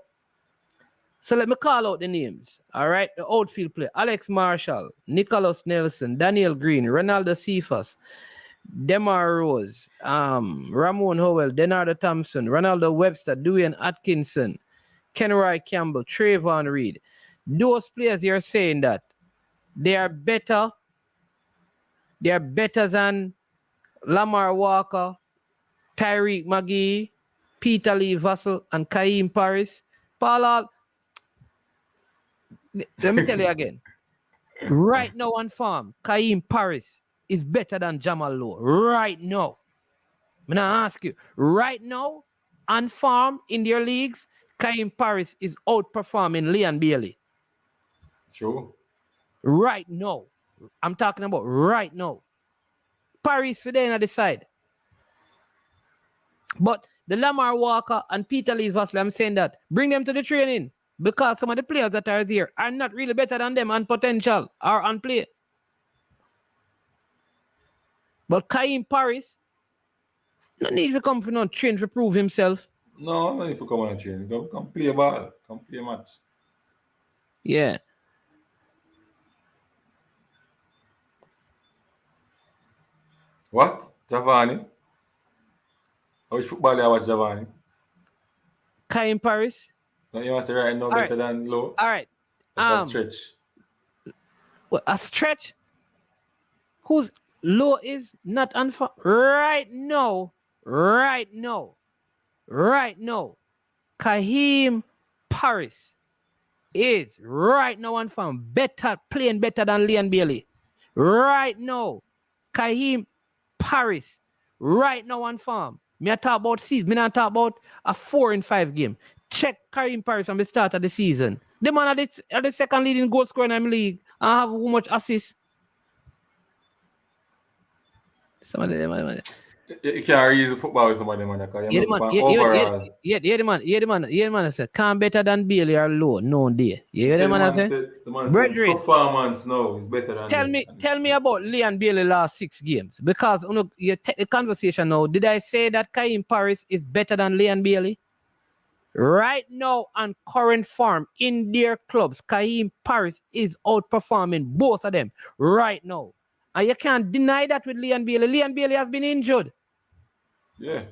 let me call out the names. All right. The outfield player: Alex Marshall, Nicholas Nelson, Daniel Green, Ronaldo Cephas, Demar Rose, Ramon Howell, Denardo Thompson, Ronaldo Webster, Dwayne Atkinson, Kenroy Campbell, Trayvon Reed. Those players, you're saying that they are better than Lamar Walker, Tyreek McGee, Peter Lee Vassell, and Kaim Paris. Paul, let me tell you again. Right now on farm, Kaim Paris is better than Jamal Lowe. Right now. I'm going to ask you. Right now, on farm in their leagues, Kaim Paris is outperforming Leon Bailey. True. Right now. I'm talking about right now. Paris for there on the side. But the Lamar Walker and Peter Lee Vasley, I'm saying that, bring them to the training because some of the players that are there are not really better than them on potential or on play. But Kaim Paris, no need to come for no train to prove himself. No, no need to come on a train. Come play a ball. Come play a match. Yeah. What? Javani? How much football do you watch, Javani? Kaim Paris. No, you want to say right now better than Low? All right. That's a stretch. What, a stretch? Who's Low is not on right now. Right now. Right now. Kaim Paris is right now on farm better, playing better than Leon Bailey. Right now. Kaim Paris right now on farm. Me I talk about season. Me not talk about a 4 in 5 game. Check Karim Paris from the start of the season. The man are the second leading goal scorer in the league. I have how much assists. Some of them. You can't use football with somebody, man. Yeah, the man said, can't better than Bailey or Low. No day. Yeah, the man said, the man said performance now is better than Tell me about Leon Bailey last 6 games. Because you take the conversation now. Did I say that Kaim Paris is better than Leon Bailey? Right now on current form in their clubs, Kaim Paris is outperforming both of them right now. And you can't deny that with Leon Bailey. Leon Bailey has been injured. Yeah.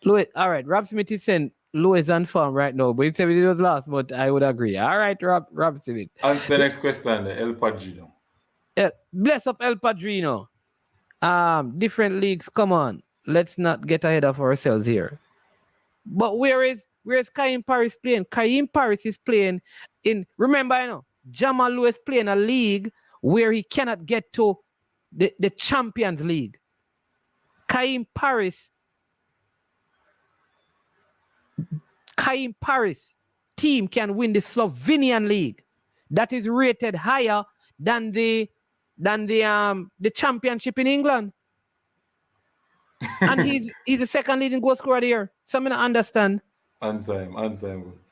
Louis, all right. Rob Smith is saying Louis is on form right now, but he said it was last, but I would agree. All right, Rob Smith. And the next question, El Padrino. Bless up El Padrino. Different leagues. Come on, let's not get ahead of ourselves here. But where is Kaim Paris playing? Kaim Paris is playing in. Remember, Jamal Lewis playing a league where he cannot get to the Champions League. Kaim Paris team can win the Slovenian league that is rated higher than the championship in England. And he's the second leading goal scorer there. So I don't understand. Answer him.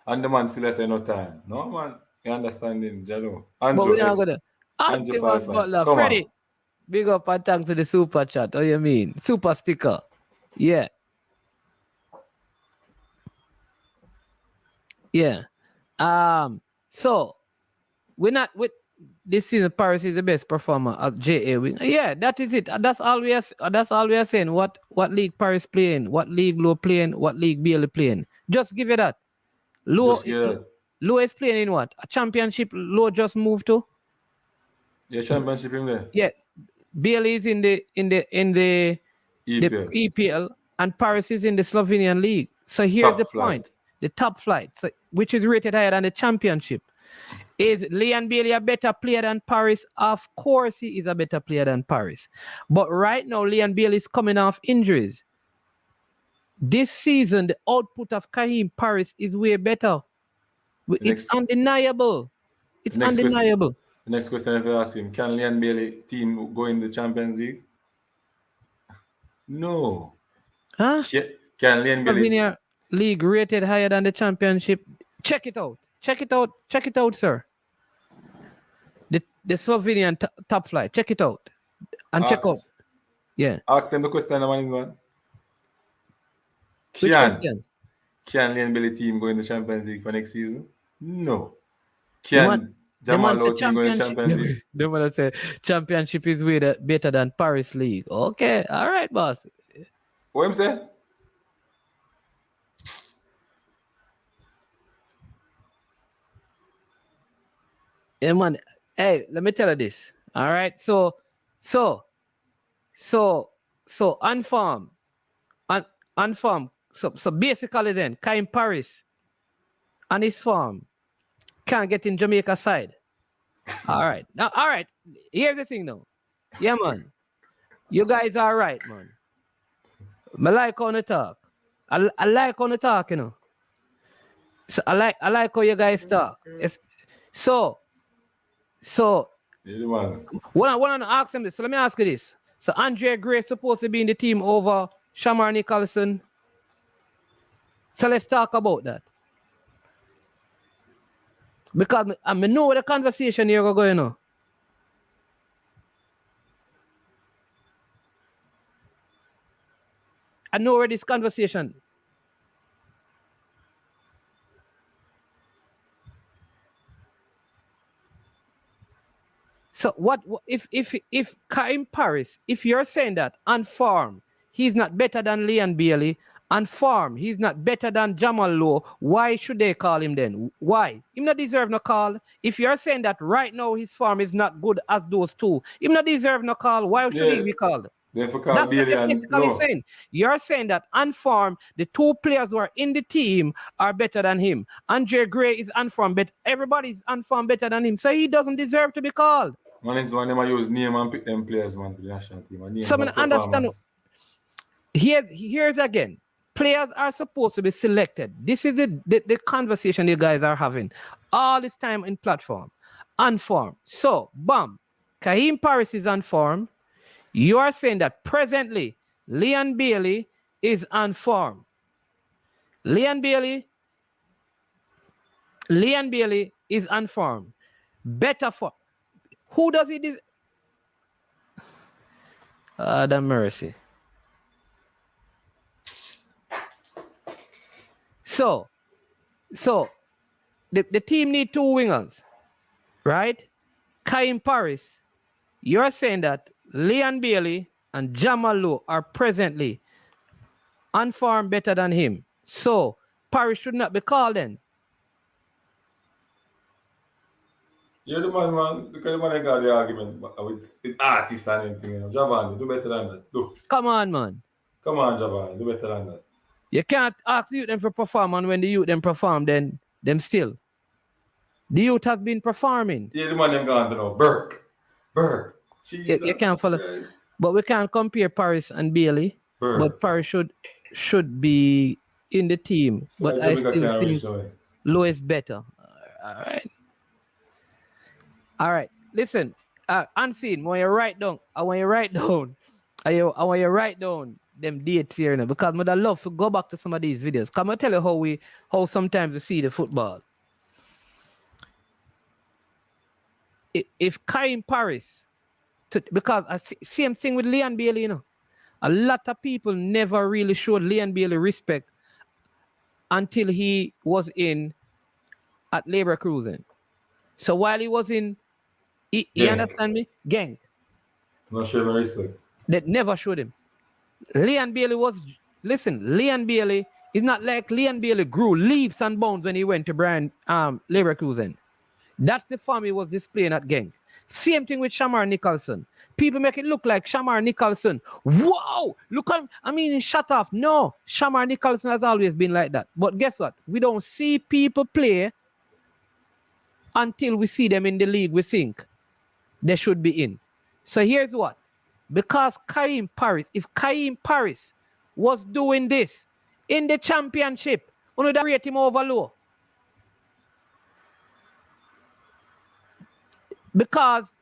And the man still has no time. No, man. You understand him, Jalo. But we're not going to ask him about Butler. Freddie, big up and thanks to the super chat. What do you mean? Super sticker. Yeah. Yeah. So we're not with this season. Paris is the best performer at JA. Yeah, that is it. That's all we are saying. What league Paris playing? What league Low playing? What league Bailey playing? Just give it that. Low is playing in what? A championship Low just moved to? Yeah, championship in there. Yeah. Bailey is in the EPL and Paris is in the Slovenian league. So here's the point. The top flight, so, which is rated higher than the championship. Is Leon Bailey a better player than Paris? Of course he is a better player than Paris. But right now, Leon Bailey is coming off injuries. This season, the output of Kaim Paris is way better. It's undeniable. It's undeniable. The next question I ask him, can Leon Bailey team go in the Champions League? No. Huh? Can Leon Bailey... League rated higher than the championship. Check it out, sir. The Slovenian top flight. Check it out. And check out. Yeah. Ask him the question, man. Can Leon Bailey team go in the Champions League for next season? No. Can Jamal Lowe team go in the Champions League? The man say championship is way better than Paris League. Okay. All right, boss. What him say? Yeah, man. Hey, let me tell you this. All right. So So on farm. So basically then, Kaim Paris and his farm can't get in Jamaica side. All right. Now, all right. Here's the thing now. Yeah, man. You guys are right, man. I like on the talk. I like on the talk, you know. So I like how you guys talk. So Yeah, man. what I want to ask him this. So let me ask you this. So Andre Gray is supposed to be in the team over Shamar Nicholson. So let's talk about that. Because I know the conversation you're going on. I know where this conversation. So what if Kaim Paris, if you're saying that on farm he's not better than Leon Bailey, on farm he's not better than Jamal Lowe, why should they call him then? Why? He not deserve no call. If you're saying that right now his farm is not good as those two, he not deserve no call. Why should he be called? Then for call That's what Bailey you're and basically no. saying. You're saying that on farm, the two players who are in the team are better than him. Andre Gray is on farm, but everybody's on farm better than him. So he doesn't deserve to be called. Man, it's man, them use name and pick them players, man, for the national team. And name So and I understand. Here's again. Players are supposed to be selected. This is the conversation you guys are having all this time in platform. On form. So, bam. Kaim Paris is on form. You are saying that presently Leon Bailey is on form. Leon Bailey is on form. Better form. Who does he this? The mercy. So the team need two wingers, right? Kaim Paris, you're saying that Leon Bailey and Jamal Lowe are presently on form better than him. So Paris should not be called then. You're the man. Look at the man that got the argument with artists and anything, you know. Javan, you do better than that. Do. Come on, man. Come on, Javan, do better than that. You can't ask the youth them for perform, and when the youth them perform, then them still. The youth has been performing. Yeah, the man them gone to know. Burke. Jesus You can't follow. Christ. But we can't compare Paris and Bailey. Burke. But Paris should be in the team. So but I still think Lowe is better. All right. Listen, Unseen, when you write down, I want you write down them dates here now, because I'd love to go back to some of these videos. Come and tell you how sometimes we see the football. If Kaim Paris, because same thing with Leon Bailey, you know, a lot of people never really showed Leon Bailey respect until he was in at Labour Cruising. So while he was in, you understand me? Gang. Not showing respect. They never showed him. Leon Bailey Leon Bailey is not like Leon Bailey grew leaps and bounds when he went to Brian Labour Cruising. That's the form he was displaying at Gang. Same thing with Shamar Nicholson. People make it look like Shamar Nicholson. Wow! Look, shut off. No, Shamar Nicholson has always been like that. But guess what? We don't see people play until we see them in the league we think they should be in. So here's what. Because if Kaim Paris was doing this in the championship, we would rate him over Lowe. Because,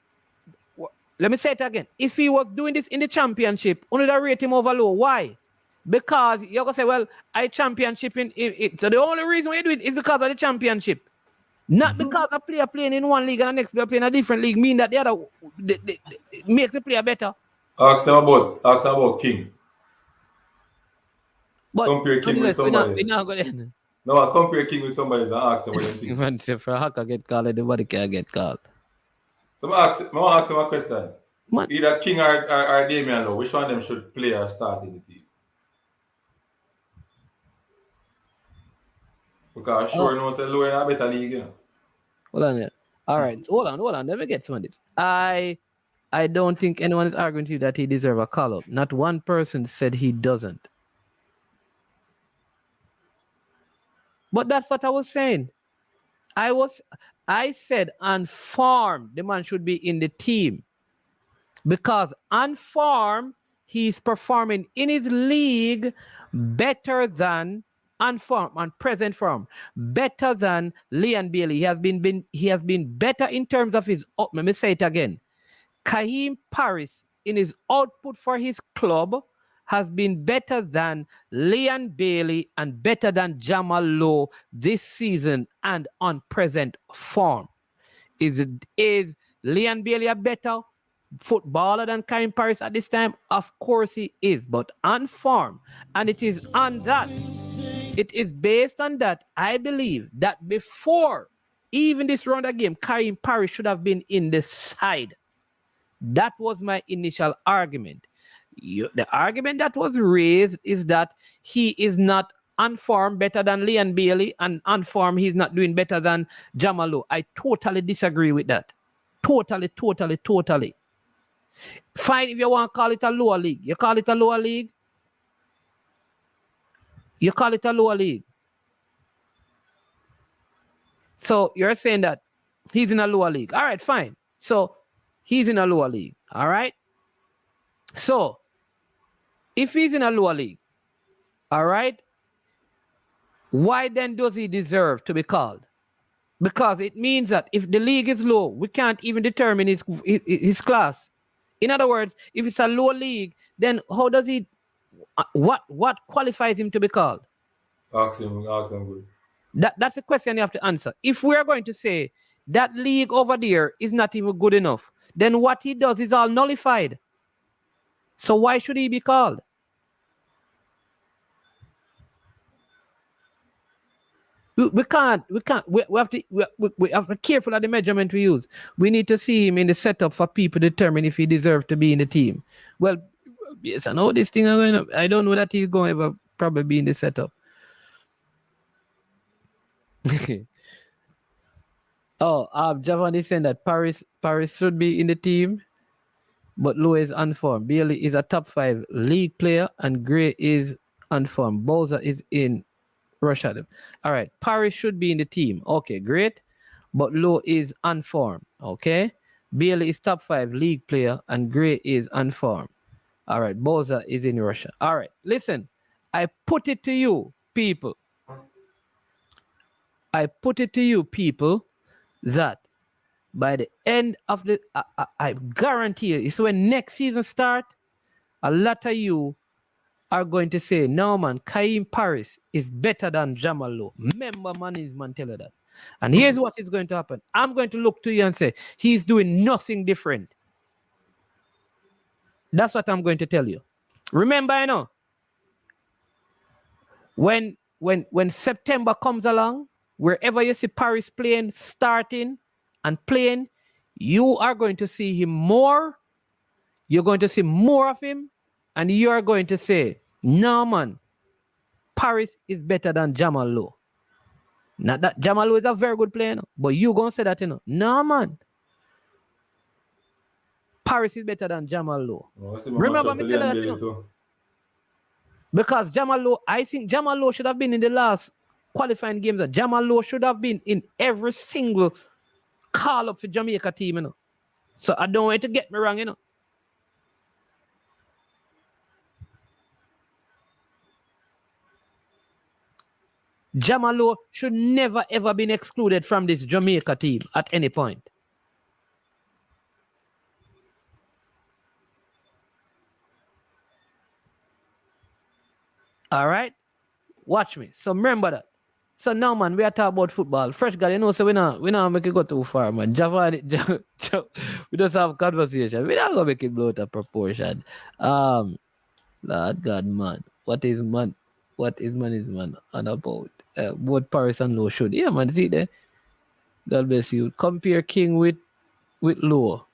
let me say it again. If he was doing this in the championship, we would rate him over Lowe. Why? Because you're going to say, well, I championship so the only reason we do it is because of the championship. Not because a player playing in one league and the next player playing in a different league mean that the other makes the player better. Ask them about King. But compare King with somebody. No, compare King with somebody and ask them what they think. Man, if a hacker get called, everybody can get called. So I want to ask him a question. Man. Either King or Damian Lowe, which one of them should play or start in the team? Because sure knows that Lowe in a better league, you know. Hold on. All right. Hold on. Let me get some of this. I I don't think anyone is arguing to you that he deserves a call-up. Not one person said he doesn't. But that's what I was saying. I said on form, the man should be in the team. Because on form, he's performing in his league better than on form, on present form, better than Leon Bailey. He has been better in terms of his, let me say it again. Kaheem Paris, in his output for his club, has been better than Leon Bailey and better than Jamal Lowe this season and on present form. Is Leon Bailey a better footballer than Kaheem Paris at this time? Of course he is, but on form. And it is on that. It is based on that. I believe that before even this round of game, Kaheem Paris should have been in the side. That was my initial argument. The argument that was raised is that he is not on form better than Leon Bailey, and on form he's not doing better than Jamal Lowe. I totally disagree with that. Totally. Fine if you want to call it a lower league. You call it a lower league. You call it a lower league. So you're saying that he's in a lower league. All right, fine. So he's in a lower league. All right. So if he's in a lower league, all right, why then does he deserve to be called? Because it means that if the league is low, we can't even determine his class. In other words, if it's a low league, then how does he, what qualifies him to be called? Ask him good. That's a question you have to answer. If we are going to say that league over there is not even good enough, then what he does is all nullified. So why should he be called? We have to be careful of the measurement we use. We need to see him in the setup for people to determine if he deserves to be in the team. Well, yes, I know this thing. I don't know that he's going to ever probably be in the setup. Javon is saying that Paris should be in the team, but Lowe is unformed. Bailey is a top 5 league player, and Gray is unformed. Bowser is in Russia. All right, Paris should be in the team. Okay, great. But Lowe is unformed. Okay, Bailey is top 5 league player, and Gray is unformed. All right, Bowser is in Russia. All right, listen. I put it to you, people. That by the end of the, I guarantee you, it's when next season start, a lot of you are going to say, no man, Kaheem Paris is better than Jamal Lowe. Remember, man tell you that. And here's what is going to happen. I'm going to look to you and say, he's doing nothing different. That's what I'm going to tell you. Remember, you know, when September comes along, wherever you see Paris playing, starting and playing, you are going to see him more. You're going to see more of him. And you are going to say, no, man, Paris is better than Jamal Lowe. Not that Jamal Lowe is a very good player, but you're going to say that, you know. No, man. Paris is better than Jamal Lowe. Remember me telling that, you know? Because Jamal Lowe, I think Jamal Lowe should have been in the last qualifying games. Jamal Lowe should have been in every single call-up for Jamaica team, you know. So I don't want you to get me wrong, you know. Jamal Lowe should never ever been excluded from this Jamaica team at any point. All right? Watch me. So remember that. So now, man, we are talking about football. Fresh guy, you know, so we not make it go too far, man. We just have conversation. We not gonna make it blow out of proportion. Lord God, man. What is man on about? What Paris and Lowe should. Yeah, man, see there. God bless you. Compare King with Lowe.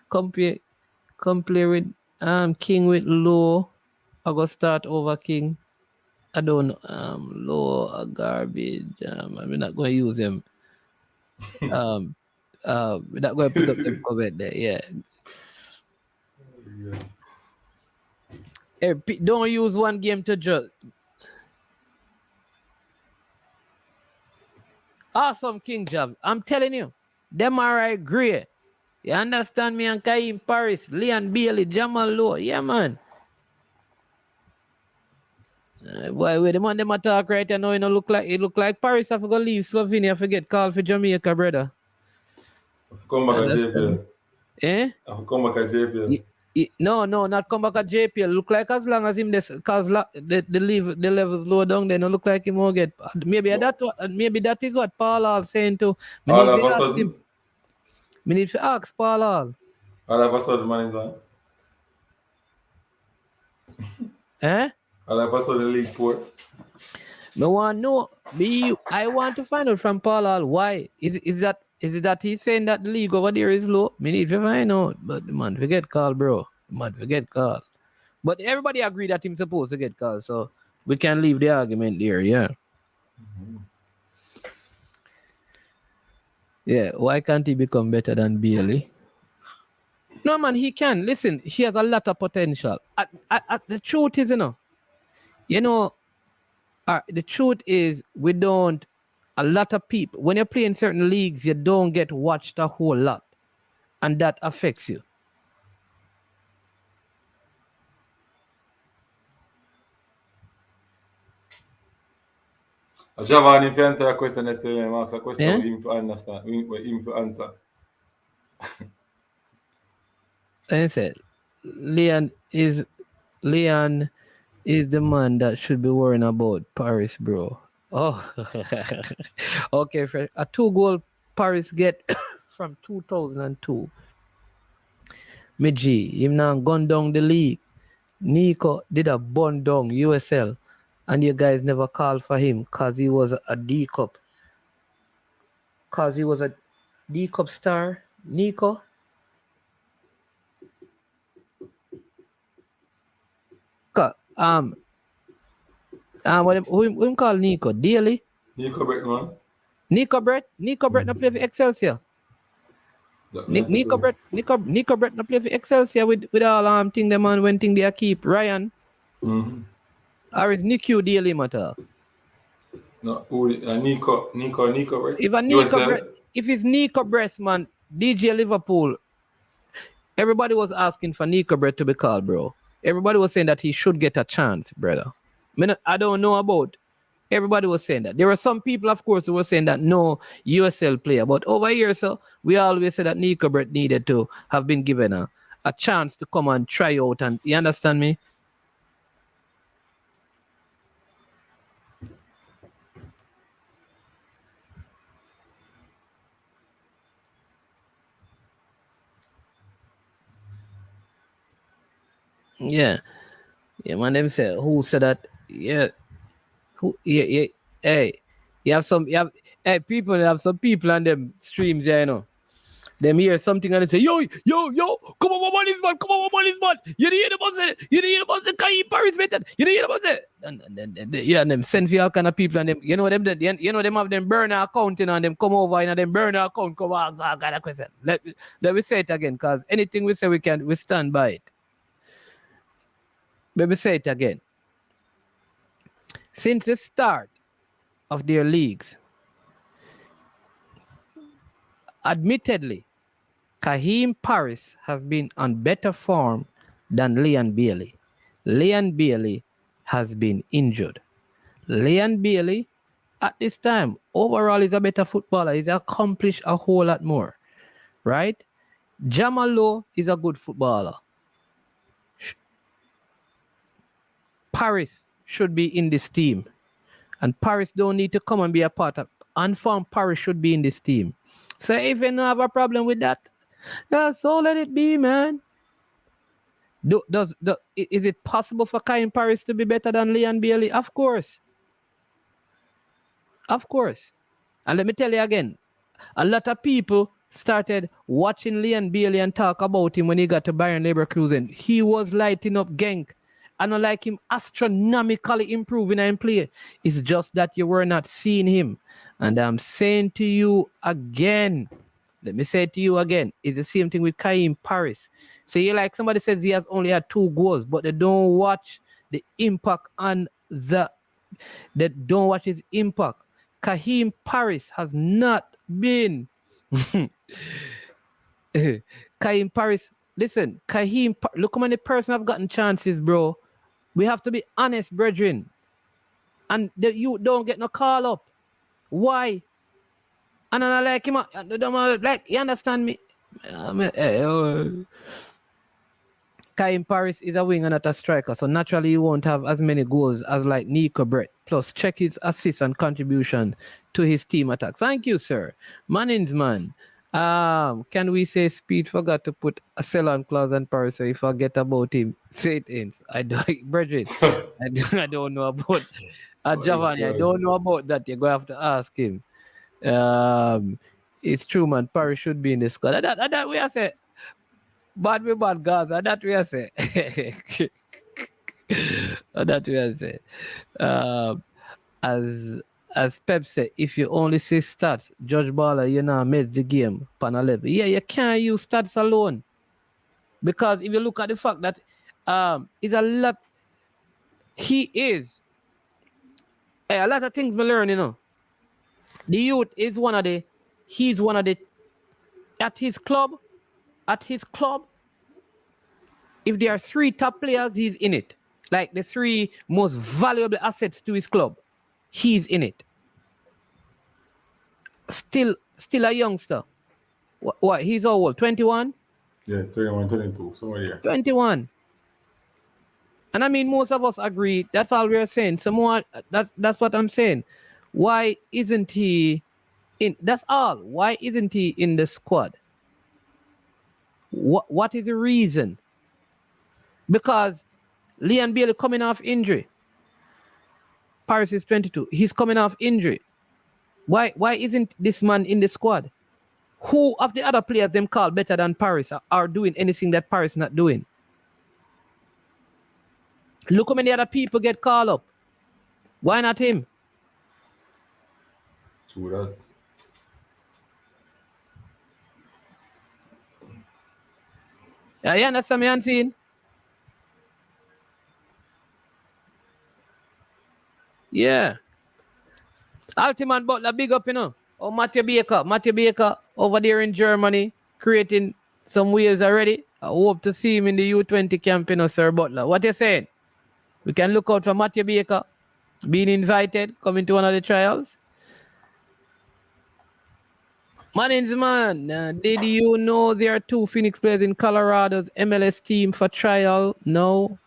compare with King with Lowe. I go start over King. I don't know. Lowe garbage. I'm not going to use him. We're not going to put up the comment there. Yeah. Hey, don't use one game to judge. Awesome King Job. I'm telling you, them are right great. You understand me? And Kaim Paris, Leon Bailey, Jamal Lowe. Yeah, man. Boy, where the man them talk right now, it look like Paris have to go leave Slovenia to get called for Jamaica, brother. Come back at JPL. Eh? Come back at JPL. No, not come back at JPL. Look like as long as him cause the levels low down, then it look like him will get. Maybe that is what Paul Hall saying too. All of a sudden. We need to ask Paul Hall. All of a sudden, man is on. Eh? All of a sudden, League 4. I want to find out from Paul Hall why. Is it that he's saying that the league over there is low? Me need to find out. But the man forget call, bro. The man forget call. But everybody agree that he's supposed to get called, so we can leave the argument there, yeah. Mm-hmm. Yeah, why can't he become better than Bailey? No, man, he can. Listen, he has a lot of potential. The truth is, the truth is a lot of people, when you play in certain leagues, you don't get watched a whole lot. And that affects you. Javon, if you answer a question, let's tell him, ask a question him to understand, him to answer. I said, Leon is the man that should be worrying about Paris, bro. Oh, okay. A 2-goal Paris get from 2002. G, him now gone down the league. Nico did a bun down USL, and you guys never called for him because he was a D Cup. Because he was a D Cup star, Nico. Who him call Nico? Daily? Nico Brett, man. Nico Brett not play for Excelsior. Nico Brett not play for Excelsior with all thing them man when thing they keep Ryan. Mm-hmm. Or is Nico Daily matter? No, Nico Brett. If it's Nico Brett, man, DJ Liverpool, everybody was asking for Nico Brett to be called, bro. Everybody was saying that he should get a chance, brother. I don't know about. Everybody was saying that. There were some people, of course, who were saying that no USL player. But over here, so we always said that Nico Brett needed to have been given a chance to come and try out. And you understand me? Yeah. Yeah, man, them say, who said that? Yeah. Hey, people have some people on them streams, yeah, Them hear something and they say, yo, come on, what is man? You didn't hear the buzz, Kai Paris better. You didn't hear the buzz. And them send for all kind of people and them, them have them burner account and them come over and them burner account come out. I got a question. Let me say it again, because anything we say we stand by it. Let me say it again. Since the start of their leagues, admittedly, Kaheem Paris has been on better form than Leon Bailey. Leon Bailey has been injured. Leon Bailey, at this time, overall is a better footballer. He's accomplished a whole lot more, right? Jamal Lowe is a good footballer. Paris should be in this team. And Paris don't need to come and be a part of. Unformed Paris should be in this team. So if you don't have a problem with that, so let it be, man. Is it possible for Kaheem Paris to be better than Leon Bailey? Of course. Of course. And let me tell you again, a lot of people started watching Leon Bailey and talk about him when he got to Bayern Leverkusen. He was lighting up Genk. I don't like him astronomically improving in play. It's just that you were not seeing him. And I'm saying to you again, let me say it to you again. It's the same thing with Kaim Paris. So you like somebody says he has only had 2 goals, but they don't watch the impact on they don't watch his impact. Kaim Paris has not been Kaim Paris. Listen, look how many persons have gotten chances, bro. We have to be honest, brethren. And you don't get no call up. Why? And I like him. Like, you understand me? Kaim Paris is a winger, not a striker, so naturally you won't have as many goals as like Nico Brett. Plus, check his assists and contribution to his team attacks. Thank you, sir. Mannings, man. Can we say Speed forgot to put a sell-on clause on Paris, so if I forget about him, say it ends. I don't, Bridget, I don't know about Giovanni. I don't know about that. You're going to have to ask him. It's true, man. Paris should be in the squad. That way I say. Bad we bad Gaza. That way I say. That way I say. As Pep said, if you only see stats, Judge Baller, you know, makes the game pan a level. Yeah, you can't use stats alone. Because if you look at the fact that it's a lot, a lot of things we learn, you know. The youth is he's one of the, at his club, if there are 3 top players, he's in it. Like the 3 most valuable assets to his club, he's in it. Still a youngster. What? He's how old? 21? Yeah, 21, 22, somewhere there. 21. And I mean, most of us agree. That's all we're saying. That's what I'm saying. Why isn't he in? That's all. Why isn't he in the squad? What is the reason? Because Leon Bailey coming off injury. Paris is 22. He's coming off injury. Why isn't this man in the squad? Who of the other players them call better than Paris are doing anything that Paris not doing? Look how many other people get called up. Why not him? True that. Yeah, you understand me, Unseen? Yeah. Altiman Butler, big up, you know. Oh, Matthew Baker over there in Germany, creating some waves already. I hope to see him in the U20 camp, you know, Sir Butler. What you saying? We can look out for Matthew Baker being invited, coming to one of the trials. Mannings, man, did you know there are 2 Phoenix players in Colorado's MLS team for trial? No.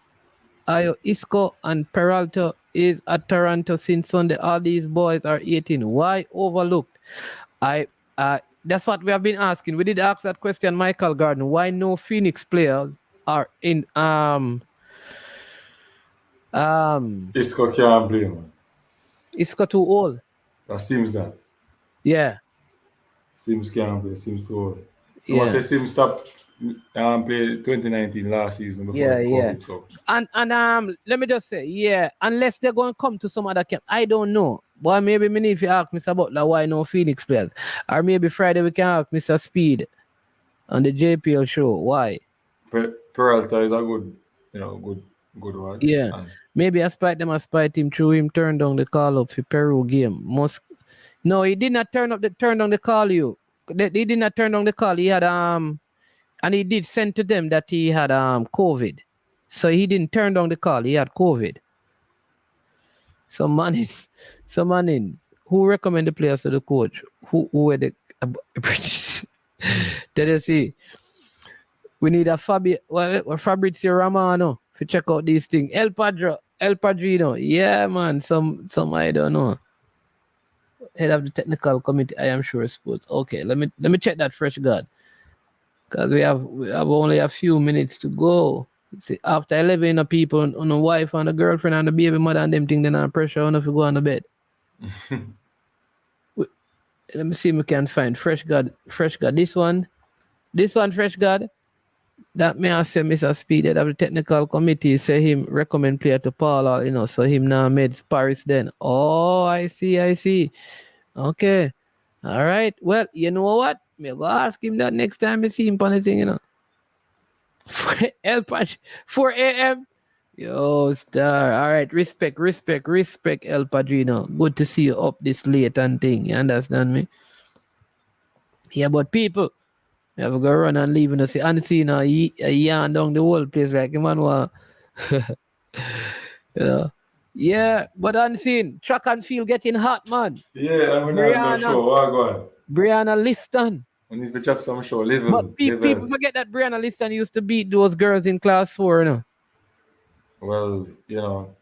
Ayo Isco and Peralta is at Toronto since Sunday. All these boys are 18. Why overlooked? That's what we have been asking. We did ask that question, Michael Garden. Why no Phoenix players are in Isco can't play, man. Isco too old. That seems that. Yeah. Sims can't play. Sims too old. I Yeah. must say Sims stopped play 2019 last season before COVID. So. And let me just say, yeah, unless they're going to come to some other camp, I don't know. But maybe me need to ask Mr. Butler why no Phoenix players. Or maybe Friday we can ask Mr. Speed on the JPL show. Why? Peralta is a good, good one. Yeah. And Maybe I spite him through him turn down the call up for Peru game. No, he did not turn down the call He did not turn down the call. He had and he did send to them that he had COVID. So he didn't turn down the call. He had COVID. So man, who recommend the players to the coach? Who were the did you see? We need a Fabrizio Romano to check out these things. El Padrino. Yeah, man. Some I don't know. Head of the technical committee, I am sure sports. Okay, let me check that fresh guard. Because we have only a few minutes to go. See, after 11 people on a wife and a girlfriend and a baby mother and them thing, then I'm pressure enough to go on the bed. Let me see if we can find fresh guard. This one, fresh guard. That may I say Mr. Speed of the technical committee say him recommend player to Paul, so him now made Paris then. Oh, I see. Okay. All right. Well, you know what? Me go ask him that next time I see him on the thing, you know. El Pach, 4 a.m. Yo, star. All right, respect, El Padrino. Good to see you up this late and thing. You understand me? Yeah, but people, you have to go run and leave and say, unseen or yarn down the whole place like a man want. You know. Yeah, but unseen. Track and field getting hot, man. Yeah, I'm not sure. What go on? Brianna Liston. I need to chop some show. Level. But people forget that Brianna Liston used to beat those girls in class 4, you know. Well, you know,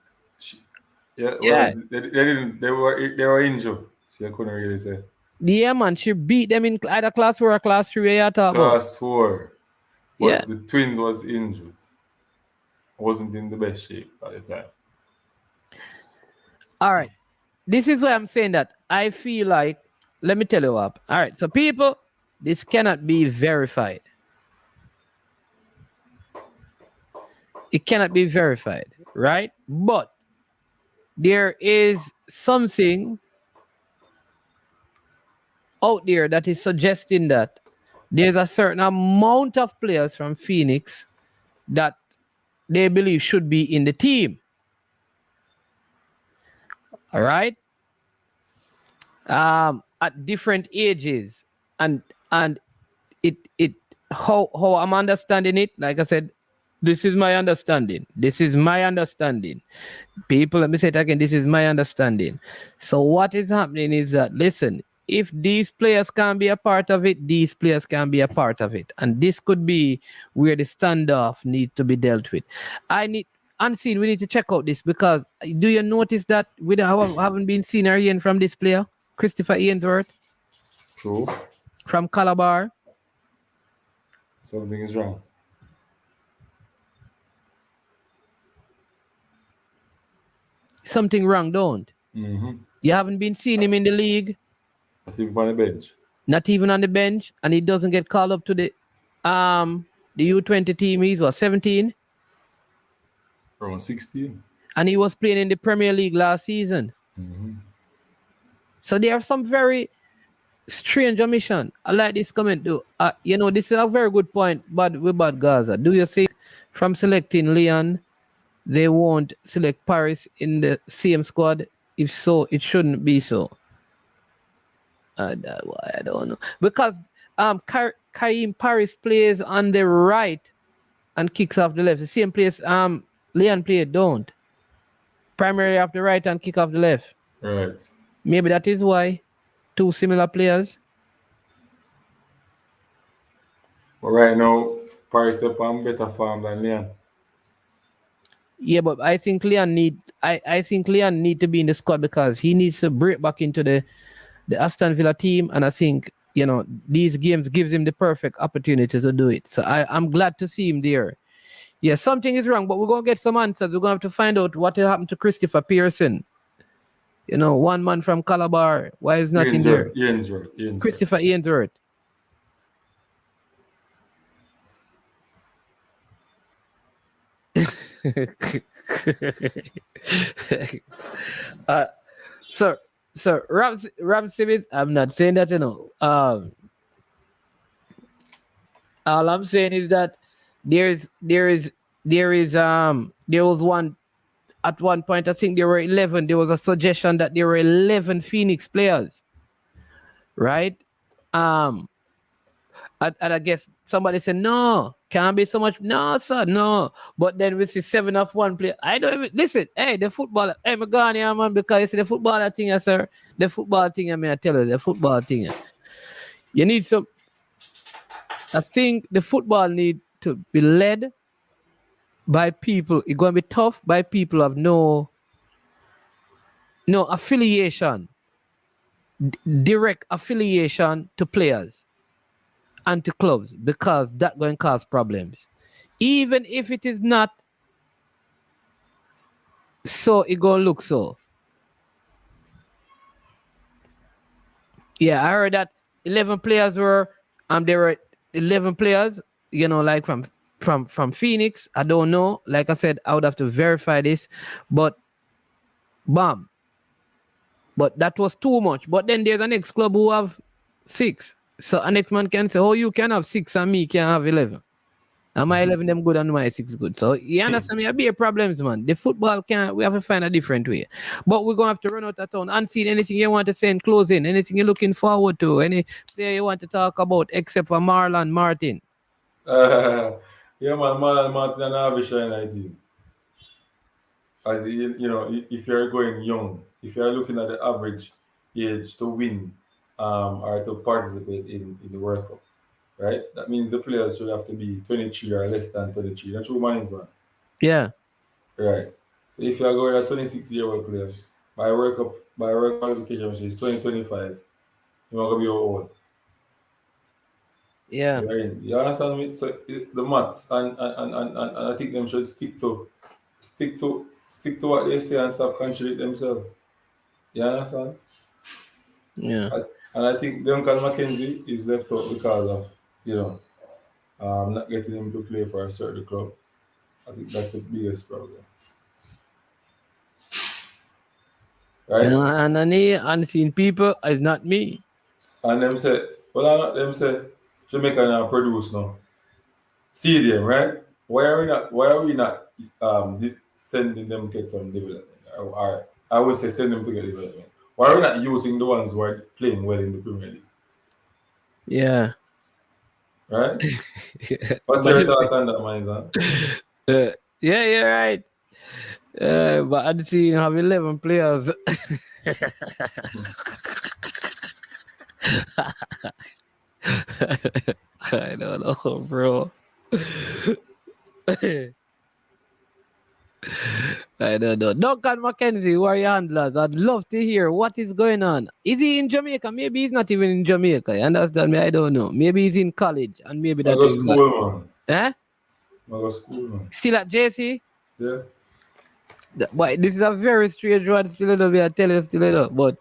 Yeah. well, they didn't. They were injured, so I couldn't really say. Yeah, man, she beat them in either class 4 or class 3. Where you talk about? Class 4. But Yeah. the twins was injured. Wasn't in the best shape at the time. All right. This is why I'm saying that I feel like, let me tell you what. All right. So people, this cannot be verified. It cannot be verified, right? But there is something out there that is suggesting that there's a certain amount of players from Phoenix that they believe should be in the team. All right. At different ages, and it how I'm understanding it, like I said, this is my understanding. People, let me say it again. This is my understanding. So what is happening is that, listen, if these players can be a part of it, these players can be a part of it. And this could be where the standoff needs to be dealt with. Unseen, we need to check out this, because do you notice that we haven't been seen or hearing from this player, Christopher Ainsworth? True. From Calabar. Something is wrong. Something wrong, don't? Mm-hmm. You haven't been seeing him in the league. Not even on the bench. Not even on the bench, and he doesn't get called up to the U20 team. He's what, 17? Around 16. And he was playing in the Premier League last season. Mm-hmm. So there are some very strange omission. I like this comment though. You know, this is a very good point, but about Gaza. Do you think from selecting Leon, they won't select Paris in the same squad? If so, it shouldn't be so. I don't know. Because Karim Paris plays on the right and kicks off the left. The same place Leon played, don't. Primarily off the right and kick off the left. Right. Maybe that is why. Two similar players. But right now, Paris is on better form than Leon. Yeah, but I think Leon need to be in the squad, because he needs to break back into the Aston Villa team, and I think, you know, these games gives him the perfect opportunity to do it. So I'm glad to see him there. Yeah, something is wrong, but we're gonna get some answers. We're gonna have to find out what happened to Christopher Pearson. You know, one man from Calabar. Why is not in there? Ainsworth. Christopher Ainsworth. So Ram Simmons, I'm not saying that, you know. All I'm saying is that there was one at one point. I think there were 11. There was a suggestion that there were 11 Phoenix players, right? And I guess somebody said no, can't be so much. No, sir, no. But then we see 7 of 1 player. I don't even listen. Hey, the football. Hey, I'm going here, man, because you see the footballer thing, sir. The football thing, I mean, I tell you, the football thing. You need some. I think the football need to be led by people. It's going to be tough by people of no affiliation, direct affiliation to players and to clubs, because that's going to cause problems. Even if it is not so, it going to look so. Yeah, I heard that 11 players were, there were 11 players, you know, like from Phoenix. I don't know. Like I said, I would have to verify this, but bam. But that was too much. But then there's an ex-club who have 6. So a next man can say, oh, you can have 6 and me can have 11. And my 11 them good and my 6 good. So you understand me? I be a problems, man. The football we have to find a different way. But we're gonna have to run out of town. Unseen, anything you want to say in closing, anything you're looking forward to, any player you want to talk about except for Marlon Martin. Yeah, man, Marlon Martin and Avisha I think. As you know, if you're going young, if you're looking at the average age to win or to participate in the World Cup, right? That means the players should have to be 23 or less than 23. That's true, man, man. Yeah. Right. So if you're going a 26-year-old player, by World Cup qualification, which is 2025, you're not going to be old. Yeah. You understand me? So the maths and I think them should stick to what they say and stop contradict themselves. You understand? Yeah. And I think Duncan McKenzie is left out because of, not getting him to play for a certain club. I think that's the biggest problem. Right? And any unseen people is not me. And them say, Jamaica now produce now. See them, right? Why are we not sending them to get some development? Or I would say send them to get development. Why are we not using the ones who are playing well in the Premier League? Yeah. Right? What's your thought on that, Mainzan? Yeah, you're right. But I'd see you have 11 players. I don't know, bro. I don't know. Duncan McKenzie, who are your handlers? I'd love to hear what is going on. Is he in Jamaica? Maybe he's not even in Jamaica. You understand me? I don't know. Maybe he's in college and maybe that is school, man. Go school, man. Still at JC? Yeah. But this is a very strange one. Still a little bit. I tell you, still a little. But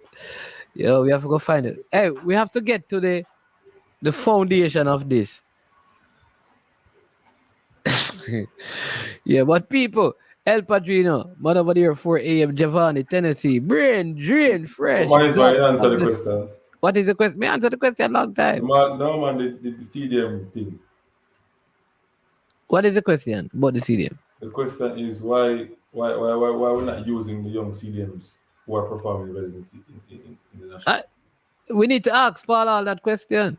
we have to go find it. Hey, we have to get to the foundation of this. Yeah, but people, El Padrino, man over there, 4 a.m. Giovanni, Tennessee, brain drain fresh. Man, is my answer the question. What is the question? Me answer the question a long time. No, man, the stadium thing. What is the question about the stadium? The question is why we're not using the young CDMs who are performing well in the national. We need to ask Paul all that question.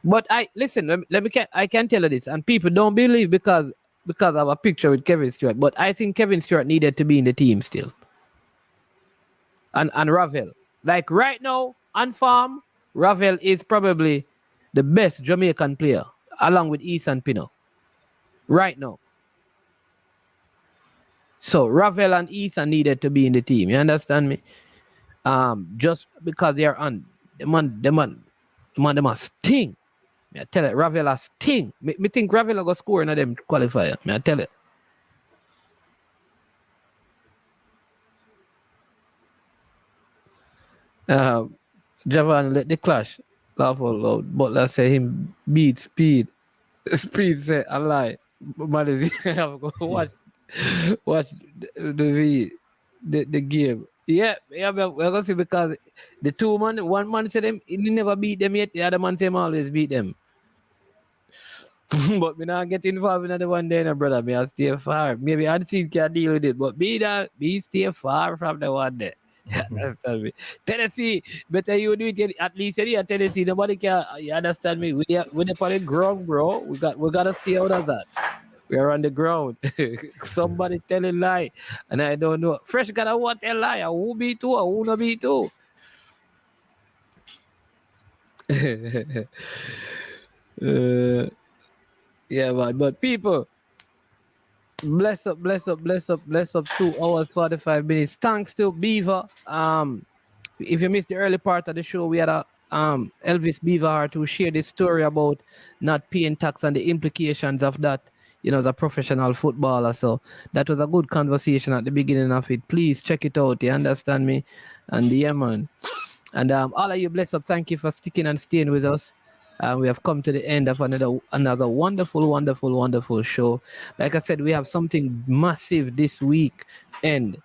But listen. I can tell you this, and people don't believe because of a picture with Kevin Stewart. But I think Kevin Stewart needed to be in the team still. And Ravel, like right now on farm, Ravel is probably the best Jamaican player, along with Ethan Pino. Right now. So Ravel and Ethan needed to be in the team. You understand me? Just because they are on the man sting. I tell you, Ravel a sting. Me think Ravel will go score in them qualifier. I tell you. Javan let the clash laugh out loud. But let's say him beat Speed. Speed say a lie. Man is have to go watch the game. Yeah, we're gonna see because the two man, one man said them he never beat them yet, the other man say him always beat them. But me not get involved in the one day, no, brother. Me I stay far. Maybe Unseen can deal with it, but me stay far from the one day. You understand me? Tennessee, better you do it at least in Tennessee. Nobody can. You understand me? We're on the ground, bro. We gotta stay out of that. We are on the ground. Somebody telling lie, and I don't know. Fresh gotta what a lie. Who be too? Who no be too? Yeah, man. But people, bless up 2 hours 45 minutes. Thanks to Beaver. If you missed the early part of the show, we had a Elvis Beaver to share this story about not paying tax and the implications of that, as a professional footballer. So that was a good conversation at the beginning of it. Please check it out. You understand me? And yeah, man. And all of you, bless up. Thank you for sticking and staying with us. We have come to the end of another wonderful show. Like I said, we have something massive this week, and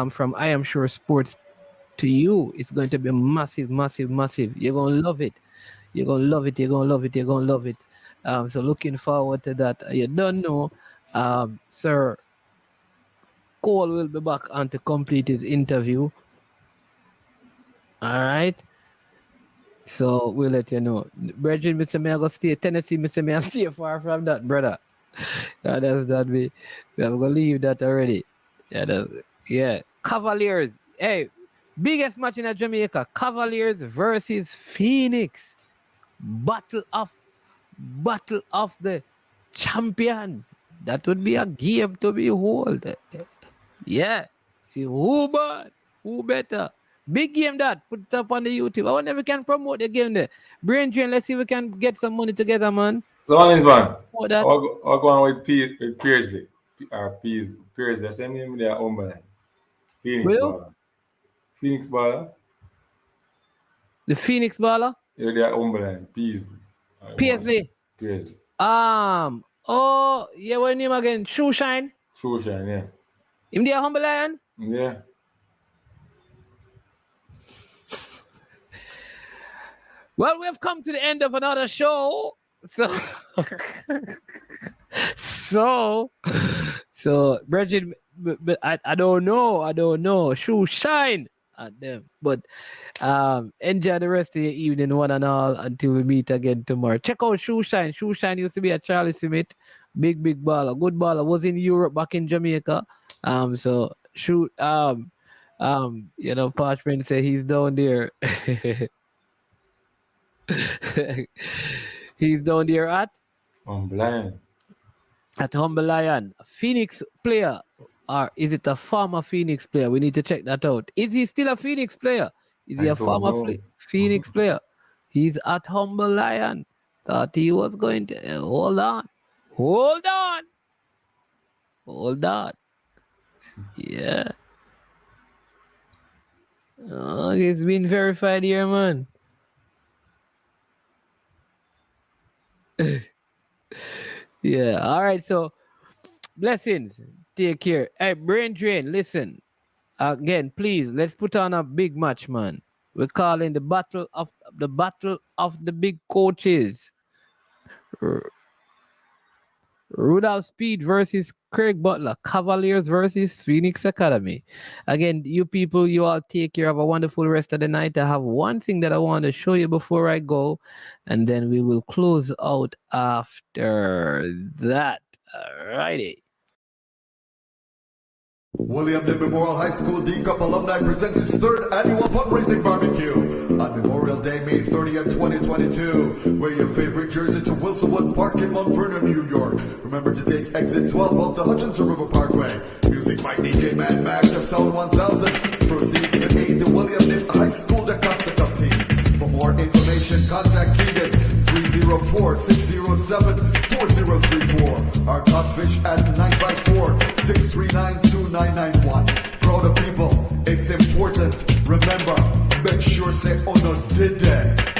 from I Am Sure Sports to you, it's going to be massive, massive, massive. You're going to love it. You're going to love it. You're going to love it. You're going to love it. So looking forward to that. You don't know, Sir Cole will be back on to complete his interview. All right. So we'll let you know. Brethren, Mr. May I go stay Tennessee, Mr. May I stay far from that, brother. That's that we have to leave that already. Yeah. Cavaliers. Hey, biggest match in Jamaica. Cavaliers versus Phoenix. Battle of the champions. That would be a game to behold. Yeah. See who bad, who better. Big game that. Put it up on the YouTube. I wonder if we can promote the game there. Brain Drain, let's see if we can get some money together, man. So one is man. That. I'll go on with Pearsley. Pearsley. The same name there, Umberland. Phoenix Baller. Phoenix Baller. The Phoenix Baller? Yeah, they are Umberland. Pearsley. Oh, yeah, what name again? Shoeshine? Shoeshine, yeah. Him there Humble Lion? Yeah. Well, we have come to the end of another show. So, Bridget, I don't know. Shoe shine at them. But enjoy the rest of your evening, one and all, until we meet again tomorrow. Check out Shoe Shine. Shoe Shine used to be a Charlie Smith. Big baller. Good baller. Was in Europe, back in Jamaica. So shoot, Parchment say he's down there. He's down there at Humble Lion. At Humble Lion. A Phoenix player, or is it a former Phoenix player? We need to check that out. Is he still a Phoenix player? Is he a former Phoenix player? He's at Humble Lion. Thought he was going to hold on. Yeah. Oh, he's been verified here, man. Yeah. All right. So, blessings. Take care. Hey, Brain Drain, listen. Again, please, let's put on a big match, man. We're calling the battle of the big coaches. Rudolph Speed versus Craig Butler. Cavaliers versus Phoenix Academy. Again, you people, you all take care. Have a wonderful rest of the night. I have one thing that I want to show you before I go, and then we will close out after that. Alrighty. William Lee Memorial High School D Cup Alumni presents its third annual fundraising barbecue on Memorial Day, May 30th, 2022. Wear your favorite jersey to Wilsonwood Park in Mount Vernon, New York. Remember to take exit 12 off the Hutchinson River Parkway. Music by DJ Mad Max of Sound 1000. Proceeds to aid the William Lee High School Da Costa Cup team. For more information, contact Keegan 304-607-4034. Our Codfish at 954-639-2991. Proud of people, it's important. Remember, make sure say, oh no, did that.